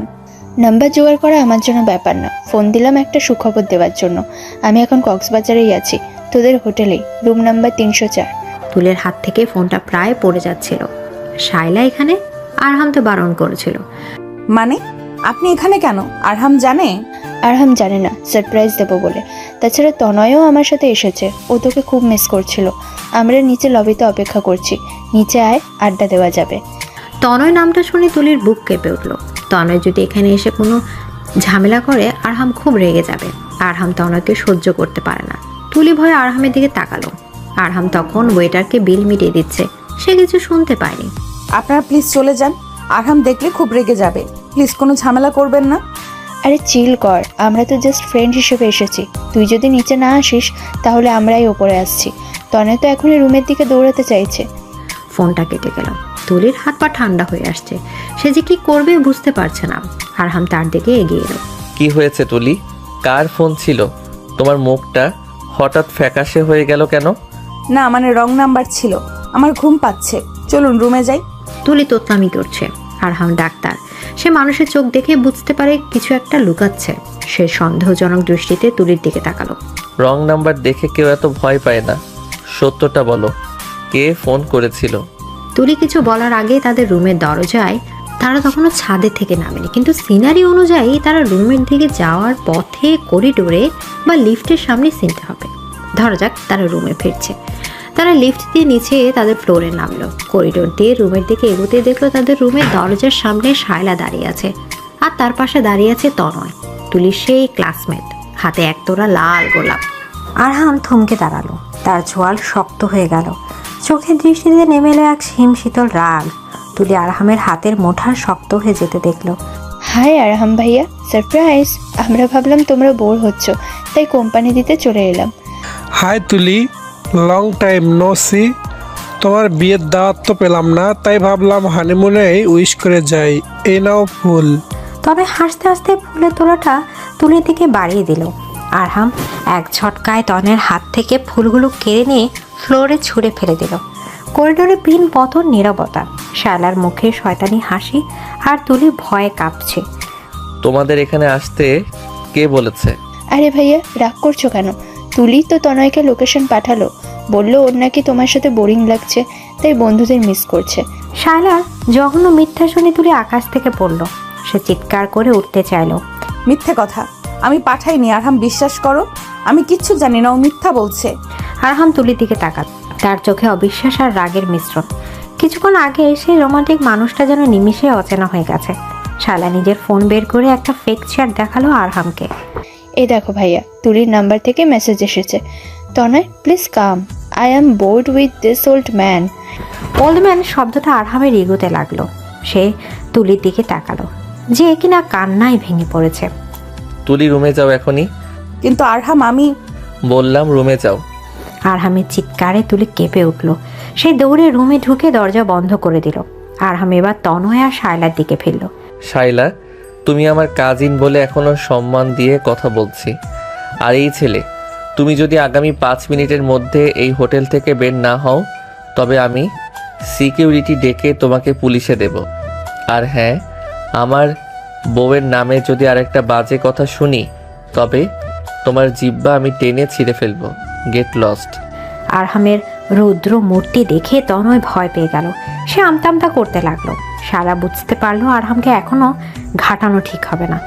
নাম্বার জোগাড় করা আমার জন্য ব্যাপার না। ফোন দিলাম একটা সুখবর দেওয়ার জন্য। আমি এখন কক্সবাজারেই আছি, তোদের হোটেলেই, রুম নাম্বার 304। তুলের হাত থেকে ফোনটা প্রায় পড়ে যাচ্ছিল। শাইলা এখানে? আরহাম তো বারণ করেছিল। মানে আপনি এখানে কেন? আরহাম জানে? আরহাম জানে না, সারপ্রাইজ দেবো বলে। তাছাড়া তনয়ও আমার সাথে এসেছে। ও তোকে খুব মিস করছিল। আমরা নিচে লবিতে অপেক্ষা করছি। নিচে আয়, আড্ডা দেওয়া যাবে। তনয় নামটা শুনে তুলির বুক কেঁপে উঠল। তনয় যদি এখানে এসে কোনো ঝামেলা করে আরহাম খুব রেগে যাবে। আরহাম তনয়কে সহ্য করতে পারে না। তুলি ভয়ে আরহামের দিকে তাকালো। আরহাম তখন ওয়েটারকে বিল মিটিয়ে দিচ্ছে। সে কিছু শুনতে পায়নি। আপনারা প্লিজ চলে যান, আরহাম দেখলে খুব রেগে যাবে। প্লিজ কোনো ঝামেলা করবেন না। আরে চিল কর, আমরা তো জাস্ট ফ্রেন্ড হিসেবে এসেছি। তুই যদি নিচে না আসিস তাহলে আমরাই ওপরে আসছি। তনয় তো এখনই রুমের দিকে দৌড়াতে চাইছে। ফোনটা কেটে গেল। তুলির হাত পা ঠান্ডা হয়ে আসছে। সে যে কি করবে বুঝতে পারছে না। আরহাম তার দিকে এগিয়ে এলো। কি হয়েছে তুলি? কার ফোন ছিল? তোমার মুখটা হঠাৎ ফ্যাকাশে হয়ে গেল কেন? না, মানে রং নাম্বার ছিল। আমার ঘুম পাচ্ছে, চলুন রুমে যাই। তুলি তোতলামি করছে। আরহাম ডাক্তার। সে মানুষের চোখ দেখে বুঝতে পারে কিছু একটা লুকাচ্ছে। সে সন্দেহজনক দৃষ্টিতে তুলির দিকে তাকালো। রং নাম্বার দেখে কেউ এত ভয় পায় না। সত্যটা বলো, কে ফোন করেছিল? তুলি কিছু বলার আগে তাদের রুমের দরজায়, তারা তখনও ছাদে থেকে নামেনি, কিন্তু সিনারি অনুযায়ী তারা রুমের দিকে যাওয়ার পথে করিডোরে বা লিফটের সামনে চিনতে হবে। ধরা যাক তারা রুমে ফিরছে। তারা লিফট দিয়ে নিচে তাদের ফ্লোরে নামলো। করিডোর দিয়ে রুমের দিকে এগোতে দেখলো তাদের রুমের দরজার সামনে শায়লা দাঁড়িয়ে আছে, আর তার পাশে দাঁড়িয়ে আছে তনয়, তুলির সেই ক্লাসমেট, হাতে একতোড়া লাল গোলাপ। আরহাম থমকে দাঁড়ালো। তার ছোয়াল শক্ত হয়ে গেল। চোখের দৃষ্টিতে নেমে এলো এক হিমশীতল রাগ। তুলি আরহামের হাতের মুঠা শক্ত হয়ে যেতে দেখলো। হাই আরহাম ভাইয়া, সারপ্রাইজ। আমরা ভাবলাম তোমরা বোর হচ্ছ, তাই কোম্পানি দিতে চলে এলাম। হাই তুলি, লং টাইম নো সি। তোমার বিয়ের দাওয়াত তো পেলাম না, তাই ভাবলাম হানিমুনেই উইশ করে যাই। এই নাও ফুল। তবে হাসতে হাসতে ফুলের তোড়াটা তুলির দিকে বাড়িয়ে দিল। আরহাম এক ঝটকায় তনের হাত থেকে ফুলগুলো কেড়ে নিয়ে ফ্লোরে ছুঁড়ে ফেলে দিল। করিডোরে পিন পতন নীরবতা। শায়লার মুখে শয়তানি হাসি আর তুলি ভয়ে কাঁপছে। তোমাদের এখানে আসতে কে বলেছে? আরে ভাইয়া, রাগ করছো কেন? তুলি তো তনয়কে লোকেশন পাঠালো, বললো ওর নাকি তোমার সাথে বোরিং লাগছে, তাই বন্ধুদের মিস করছে। শায়লার জঘন্য মিথ্যা শুনে তুলি আকাশ থেকে পড়ল। সে চিৎকার করে উঠতে চাইল। মিথ্যে কথা, আমি পাঠাইনি আরহাম, বিশ্বাস করো। আমি কিচ্ছু জানি না, ও মিথ্যা বলছে। আরহাম তুলির দিকে তাকাত, তার চোখে অবিশ্বাস আর রাগের মিশ্রণ। কিছুক্ষণ আগে সেই রোমান্টিক মানুষটা যেন নিমিষে অচেনা হয়ে গেছে। শায়লা নিজের ফোন বের করে একটা ফেক চ্যাট দেখালো আরহামকে। এই দেখো ভাইয়া, তুলির নাম্বার থেকে মেসেজ এসেছে। Tanay please come, I am bored with this old man. Old man শব্দটা আরহামের এগোতে লাগলো। সে তুলির দিকে তাকালো, যে কিনা কান্নায় ভেঙে পড়েছে। তুলি রুমে যাও এখনই। কিন্তু আরহাম, আমি বললাম রুমে যাও। আরহামের চিৎকারে তুলি কেঁপে উঠল। সে দৌড়ে রুমে ঢুকে দরজা বন্ধ করে দিল। আরহাম এবার তনয় আর শায়লার দিকে ফিরল। শাইলা, তুমি আমার কাজিন বলে এখনো সম্মান দিয়ে কথা বলছি। আর এই ছেলে, তুমি যদি আগামী 5 মিনিটের মধ্যে এই হোটেল থেকে বের না হও, তবে আমি সিকিউরিটি ডেকে তোমাকে পুলিশে দেব। আর হ্যাঁ, আমার বউয়ের নামে যদি আরেকটা বাজে কথা শুনি, তবে তোমার জিহ্বা আমি টেনে ছিঁড়ে ফেলবো। Get lost. আরহামের রৌদ্র মূর্তি দেখে তনয় ভয় পেয়ে গেল। সে আমতামতা করতে লাগলো। সারা বুঝতে পারলো আরহামকে এখনো ঘাটানো ঠিক হবে না।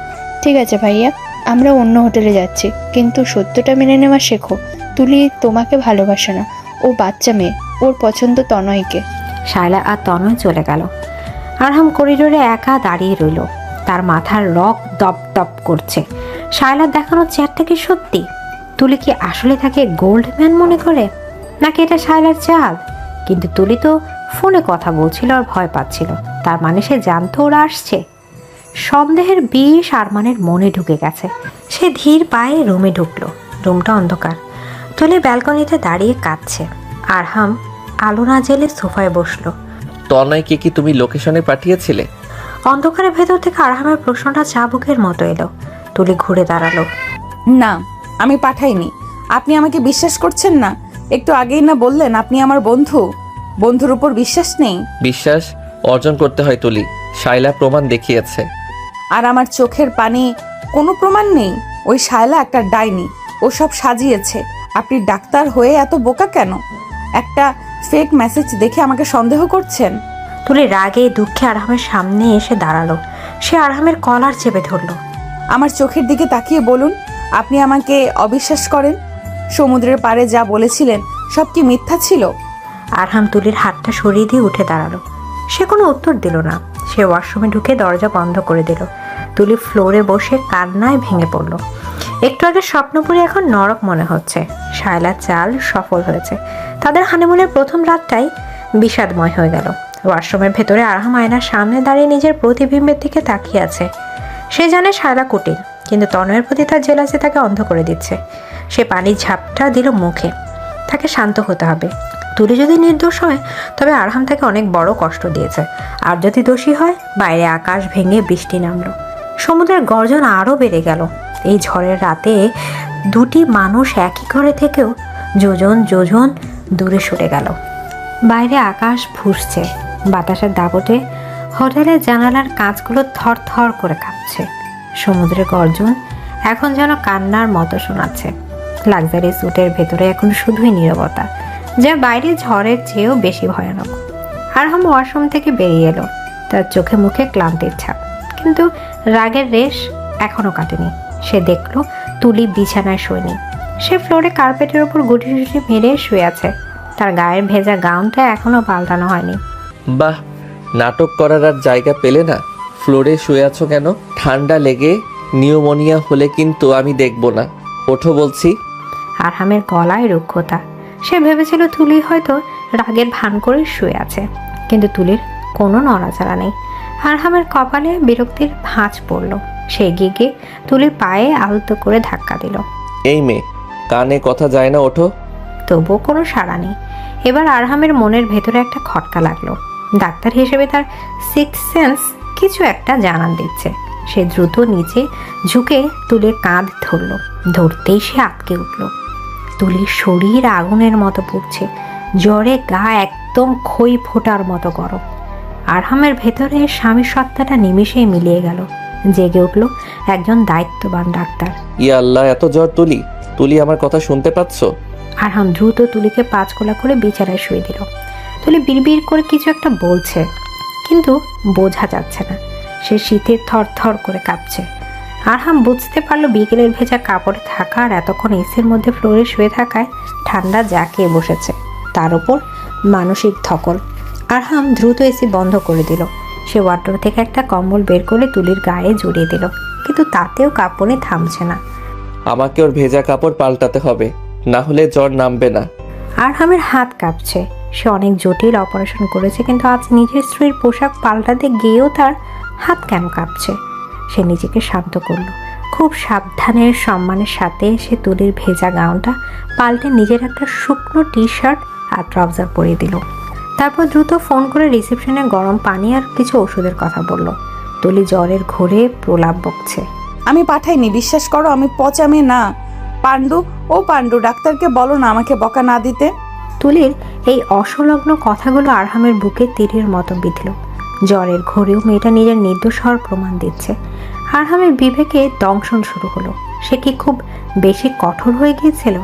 ঠিক আছে ভাইয়া, আমরা অন্য হোটেলে যাচ্ছি, কিন্তু সত্যটা মেনে নেওয়া শেখো। তুলি তোমাকে ভালোবাসে না, ও বাচ্চা মেয়ে, ওর পছন্দ তনয়কে। শায়লা আর তনয় চলে গেল। আরহাম করিডোরে একা দাঁড়িয়ে রইল। তার মাথার রক দপ দপ করছে। শায়লার দেখানো চ্যাটটা কি সত্যি? তুলি কি আসলে তাকে গোল্ডম্যান মনে করে, নাকি এটা শায়লার চাল? কিন্তু তুলি তো ফোনে কথা বলছিল আর ভয় পাচ্ছিল। তার মানে সে জানতো ওরা আসছে। সন্দেহের বিষ আরমানের মনে ঢুকে গেছে। সে ধীর পায়ে রুমে ঢুকলো। রুমটা অন্ধকার। তুলি ব্যালকনিতে দাঁড়িয়ে কাঁদছে। আরহাম আলো না জেলে সোফায় বসলো। তনয়কে কি তুমি লোকেশনে পাঠিয়েছিলে? অন্ধকারের ভেতর থেকে আরহামের প্রশ্নটা চাবুকের মতো এলো। তুলি ঘুরে দাঁড়ালো। না, আমি পাঠাইনি। আপনি আমাকে বিশ্বাস করছেন না? একটু আগেই না বললেন আপনি আমার বন্ধু? বন্ধুর উপর বিশ্বাস নেই? বিশ্বাস অর্জন করতে হয় তুলি। শাইলা প্রমাণ দেখিয়েছে। আর আমার চোখের পানি কোনো প্রমাণ নেই? ওই শায়লা একটা ডাইনি, ও সব সাজিয়েছে। আপনি ডাক্তার হয়ে এত বোকা কেন? একটা ফেক মেসেজ দেখে আমাকে সন্দেহ করছেন? তুলি রাগে দুঃখে আরহামের সামনে এসে দাঁড়ালো। সে আরহামের কলার চেপে ধরলো। আমার চোখের দিকে তাকিয়ে বলুন, আপনি আমাকে অবিশ্বাস করেন? সমুদ্রের পাড়ে যা বলেছিলেন সব কি মিথ্যা ছিল? আরহাম তুলির হাতটা সরিয়ে দিয়ে উঠে দাঁড়ালো। সে কোনো উত্তর দিল না। সে ওয়াশরুমে ঢুকে দরজা বন্ধ করে দিল। তুলি ফ্লোরে বসে কান্নায় ভেঙে পড়ল। একটু আগে স্বপ্নপুরি এখন নরক মনে হচ্ছে। শায়লার চাল সফল হয়েছে। তাদের হানিমুনের প্রথম রাতটাই বিষাদময় হয়ে গেল। ওয়াশরুমের ভেতরে আরহাম আয়নার সামনে দাঁড়িয়ে নিজের প্রতিবিম্বের দিকে তাকিয়ে আছে। সে জানে শায়লা কুটিল, কিন্তু তনয়ের প্রতি তার জেলাসি তাকে অন্ধ করে দিচ্ছে। সে পানির ঝাপটা দিল মুখে। তাকে শান্ত হতে হবে। তুলি যদি নির্দোষ হয়, তবে আরহাম তাকে অনেক বড় কষ্ট দিয়েছে। আর যদি দোষী হয়, বাইরে আকাশ ভেঙে বৃষ্টি নামলো। সমুদ্রের গর্জন আরও বেড়ে গেল। এই ঝড়ের রাতে দুটি মানুষ একই ঘরে থেকেও যোজন যোজন দূরে সরে গেল। বাইরে আকাশ ফুঁসছে। বাতাসের দাপটে হোটেলের জানালার কাঁচগুলো থর থর করে কাঁপছে। সমুদ্রের গর্জন এখন যেন কান্নার মতো শোনাচ্ছে। লাক্সারি স্যুটের ভেতরে এখন শুধুই নীরবতা, যা বাইরে ঝড়ের চেয়েও বেশি ভয়ানক। আরহাম ওয়াশরুম থেকে বেরিয়ে এলো। তার চোখে মুখে ক্লান্তির ছাপ, কিন্তু রাগের রেশ এখনো কাটেনি। সে দেখলো তুলি বিছানায় শোয়নি। সে ফ্লোরে কার্পেটের ওপর গুটি গুটি মেরে শুয়ে আছে। তার গায়ের ভেজা গাউনটা এখনো পাল্টানো হয়নি। বাহ, নাটক করার আর জায়গা পেলে না? ফ্লোরে শুয়ে আছো কেন? ঠান্ডা লেগে নিউমোনিয়া হলে কিন্তু আমি দেখব না। ওঠো বলছি। আরহামের গলায় রুক্ষতা। সে ভেবেছিল তুলি হয়তো রাগের ভান করে শুয়ে আছে, কিন্তু তুলির কোনো নড়াচড়া নেই। আরহামের কপালে বিরক্তির ভাঁজ পড়ল। সে এগিয়ে গিয়ে তুলির পায়ে আলতো করে ধাক্কা দিল। এই মেয়ে, কানে কথা যায় না, ওঠো। তবুও কোনো সাড়া নেই। এবার আরহামের মনের ভেতরে একটা খটকা লাগলো। ডাক্তার হিসেবে তার সিক্স সেন্স কিছু একটা জানান দিচ্ছে। সে দ্রুত নিচে ঝুঁকে তুলির কাঁধ ধরল। ধরতেই সে আটকে উঠল। তুলির শরীর আগুনের মতো পুড়ছে। জ্বরে গা একদম খই ফোটার মতো গরম। আরহামের ভেতরে স্বামীর সত্তাটা নিমিষেই মিলিয়ে গেল। জেগে উঠল একজন দায়িত্ববান ডাক্তার। ইয়া আল্লাহ, এত জ্বর তুলি? তুলি আমার কথা শুনতে পাচ্ছ? আরহাম দ্রুত তুলিকে 5 কোলা করে বিছানায় শুয়ে দিল। তুলি বিড়বিড় করে কিছু একটা বলছে, কিন্তু বোঝা যাচ্ছে না। সে শীতে থরথর করে কাঁপছে। আরহাম বুঝতে পারলো বিকেলের ভেজা কাপড়ে থাকা আর এতক্ষণ এসির মধ্যে ফ্লোরে শুয়ে থাকায় ঠান্ডা জাঁকিয়ে বসেছে, তার উপর মানসিক ধকল। আরহাম দ্রুত এসি বন্ধ করে দিল। সে ওয়ার্ডরোব থেকে একটা কম্বল বের করে তুলির গায়ে জড়িয়ে দিল, কিন্তু তাতেও কাঁপুনি থামছে না। আমাকে ওর ভেজা কাপড় পাল্টাতে হবে, না হলে জ্বর নামবে না। আরহামের হাত কাঁপছে। সে অনেক জটিল অপারেশন করেছে, কিন্তু আজ নিজের স্ত্রীর পোশাক পাল্টাতে গিয়েও তার হাত কেন কাঁপছে? সে নিজেকে শান্ত করলো। খুব সাবধানের সম্মানের সাথে সে তুলির ভেজা গাউনটা পাল্টে নিজের একটা শুকনো টি শার্ট আর ট্রাউজার পরিয়ে দিল। তারপর দ্রুত ফোন করে রিসেপশনে গরম পানি আর কিছু ওষুধের কথা বলল। তুলি জ্বরের ঘোরে প্রলাপ বকছে। আমি পাঠাইনি, বিশ্বাস করো, আমি পচা মেয়ে না। পাণ্ডু, ও পাণ্ডু, ডাক্তারকে বলো না আমাকে বকা না দিতে। তুলির এই অসংলগ্ন কথাগুলো আরহামের বুকে তীরের মতো বিঁধল। জ্বরের ঘোরেও মেয়েটা নিজের নির্দোষ হওয়ার প্রমাণ দিচ্ছে। আরহামের বিবেকে দংশন শুরু হলো। সে কি খুব বেশি কঠোর হয়ে গিয়েছিল?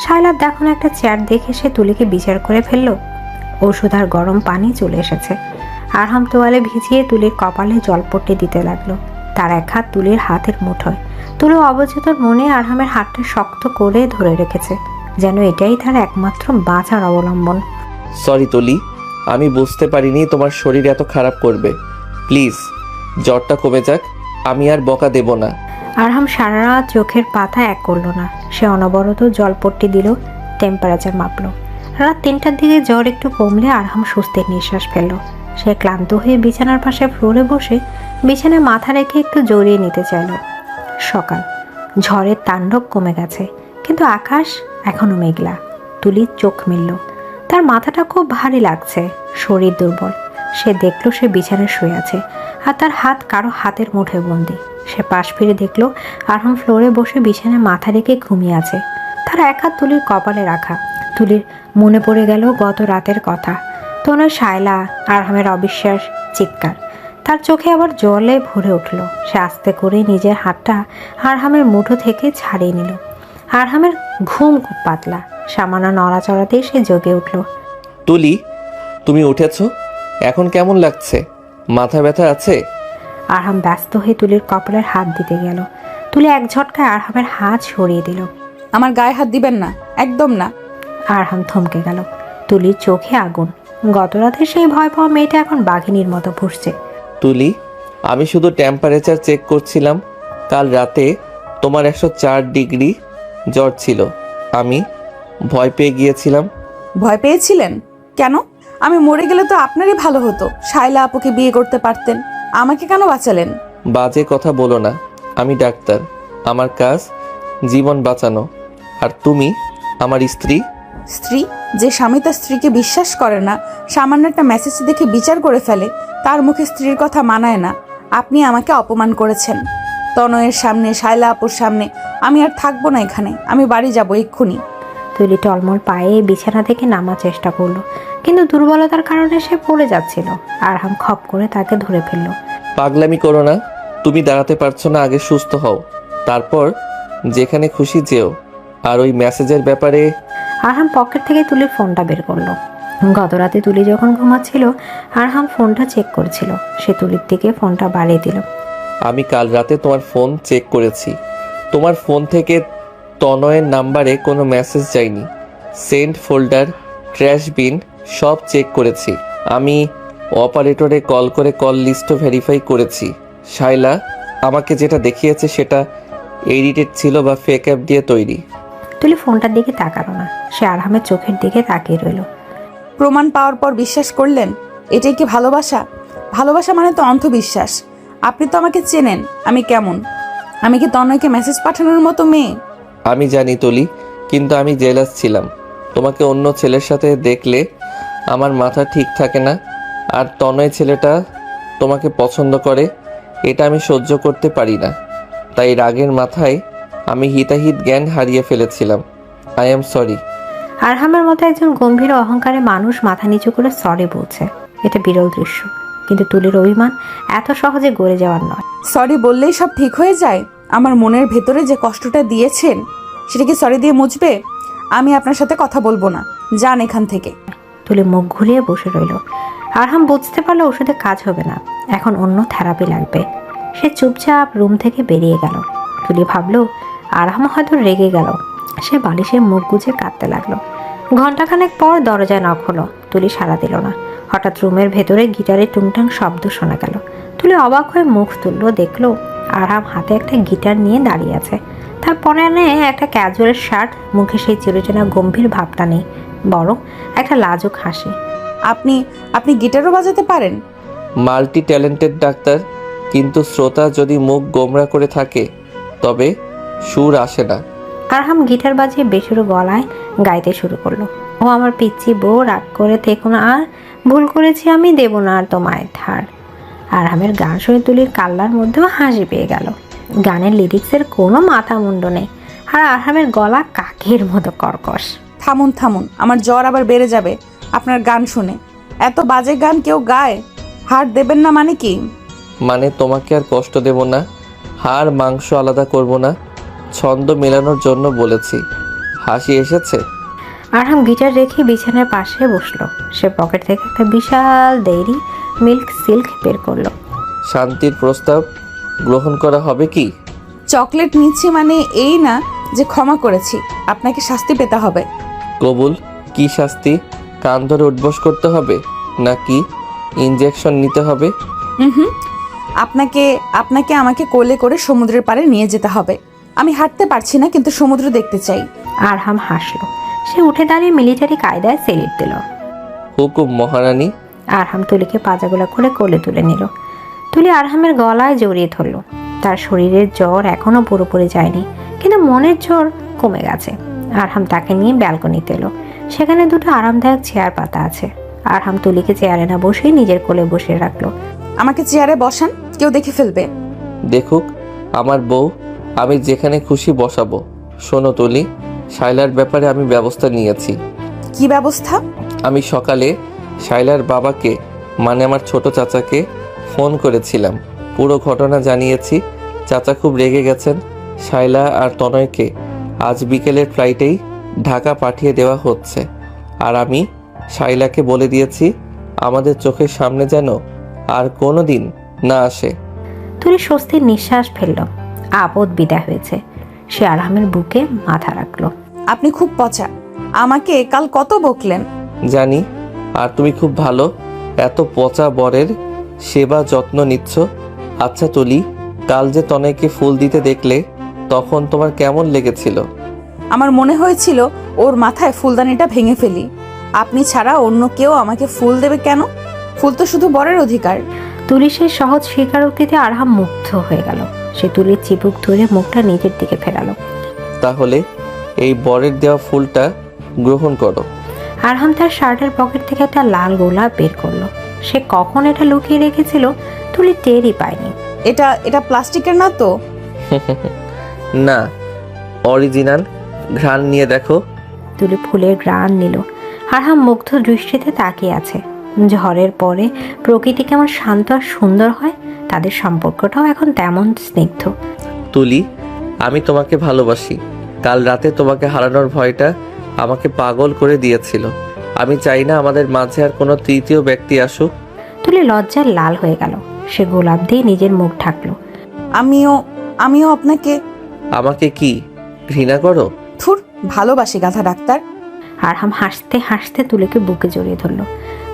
শায়লার দেখানো একটা চেয়ার দেখে সে তুলিকে বিচার করে ফেলল। ওষুধ আর গরম পানি চলে এসেছে। আরহাম তোয়ালে ভিজিয়ে তুলির কপালে জলপট্টি দিতে লাগলো। তার এক হাত তুলির হাতের মুঠোয়। তুলি অবচেতন মনে আরহামের হাতটা শক্ত করে ধরে রেখেছে, যেন এটাই তার একমাত্র বাঁচার অবলম্বন। সরি তুলি, আমি বুঝতে পারিনি তোমার শরীর এত খারাপ করবে। প্লিজ জ্বরটা কমে যাক, আমি আর বকা দেব না। আরহাম সারা রাত চোখের পাতা এক করলো না। সে অনবরত জলপট্টি দিল, টেম্পারেচার মাপলো। রাত 3টার দিকে জ্বর একটু কমলে আরহাম স্বস্তির নিঃশ্বাস ফেলল। সে ক্লান্ত হয়ে বিছানার পাশে ফ্লোরে বসে বিছানায় মাথা রেখে একটু জড়িয়ে নিতে চাইল। সকাল, ঝড়ের তাণ্ডব কমে গেছে, কিন্তু আকাশ এখনো মেঘলা। তুলির চোখ মিলল। তার মাথাটা খুব ভারী লাগছে, শরীর দুর্বল। সে দেখলো সে বিছানায় শুয়ে আছে, আর তার হাত কারো হাতের মুঠোয় বন্দি। সে পাশ ফিরে দেখলো আরহাম ফ্লোরে বসে বিছানায় মাথা রেখে ঘুমিয়ে আছে। তার এক হাত তুলির কপালে রাখা। তুলির মনে পড়ে গেল গত রাতের কথা। তনয়, শায়লা, আরহামের অবিশ্বাস, চিৎকার। তার চোখে আবার জলে ভরে উঠল। সে আস্তে করে নিজের হাতটা আরহামের মুঠো থেকে ছাড়িয়ে নিল। আরহামের ঘুম খুব পাতলা। সামান্য নড়াচড়াতেই সে জেগে উঠল। তুলি, তুমি উঠেছ? এখন কেমন লাগছে? মাথা ব্যথা আছে? আরহাম ব্যস্ত হয়ে তুলির কপালের হাত দিতে গেল। তুলি এক ঝটকায় আরহামের হাত সরিয়ে দিল। আমার গায়ে হাত দিবেন না, একদম না। আরহাম থমকে গেল। তুলির চোখে আগুন। গত রাতে সেই ভয় পাওয়া মেয়েটা এখন বাঘিনীর মতো ফুঁসছে। তুলি, আমি শুধু টেম্পারেচার চেক করছিলাম। কাল রাতে তোমার 104 ডিগ্রি জ্বর ছিল। আমি ভয় পেয়ে গিয়েছিলাম। ভয় পেয়েছিলেন কেন? আমি মরে গেলে তো আপনারই ভালো হতো। শায়লা আপুকে বিয়ে করতে পারতেন, আমাকে কেন বাঁচালেন? বাজে কথা বলো না। আমি ডাক্তার, আমার কাজ জীবন বাঁচানো। আর তুমি আমার স্ত্রী। স্ত্রী? যে স্বামী তার স্ত্রীকে বিশ্বাস করে না, সামান্য একটা মেসেজ দেখে বিচার করে ফেলে, তার মুখে স্ত্রীর কথা মানায় না। আপনি আমাকে অপমান করেছেন তনয়ের সামনে, শায়লা আপুর সামনে। আমি আর থাকবো না এখানে, আমি বাড়ি যাব এক্ষুনি। তুলি টলমল পায়ে বিছানা থেকে নামার চেষ্টা করলো, কিন্তু দুর্বলতার কারণে সে পড়ে যাচ্ছিল। আরহাম খপ করে তাকে ধরে ফেলল। পাগলামি করো না। তুমি দাঁড়াতে পারছো না, আগে সুস্থ হও, তারপর যেখানে খুশি যেও। আর ওই মেসেজের ব্যাপারে। আরহাম পকেট থেকে তুলির ফোনটা বের করলো। গত রাতে তুলি যখন ঘুমাচ্ছিল আরহাম ফোনটা চেক করছিল। সে তুলির দিকে ফোনটা বাড়িয়ে দিল। আমি কাল রাতে তোমার ফোন চেক করেছি। তোমার ফোন থেকে তনয়ের নাম্বারে কোনো মেসেজ যায়নি। সেন্ড ফোল্ডার, ট্র্যাশ বিন সব চেক করেছি। আমি অপারেটরে কল করে কল লিস্টও ভেরিফাই করেছি। শায়লা আমাকে যেটা দেখিয়েছে সেটা এডিটেড ছিল বা ফেক অ্যাপ দিয়ে তৈরি। তুলি ফোনটার দিকে তাকালো না। সে আরহামের চোখের দিকে তাকিয়ে রইল। প্রমাণ পাওয়ার পর বিশ্বাস করলেন? এটাই কি ভালোবাসা? ভালোবাসা মানে তো অন্ধবিশ্বাস। আপনি তো আমাকে চেনেন আমি কেমন। আমি কি তনয়কে মেসেজ পাঠানোর মতো মেয়ে? আমি জানি তুলি, কিন্তু আমি জেলাস ছিলাম। তোমাকে অন্য ছেলের সাথে দেখলে আমার মাথা ঠিক থাকে না। আর তনয় ছেলেটা তোমাকে পছন্দ করে, এটা আমি সহ্য করতে পারি না। তাই রাগের মাথায় আমি হিতাহিত জ্ঞান হারিয়ে ফেলেছিলাম। I am sorry. আরহামের মতো একজন গম্ভীর অহংকারে মানুষ মাথা নিচু করে সরি বলছে, এটা বিরল দৃশ্য। কিন্তু তুলির অভিমান এত সহজে গড়ে যাওয়ার নয়। সরি বললেই সব ঠিক হয়ে যায়? আমার মনের ভেতরে যে কষ্টটা দিয়েছেন সেটা কি সরি দিয়ে মুছবে? আমি আপনার সাথে কথা বলবো না, যান এখান থেকে। তুলি মুখ ঘুরিয়ে বসে রইল। আরহাম বুঝতে পারলো ওষুধে কাজ হবে না, এখন অন্য থেরাপি লাগবে। সে চুপচাপ রুম থেকে বেরিয়ে গেল। তুলি ভাবলো আরহাম হয়তো রেগে গেল। সে বালিশে মুখ গুজে কাঁদতে লাগলো। ঘন্টাখানেক পর দরজায় নক হলো। তুলি সাড়া দিল না। হঠাৎ রুমের ভেতরে গিটারের টুংটাং শব্দ শোনা গেল। তুলি অবাক হয়ে মুখ তুললো, দেখলো আরহাম হাতে একটা গিটার নিয়ে দাঁড়িয়ে আছে। তার পরনে একটা ক্যাজুয়াল শার্ট, মুখে সেই চিরচেনা গম্ভীর ভাবটা নেই, বরং একটা লাজুক হাসি। আপনি আপনি গিটারও বাজাতে পারেন? মাল্টি ট্যালেন্টেড ডাক্তার, কিন্তু শ্রোতা যদি মুখ গোমরা করে থাকে তবে সুর আসে না। আরহাম গিটার বাজিয়ে বেসুরো গলায় গাইতে শুরু করলো। ও আমার পিচ্ছি বউ, রাগ করে থেকো না আর, ভুল করেছি আমি, দেব না আর তোমায় ধার। আরহামের গান শুনে তুলির কাল্লার মধ্যেও হাসি পেয়ে গেল। গানের লিরিক্সের কোনো মাথা মুন্ড নেই, আর আরহামের গলা কাকের মতো কর্কশ। থামুন থামুন, আমার জ্বর আবার বেড়ে যাবে আপনার গান শুনে। এত বাজে গান কেউ গায়? হার দেবেন না মানে কি? মানে তোমাকে আর কষ্ট দেব না, হাড় মাংস আলাদা করব না, ছন্দ মেলানোর জন্য বলেছি। হাসি এসেছে? আরহাম গিটার রেখে বিছানার পাশে বসলো। সে পকেট থেকে একটা বিশাল ডেইরি মিল্ক সিল্ক বের করলো। শান্তির প্রস্তাব গ্রহণ করা হবে কি? চকলেট নিচ্ছি মানে এই না যে ক্ষমা করেছি, আপনাকে শাস্তি পেতে হবে। কবুল। কি শাস্তি? কান ধরে উঠবস করতে হবে নাকি ইনজেকশন নিতে হবে? হুম, আপনাকে আপনাকে আমাকে কোলে করে সমুদ্রের পাড়ে নিয়ে যেতে হবে। আমি হাঁটতে পারছি না, কিন্তু সমুদ্র দেখতে চাই। আরহাম হাসলো। সে উঠে দাঁড়িয়ে মিলিটারি কায়দায় সেলিট দিল। হুকুম মহারানী। আরহাম তুলিকে পাজাগুলা করে কোলে তুলে নিল। তুলি আরহামের গলায় জড়িয়ে ধরল। তার শরীরের জ্বর এখনো পুরোপুরি যায়নি, কিন্তু মনের জ্বর কমে গেছে। আরহাম তাকে নিয়ে ব্যালকনিতে এলো। সেখানে দুটো আরামদায়ক চেয়ার পাতা আছে। আরহাম তুলিকে চেয়ারে না বসে নিজের কোলে বসিয়ে রাখলো। আমাকে চেয়ারে বসান, কেউ দেখে ফেলবে। দেখুক আমার বউ, আমি যেখানে খুশি বসাবো। শোনো তুলি, শাইলার ব্যাপারে আমি ব্যবস্থা নিয়েছি। কি ব্যবস্থা? আমি সকালে শাইলার বাবাকে, মানে আমার ছোট চাচাকে ফোন করেছিলাম। পুরো ঘটনা জানিয়েছি। চাচা খুব রেগে গেছেন। শাইলা আর তনয়কে আজ বিকেলের ফ্লাইটেই ঢাকা পাঠিয়ে দেওয়া হচ্ছে। আর আমি শাইলাকে বলে দিয়েছি আমাদের চোখের সামনে যেন আর কোনো দিন না আসে। তুলি স্বস্তির নিঃশ্বাস ফেলল। আপদ বিদায় হয়েছে। সে আরহামের বুকে মাথা রাখলো। আপনি খুব পচা, আমাকে কাল কত বকলেন। জানি, আর তুমি খুব ভালো, এত পচা বরের সেবা যত্ন নিচ্ছ। আচ্ছা তুলি, কাল যে তনয়কে ফুল দিতে দেখলে তখন তোমার কেমন লেগেছিল? আমার মনে হয়েছিল ওর মাথায় ফুলদানিটা ভেঙে ফেলি। আপনি ছাড়া অন্য কেউ আমাকে ফুল দেবে কেন? ফুল তো শুধু বরের অধিকার। তুলি সে সহজ স্বীকারোক্তিতে আরহাম মুগ্ধ হয়ে গেল। সে তুলির চিবুক ধরে মুখটা নিজের দিকে ফেরালো। তাহলে এই বরের দেওয়া ফুলটা গ্রহণ করো। আরহাম তার শার্টের পকেট থেকে একটা লাল গোলাপ বের করলো। সে কখন এটা লুকিয়ে রেখেছিল তুলি টেরই পায়নি। এটা প্লাস্টিকের না তো? না, অরিজিনাল। ঘ্রাণ নিয়ে দেখো। তুলি ফুলের ঘ্রাণ নিল। আরহাম মুগ্ধ দৃষ্টিতে তাকিয়ে আছে। ঝড়ের পরে প্রকৃতি কেমন শান্ত আর সুন্দর হয়, তাদের সম্পর্কটাও এখন তেমন স্নিগ্ধ। তুলি, আমি তোমাকে ভালোবাসি। কাল রাতে তোমাকে হারানোর ভয়টা আমাকে পাগল করে দিয়েছিল। আমি চাই না আমাদের মাঝে আর কোনো তৃতীয় ব্যক্তি আসুক। তুলি লজ্জায় লাল হয়ে গেল। সে গোলাপ দিয়ে নিজের মুখ ঢাকলো। আমিও আপনাকে। আমাকে কি ঘৃণা করো? থুর, ভালোবাসি গাধা ডাক্তার। আরহাম হাসতে হাসতে তুলিকে বুকে জড়িয়ে ধরলো।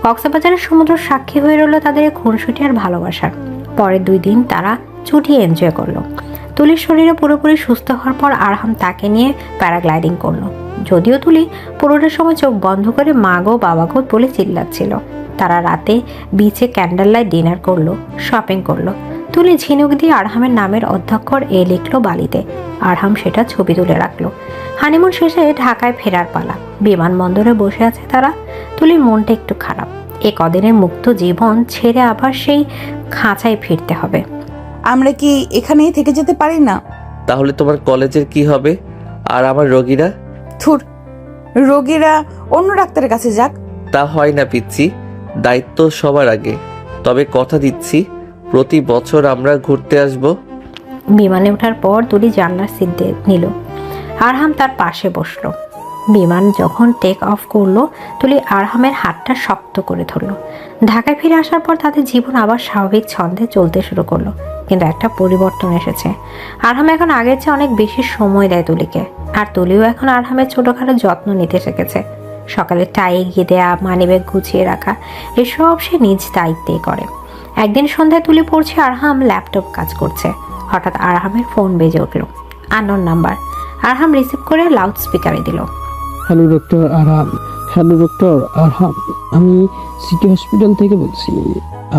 কক্সবাজারের সমুদ্র সাক্ষী হয়ে রইল তাদের খুনসুটি আর ভালোবাসার। পরের 2 দিন তারা ছুটি এনজয় করলো। তুলির শরীরে পুরোপুরি সুস্থ হওয়ার পর আরহাম তাকে নিয়ে প্যারাগ্লাইডিং করলো। যদিও তুলি পুরোটার সময় চোখ বন্ধ করে মা গো বাবা গো বলে চিল্লাচ্ছিল। তারা রাতে বিচে ক্যান্ডেল লাইট ডিনার করলো, শপিং করলো। তুলি ঝিনুক দিয়ে আরহামের নামের অধ্যক্ষর এ লিখলো বালিতে। আরহাম সেটা ছবি তুলে রাখলো। হানিমুন শেষে ঢাকায় ফেরার পালা। বিমানবন্দরে বসে আছে তারা। তুলির মনটা একটু খারাপ। এ কদিনের মুক্ত জীবন ছেড়ে আবার সেই খাঁচায় ফিরতে হবে। আমরা কি এখানেই থেকে যেতে পারি না? তাহলে তোমার কলেজের কি হবে? আর আমার রোগীরা? থুর, রোগীরা অন্য ডাক্তারের কাছে যাক। তা হয় না পিচ্ছি, দায়িত্ব সবার আগে। তবে কথা দিচ্ছি প্রতি বছর আমরা ঘুরতে আসব। বিমানে ওঠার পর তুলি জানলার সিট নিল। আরহাম তার পাশে বসলো। বিমান যখন টেক অফ করলো, তুলি আরহামের হাতটা শক্ত করে ধরলো। ঢাকায় ফিরে আসার পর তাদের জীবন আবার স্বাভাবিক ছন্দে চলতে শুরু করলো। কিন্তু একটা পরিবর্তন এসেছে। আরহাম এখন আগের চেয়ে অনেক বেশি সময় দেয় তুলিকে, আর তুলিও এখন আরহামের ছোটখাটো যত্ন নিতে শিখেছে। সকালে টাই এগিয়ে দেয়া, মানিব্যাগ গুছিয়ে রাখা, এসব সে নিজ দায়িত্বেই করে। একদিন সন্ধ্যায় তুলি পড়ছে, আরহাম ল্যাপটপ কাজ করছে। হঠাৎ আরহামের ফোন বেজে উঠল। Unknown number. আরহাম রিসিভ করে লাউড স্পিকারে দিল। Hello doctor Arham. Hello doctor Arham, আমি সিটি হসপিটাল থেকে বলছি।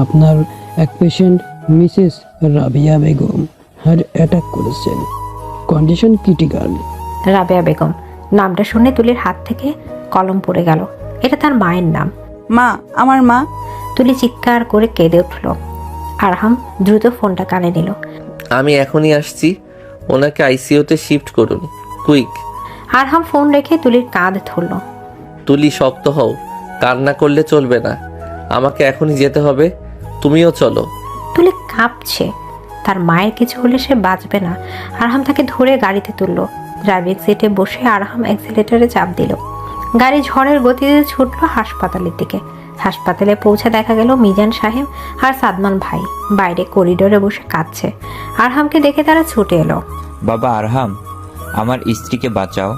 আপনার এক patient Mrs Rabia Begum heart attack করেছেন, কন্ডিশন ক্রিটিক্যাল। রাবেয়া বেগম নামটা শুনে তুলির হাত থেকে কলম পড়ে গেল। এটা তার মায়ের নাম। মা, আমার মা। তুলি চিৎকার করে কেঁদে উঠল। আরহাম দ্রুত ফোনটা কানে নিল। আমি এখনই আসছি, ওনাকে আইসিইউতে শিফট করুন, কুইক। আরহাম ফোন রেখে তুলির কাঁধ ধরল। তুলি শক্ত হও, কান্না করলে চলবে না, আমাকে এখনই যেতে হবে, তুমিও চলো। তুলি কাঁপছে। তার মায়ের কিছু হলে সে বাঁচবে না। আরহাম তাকে ধরে গাড়িতে তুলল। ড্রাইভিং সিটে বসে আরহাম অ্যাক্সিলেটরে চাপ দিল। গাড়ি ঝড়ের গতিতে ছুটল হাসপাতালের দিকে। হাসপাতালে পৌঁছে দেখা গেল মিজান সাহেব আর সাদমান ভাই বাইরে করিডোরে বসে কাঁদছে। আরহামকে দেখে তারা ছুটে এলো। বাবা আরহাম, আমার স্ত্রীকে বাঁচাও,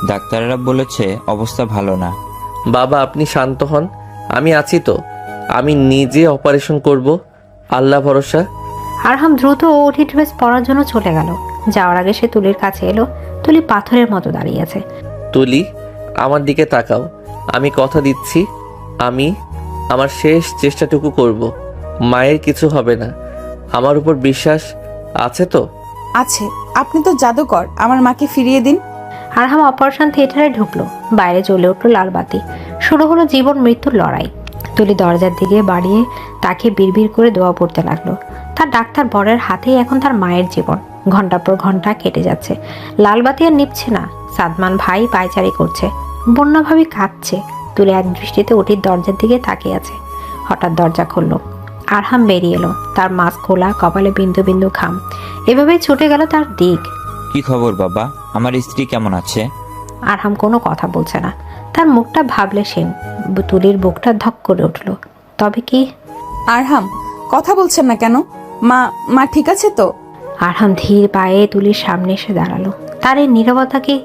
ডাক্তাররা বলেছে অবস্থা ভালো না। বাবা আপনি শান্ত হন, আমি আছি তো, আমি নিজে অপারেশন করব, আল্লাহ ভরসা। আরহাম দ্রুত ওঠি ড্রেস পরার জন্য চলে গেল। যাওয়ার আগে সে তুলির কাছে এলো। তুলি পাথরের মতো দাঁড়িয়ে আছে। তুলি আমার দিকে তাকাও, আমি কথা দিচ্ছি আমি আমার শেষ চেষ্টাটুকু করব, মায়ের কিছু হবে না, আমার উপর বিশ্বাস আছে তো? আছে, আপনি তো জাদুকর, আমার মাকে ফিরিয়ে দিন। আরহাম অপারেশন থিয়েটারে ঢুকলো। বাইরে জ্বলে উঠলো লাল বাতি। শুরু হলো জীবন মৃত্যুর লড়াই। তুলি দরজার দিকে বাড়িয়ে তাকে বিড়বিড় করে দোয়া পড়তে লাগলো। তার ডাক্তার বরের হাতেই এখন তার মায়ের জীবন। ঘন্টা পর ঘন্টা কেটে যাচ্ছে, লাল বাতি আর নিভছে না। সাদমান ভাই পায়চারি করছে, বন্যা ভাবি কাঁদছে। তুলি এক দৃষ্টিতে ওটির দরজার দিকে তাকিয়ে আছে। হঠাৎ দরজা খুললো। আরহাম বেরিয়ে এলো। তার মাস্ক খোলা, কপালে বিন্দু বিন্দু ঘাম। এভাবেই ছুটে গেল তার দিক। কি খবর বাবা, আমার স্ত্রী কেমন আছে? আরহাম কোনো কথা বলছে না। তার মুখটা ভাবলে সেন। তুলির বুকটা ধক করে উঠল। তবে কি? আরহাম কথা বলছেন না কেন? মা মা ঠিক আছে তো? আরহাম ধীর পায়ে তুলির সামনে এসে দাঁড়ালো। তার এই নীরবতা কি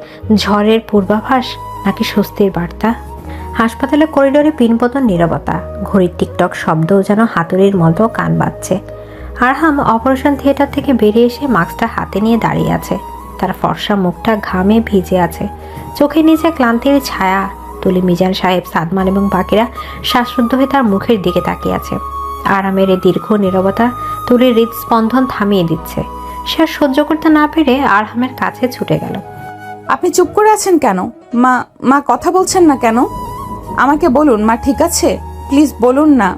ঝড়ের পূর্বাভাস নাকি স্বস্তির বার্তা? হাসপাতালের করিডোরে পিনপতন নীরবতা। ঘড়ির টিকটক শব্দও যেন হাতুড়ির মতো কান বাজছে। আরহাম অপারেশন থিয়েটার থেকে বেরিয়ে এসে মাস্কটা হাতে নিয়ে দাঁড়িয়ে আছে। তার ফর্সা মুখটা ঘামে ভিজে আছে, চোখের নিচে ক্লান্তির ছায়া। তুলি, মিজান সাহেব, সাদমান এবং বাকিরা শ্বাসরুদ্ধ হয়ে তার মুখের দিকে তাকিয়ে আছে। আরামের এই দীর্ঘ নীরবতা তুলির হৃদস্পন্দন থামিয়ে দিচ্ছে। সে আর সহ্য করতে না পেরে আরহামের কাছে ছুটে গেল। আপনি চুপ করে আছেন কেন? মা মা কথা বলছেন না কেন? আমাকে বলুন, মা ঠিক আছে? প্লিজ বলুন না।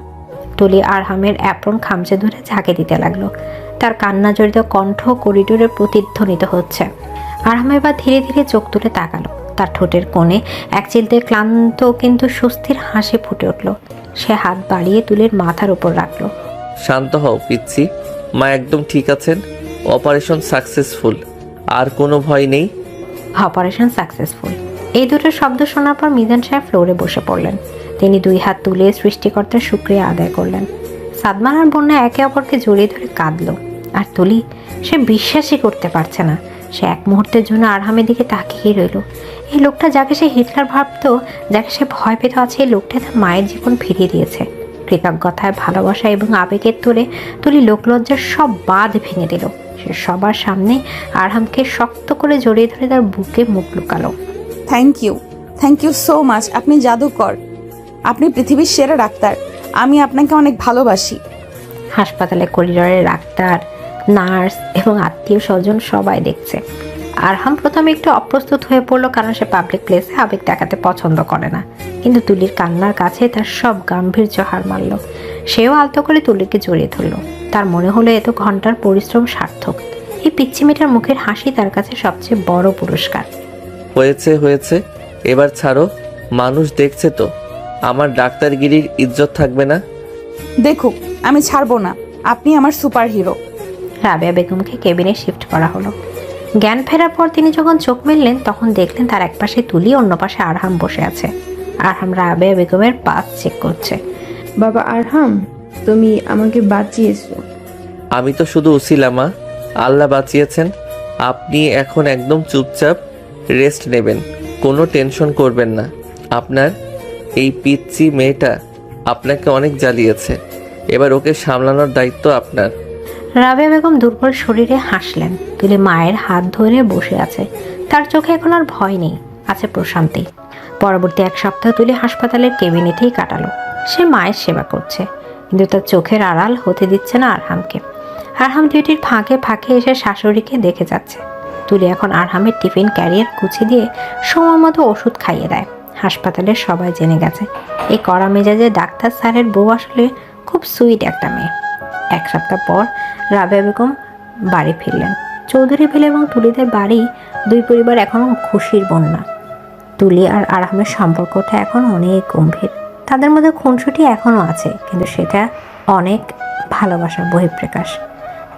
তুলি আরহামের অ্যাপ্রন খামচে ধরে ঝাঁকে দিতে লাগলো। তার কান্না জড়িত কণ্ঠ করিডোরে প্রতিধ্বনিত হচ্ছে। আরহাম এবার ধীরে ধীরে চোখ তুলে তাকালো। তার ঠোঁটের কোণে এক চিলতে ক্লান্ত কিন্তু স্বস্তির হাসি ফুটে উঠল। সে হাত বাড়িয়ে তুলির মাথার উপর রাখলো। শান্ত হও পিচ্ছি, মা একদম ঠিক আছেন, অপারেশন সাকসেসফুল, আর কোনো ভয় নেই। অপারেশন সাকসেসফুল, এই দুটো শব্দ শোনার পর মিজান সাহেব ফ্লোরে বসে পড়লেন। তিনি দুই হাত তুলে সৃষ্টিকর্তার শুকরিয়া আদায় করলেন। সাদমান আর বন্যা একে অপরকে জড়িয়ে ধরে কাঁদল। আর তুলি, সে বিশ্বাসই করতে পারছে না। সে এক মুহূর্তের জন্য আরহামের দিকে তাকিয়ে রইল। এই লোকটা যাকে সে হিটলার ভাবত, যাকে সে ভয় পেত, আছে এই লোকটা তার মায়ের জীবন ফিরিয়ে দিয়েছে। কৃতজ্ঞতায়, ভালোবাসা এবং আবেগের তোরে তুলি লোকলজ্জার সব বাঁধ ভেঙে দিল। সে সবার সামনে আরহামকে শক্ত করে জড়িয়ে ধরে তার বুকে মুখ লুকালো। Thank you so much. আপনি জাদুকর, আপনি পৃথিবীর সেরা ডাক্তার। আমি আপনাকে অনেক ভালোবাসি। হাসপাতালে করিডোরে ডাক্তার, নার্স এবং আত্মীয় স্বজন সবাই দেখছে। আরহাম প্রথমে একটু অপ্রস্তুত হয়ে পড়লো, কারণ সে পাবলিক প্লেসে আবেগ দেখাতে পছন্দ করে না। কিন্তু তুলির কান্নার কাছে তার সব গাম্ভীর্য হার মারল। সেও আলতো করে তুলিকে জড়িয়ে ধরল। তার মনে হলো এত ঘন্টার পরিশ্রম সার্থক। এই পিচ্ছি মেয়েটার মুখের হাসি তার কাছে সবচেয়ে বড় পুরস্কার। হয়েছে হয়েছে, এবার ছাড়ো, মানুষ দেখছে তো, আমার ডাক্তারগিরির ইজ্জত থাকবে না। দেখুক, আমি ছাড়বো না। আপনি আমার সুপার হিরো। রাবেয়া বেগমকে কেবিনে শিফট করা হলো। জ্ঞান ফেরার পর তিনি যখন চোখ মেললেন তখন দেখলেন তার একপাশে তুলি, অন্য পাশে আরহাম বসে আছে। আরহাম রাবেয়া বেগমের পাস চেক করছে। বাবা আরহাম, তুমি আমাকে বাঁচিয়েছো। আমি তো শুধু উসিলামা, আল্লাহ বাঁচিয়েছেন। আপনি এখন একদম চুপচাপ রেস্ট নেবেন, কোনো টেনশন করবেন না। আপনার এই পিচ্চি মেয়েটা আপনাকে অনেক জ্বালিয়েছে, এবার ওকে সামলানোর দায়িত্ব আপনার। রাবেয়া বেগম দুর্বল শরীরে হাসলেন। তুলি মায়ের হাত ধরে বসে আছে, তার চোখে এখন আর ভয় নেই, আছে প্রশান্তি। পরবর্তী 1 সপ্তাহ তুলি হাসপাতালের কেবিনেতেই কাটালো। সে মায়ের সেবা করছে, কিন্তু তার চোখের আড়াল হতে দিচ্ছে না আরহামকে। আরহাম ডিউটির ফাঁকে ফাঁকে এসে শাশুড়িকে দেখে যাচ্ছে। তুলি এখন আরহামের টিফিন ক্যারিয়ার গুছিয়ে দিয়ে সময় মতো ওষুধ খাইয়ে দেয়। হাসপাতালের সবাই জেনে গেছে এই কড়া মেজাজে ডাক্তার স্যারের বউ আসলে খুব সুইট একটা মেয়ে। 1 সপ্তাহ পর রাবেয়া বেগম বাড়ি ফিরলেন। চৌধুরী ফেলে এবং তুলিদের বাড়ি, দুই পরিবার এখনও খুশির বন্যা। তুলি আর আরহামের সম্পর্কটা এখন অনেক গম্ভীর। তাদের মধ্যে খুনসুটি এখনও আছে, কিন্তু সেটা অনেক ভালোবাসার বহিঃপ্রকাশ।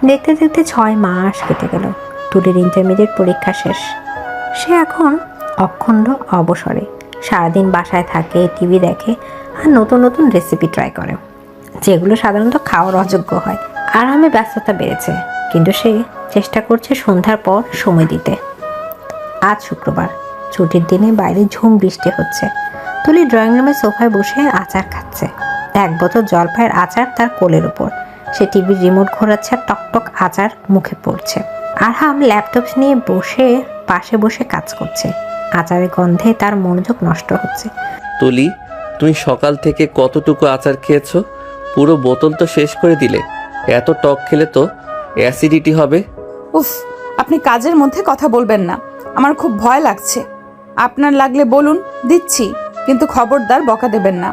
দেখতে দেখতে 6 মাস কেটে গেল। তুলির ইন্টারমিডিয়েট পরীক্ষা শেষ। সে এখন অখণ্ড অবসরে সারাদিন বাসায় থাকে, টিভি দেখে আর নতুন নতুন রেসিপি ট্রাই করে, যেগুলো সাধারণত খাওয়ার অযোগ্য হয়। আরহামে ব্যস্ততা বেড়েছে, কিন্তু সে চেষ্টা করছে সন্ধ্যার পর সময় দিতে। আজ শুক্রবার, ছুটির দিনে বাইরে ঝুম বৃষ্টি হচ্ছে। তুলি ড্রয়িং রুমে সোফায় বসে আচার খাচ্ছে। 1 বোতল জলপাইয়ের আচার তার কোলের উপর। সে টিভির রিমোট ঘোরাচ্ছে আর টকটক আচার মুখে পড়ছে। আরহাম ল্যাপটপ নিয়ে পাশে বসে কাজ করছে। আচারের গন্ধে তার মনোযোগ নষ্ট হচ্ছে। তুলি, তুমি সকাল থেকে কতটুকু আচার খেয়েছো? পুরো বোতল তো শেষ করে দিলে। এত টক খেলে তো অ্যাসিডিটি হবে। উফ, আপনি কাজের মধ্যে কথা বলবেন না, আমার খুব ভয় লাগছে। আপনার লাগলে বলুন, দিচ্ছি, কিন্তু খবরদার বকা দেবেন না।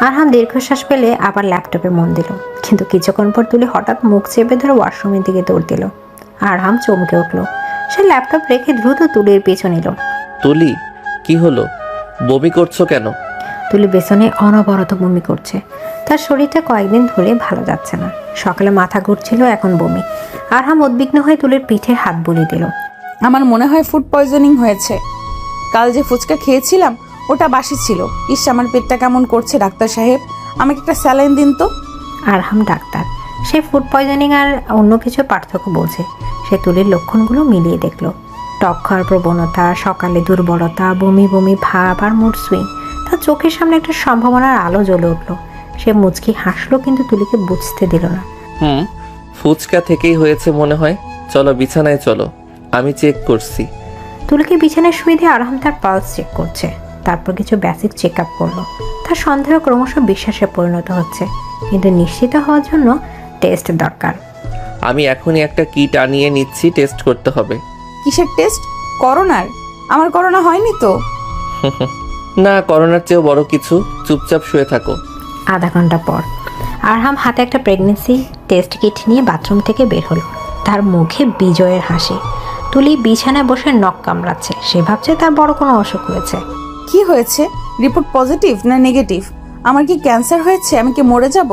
আরহাম দীর্ঘশ্বাস পেলে আবার ল্যাপটপে মন দিল, কিন্তু কিছুক্ষণ পর তুলি হঠাৎ মুখ চেপে ধরে ওয়াশরুমের দিকে দৌড় দিল। আরহাম চমকে উঠল। সে ল্যাপটপ রেখে দ্রুত তুলির পিছু নিল। তুলি, কি হলো? বমি করছো কেন? তুলি পেছনে অনবরত বমি করছে। তার শরীরটা কয়েকদিন ধরে ভালো যাচ্ছে না। সকালে মাথা ঘুরছিল, এখন বমি। আরহাম উদ্বিগ্ন হয়ে তুলির পিঠে হাত বুলিয়ে দিল। আমার মনে হয় ফুড পয়জনিং হয়েছে। কাল যে ফুচকা খেয়েছিলাম ওটা বাসি ছিল। ইস, আমার পেটটা কেমন করছে। ডাক্তার সাহেব, আমাকে একটা স্যালাইন দিন তো। আরহাম ডাক্তার, সে ফুড পয়জনিং আর অন্য কিছু পার্থক্য বলছে। সে তুলির লক্ষণগুলো মিলিয়ে দেখল। টক খাওয়ার প্রবণতা, সকালে দুর্বলতা, বমি বমি ভাব আর মুড সুইং। তার চোখের সামনে একটা সম্ভাবনার আলো জ্বলে উঠল। সে মুচকি হাসলো, কিন্তু তুলিকে বুঝতে দিল না। ফুচকা থেকেই হয়েছে মনে হয়। চলো বিছানায় চলো, আমি চেক করছি। তুলিকে বিছানায় শুয়ে দিয়ে আরহাম তার পালস চেক করছে। তারপর কিছু বেসিক চেক আপ করলো। তার সন্দেহ ক্রমশ বিশ্বাসে পরিণত হচ্ছে, কিন্তু নিশ্চিত হওয়ার জন্য টেস্ট দরকার। আমি এখনই একটা কিট আনিয়ে নিচ্ছি, টেস্ট করতে হবে। কিসের টেস্ট? করোনার? আমার করোনা হয়নি তো। না, করোনার চেয়েও বড় কিছু। চুপচাপ শুয়ে থাকো। আধা ঘন্টা পর আরহাম হাতে একটা প্রেগনেন্সি টেস্ট কিট নিয়ে বাথরুম থেকে বের হলো। তার মুখে বিজয়ের হাসি। তুলি বিছানায় বসে নখ কামড়াচ্ছে। সে ভাবছে তার বড় কোনো অসুখ হয়েছে। কি হয়েছে? রিপোর্ট পজিটিভ না নেগেটিভ? আমার কি ক্যান্সার হয়েছে? আমি কি মরে যাব?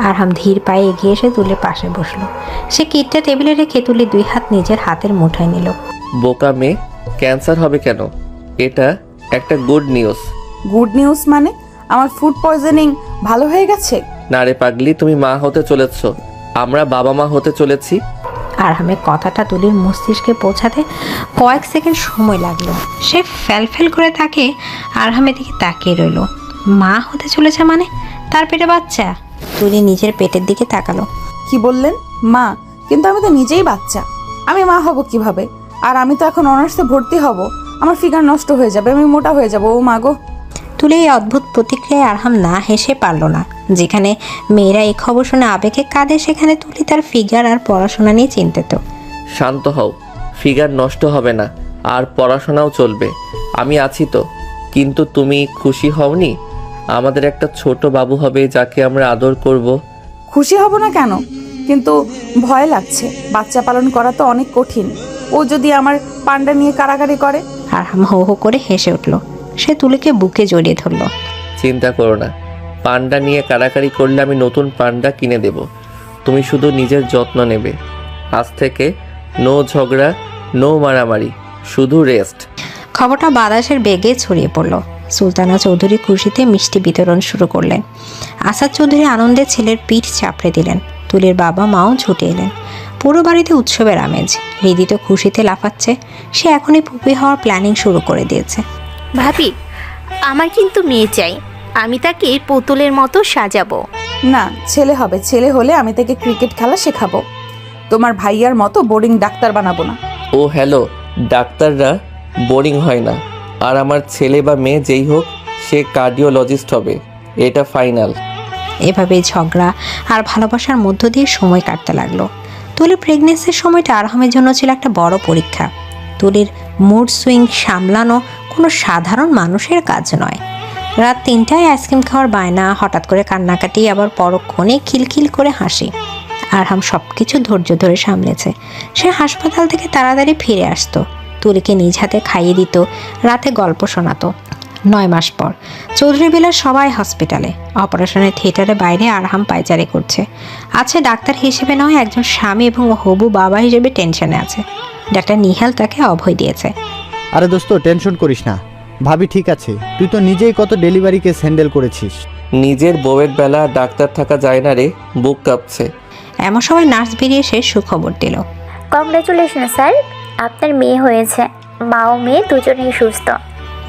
আরহাম ধীর পায়ে এগিয়ে এসে তুলির পাশে বসলো। সে কিটটা টেবিলে রেখে তুলি 2 হাত নিজের হাতের মুঠায় নিল। বোকা মেয়ে, ক্যান্সার হবে কেন? এটা একটা গুড নিউজ। গুড নিউজ মানে? আমার ফুড পয়জনিং ভালো হয়ে গেছে? না রে পাগলি, তুমি মা হতে চলেছ। আমরা বাবা মা হতে চলেছি। আরহামের কথাটা তুলির মস্তিষ্কে পৌঁছাতে কয়েক সেকেন্ড সময় লাগলো। সে ফ্যাল করে তাকে আরহামের দিকে তাকিয়ে রইল। মা হতে চলেছে মানে? তার পেটে বাচ্চা? তুলি নিজের পেটের দিকে তাকালো। কি বললেন? মা? কিন্তু আমি তো নিজেই বাচ্চা। আমি মা হব কিভাবে? আর আমি তো এখন অনার্সে ভর্তি হব। আমার ফিগার নষ্ট হয়ে যাবে, আমি মোটা হয়ে যাব। ও মা গো! তুলি এই অদ্ভুত প্রতিক্রিয়ায় আরহাম না হেসে পারল না। যেখানে মেয়েরা এই খবর শুনে আবেগে কাঁদে, সেখানে তুলি তার ফিগার আর পড়াশোনা নিয়ে চিন্তিত। শান্ত হও, ফিগার নষ্ট হবে না, আর পড়াশোনাও চলবে। আমি আছি তো। কিন্তু তুমি খুশি হওনি? আমাদের একটা ছোট বাবু হবে, যাকে আমরা আদর করব। খুশি হব না কেন? কিন্তু ভয় লাগছে। বাচ্চা পালন করা তো অনেক কঠিন। ও যদি আমার পান্ডা নিয়ে কারাকারি করে? আরহাম হো হো করে হেসে উঠল। সে তুলিকে বুকে জড়িয়ে ধরল। চিন্তা করো না, পান্ডা নিয়ে কাড়াকাড়ি করলে আমি নতুন পান্ডা কিনে দেব। তুমি শুধু নিজের যত্ন নেবে। আজ থেকে নো ঝগড়া, নো মারামারি, শুধু রেস্ট। খবরটা বাতাসের বেগে ছড়িয়ে পড়ল। সুলতানা চৌধুরী খুশিতে মিষ্টি বিতরণ শুরু করলেন। আসাদ চৌধুরী আনন্দে ছেলের পিঠ চাপড়ে দিলেন। তুলির বাবা মাও ছুটে এলেন। পুরো বাড়িতে উৎসবের আমেজ। হৃদি তো খুশিতে লাফাচ্ছে। সে এখনই পুপি হওয়ার প্ল্যানিং শুরু করে দিয়েছে। ভাবি, আমার কিন্তু মেয়ে চাই। আমি তাকে পুতুলের মতো সাজাবো। না, ছেলে হবে। ছেলে হলে আমি তাকে ক্রিকেট খেলা শেখাবো। তোমার ভাইয়ার মতো বোরিং ডাক্তার বানাবো না। ও হ্যালো, ডাক্তাররা বোরিং হয় না। আর আমার ছেলে বা মেয়ে যেই হোক, সে কার্ডিওলজিস্ট হবে, এটা ফাইনাল। এভাবেই ঝগড়া আর ভালোবাসার মধ্য দিয়ে সময় কাটতে লাগলো। তুলির প্রেগনেন্সির সময়টা আরহামের জন্য ছিল একটা বড় পরীক্ষা। তুলির মুড সুইং সামলানো কোনো সাধারণ মানুষের কাজ নয়। রাত 3টায় আইসক্রিম খাওয়ার বায়না, হঠাৎ করে কান্নাকাটি, আবার পরক্ষণে খিলখিল করে হাসি। আরহাম সব কিছু ধৈর্য ধরে সামলেছে। সে হাসপাতাল থেকে তাড়াতাড়ি ফিরে আসতো, তুলিকে নিজ হাতে খাইয়ে দিত, রাতে গল্প শোনাতো। 9 মাস পর চৌধুরী বিলার সবাই হসপিটালে। অপারেশনের থিয়েটারের বাইরে আরহাম পায়চারি করছে। আছে ডাক্তার হিসেবে নয়, একজন স্বামী এবং হবু বাবা হিসেবে টেনশনে আছে। ডাক্তার নিহাল তাকে অভয় দিয়েছে। আরে দোস্ত, টেনশন করিস না, ভাবি ঠিক আছে। তুই তো নিজেই কত ডেলিভারি কেস হ্যান্ডেল করেছিস। নিজের বউয়ের বেলা ডাক্তার থাকা যায় না রে, বুক কাঁপছে। এমন সময় নার্স বেরিয়ে এসে সুখবর দিল। কংগ্রেচুলেশন স্যার, আপনার মেয়ে হয়েছে। মা ও মেয়ে দুজনেই সুস্থ।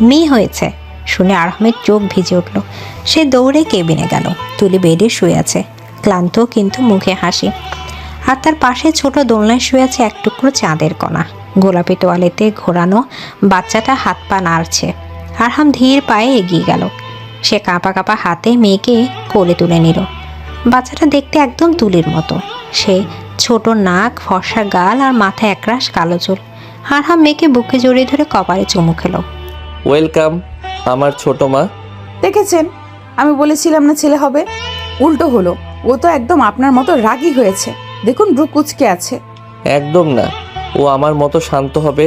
মেয়ে হয়েছে শুনে আরহামের চোখ ভিজে উঠল। সে দৌড়ে কেবিনে গেল। তুলি বেডে শুয়ে আছে, ক্লান্ত কিন্তু মুখে হাসি। আর তার পাশে ছোট দোলনায় শুয়ে আছে এক টুকরো চাঁদের কণা। গোলাপি তোয়ালেতে ঘোরানো বাচ্চাটা হাত পা নাড়ছে। আরহাম ধীর পায়ে এগিয়ে গেল। সে কাঁপা কাঁপা হাতে মেয়েকে কোলে তুলে নিল। বাচ্চাটা দেখতে একদম তুলির মতো। সে ছোট নাক, ফর্সা গাল আর মাথায় একরাশ কালো চুল। আরহাম মেয়েকে বুকে জড়িয়ে ধরে কপালে চুমু খেলো। ওয়েলকাম আমার ছোট মা। দেখেছেন, আমি বলেছিলাম না ছেলে হবে, উল্টো হলো। ও তো একদম আপনার মতো রাগী হয়েছে। দেখুন, ব্রু কুচকে আছে। একদম না, ও আমার মতো শান্ত হবে,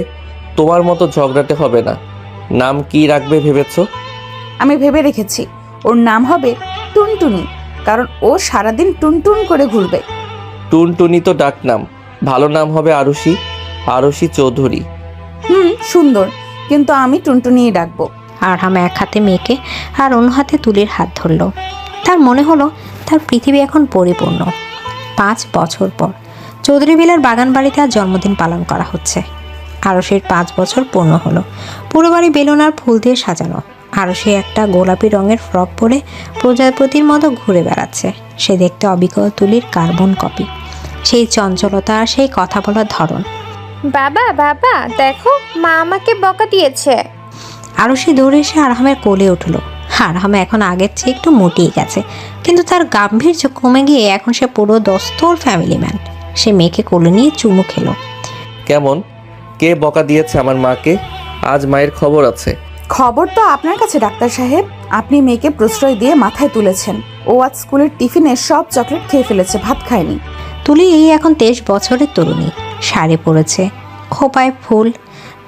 তোমার মতো ঝগড়াটে হবে না। নাম কি রাখবে ভেবেছো? আমি ভেবে রেখেছি, ওর নাম হবে টুনটুনি, কারণ ও সারাদিন টুনটুন করে ঘুরবে। টুনটুনি তো ডাক নাম, ভালো নাম হবে আরুষি, আরুষি চৌধুরী। সুন্দর, কিন্তু আমি টুনটুনিই ডাকবো। আরহাম এক হাতে মেয়েকে আর অন্য হাতে তুলির হাত ধরল। তার মনে হলো তার পৃথিবী এখন পরিপূর্ণ। 5 বছর পর চৌধুরী বিলার বাগান বাড়িতে আর জন্মদিন পালন করা হচ্ছে। আরশের 5 বছর পূর্ণ হলো। পুরো বাড়ি বেলুন আর ফুল দিয়ে সাজানো। আরশে একটা গোলাপি রঙের ফ্রক পরে প্রজাপতির মতো ঘুরে বেড়াচ্ছে। সে দেখতে অবিকল তুলির কার্বন কপি। সেই চঞ্চলতা, সেই কথা বলার ধরন। বাবা বাবা দেখো, মা আমাকে বকা দিয়েছে। আরশি দৌড়ে এসে আরহামের কোলে উঠল। আরহাম এখন আগের চেয়ে একটু মোটিয়ে গেছে, কিন্তু তার গাম্ভীর্য কমে গিয়ে এখন সে পুরো দস্তর ফ্যামিলি ম্যান। সে মেয়েকে কোলে নিয়ে চুমু খেলো। কেমন, কে বকা দিয়েছে আমার মাকে? আজ মায়ের খবর আছে। খবর তো আপনার কাছে ডাক্তার সাহেব। আপনি মেয়েকে প্রশ্রয় দিয়ে মাথায় তুলেছেন। ও আজ স্কুলের টিফিনে সব চকলেট খেয়ে ফেলেছে, ভাত খায়নি। তুলি এই এখন 23 বছরের তরুণী, শাড়ি পরেছে, খোপায় ফুল।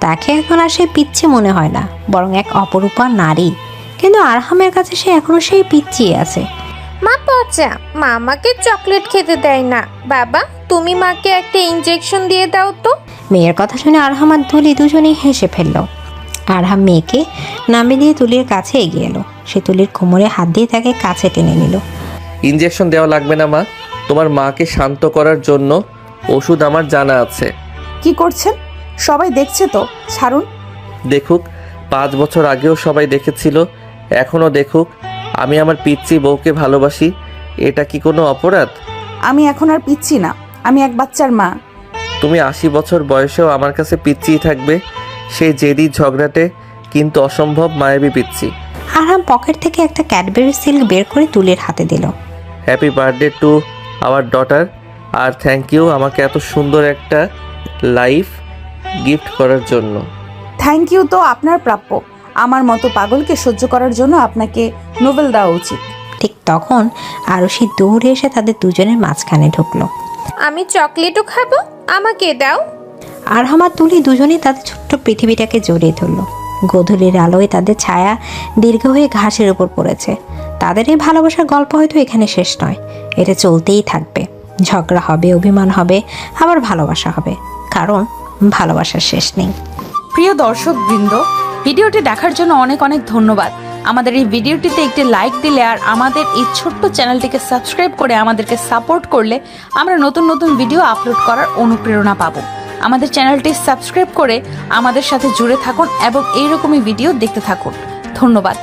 তাকে এখন আর সে পিচ্ছি মনে হয় না, বরং এক অপরূপা নারী। কিন্তু আরহামের কাছে সে এখনো সেই পিচ্ছি আছে। মা পচা, মা আমাকে চকলেট খেতে দেয় না। বাবা, তুমি মাকে একটা ইনজেকশন দিয়ে দাও তো। মেয়ের কথা শুনে আরহাম আর তুলি দুজনেই হেসে ফেলল। আরহাম মেয়েকে নামিয়ে দিয়ে তুলির কাছে এগিয়ে এলো। সে তুলির কোমরে হাত দিয়ে তাকে কাছে টেনে নিল। ইনজেকশন দেওয়া লাগবে না মা, তোমার মাকে শান্ত করার জন্য ওষুধ আমার জানা আছে। কি করছেন? সবাই দেখছে তো, ছাড়ুন। দেখুক, 5 বছর আগেও সবাই দেখেছিল, এখনো দেখুক। আমি আমার পিচ্চি বউকে ভালোবাসি, এটা কি কোনো অপরাধ? আমি এখন আর পিচ্ছি না, আমি এক বাচ্চার মা। তুমি 80 বছর বয়সেও আমার কাছে পিচ্চিই থাকবে, সেই জেদি ঝগড়াটে কিন্তু অসম্ভব মায়াবী পিচ্চি। আরহাম পকেট থেকে একটা ক্যাডবেরি সিল্ক বের করে তুলির হাতে দিল। Happy birthday to our daughter, আর থ্যাংক ইউ আমাকে এত সুন্দর একটা লাইফ গিফট করার জন্য। থ্যাংক ইউ তো আপনার প্রাপ্য। আমার মতো পাগলকে সহ্য করার জন্য আপনাকে নোবেল দেওয়া উচিত। ঠিক তখন আরশি দৌড়ে এসে তাদের দুজনের মাঝখানে ঢুকলো। আমি চকলেটও খাবো, আমাকে দাও। আরহাম আর তুলি দুজনেই তাদের ছোট্ট পৃথিবীটাকে জড়িয়ে ধরল। গোধূলির আলোয় তাদের ছায়া দীর্ঘ হয়ে ঘাসের উপর পড়েছে। তাদের এই ভালোবাসার গল্প হয়তো এখানে শেষ নয়, এটা চলতেই থাকবে। ঝগড়া হবে, অভিমান হবে, আবার ভালোবাসা হবে, কারণ ভালোবাসার শেষ নেই। প্রিয় দর্শকবৃন্দ, ভিডিওটি দেখার জন্য অনেক অনেক ধন্যবাদ। আমাদের এই ভিডিওটিতে একটি লাইক দিলে আর আমাদের এই ছোট্ট চ্যানেলটিকে সাবস্ক্রাইব করে আমাদেরকে সাপোর্ট করলে আমরা নতুন নতুন ভিডিও আপলোড করার অনুপ্রেরণা পাবো। আমাদের চ্যানেলটি সাবস্ক্রাইব করে আমাদের সাথে জুড়ে থাকুন এবং এইরকমই ভিডিও দেখতে থাকুন। ধন্যবাদ।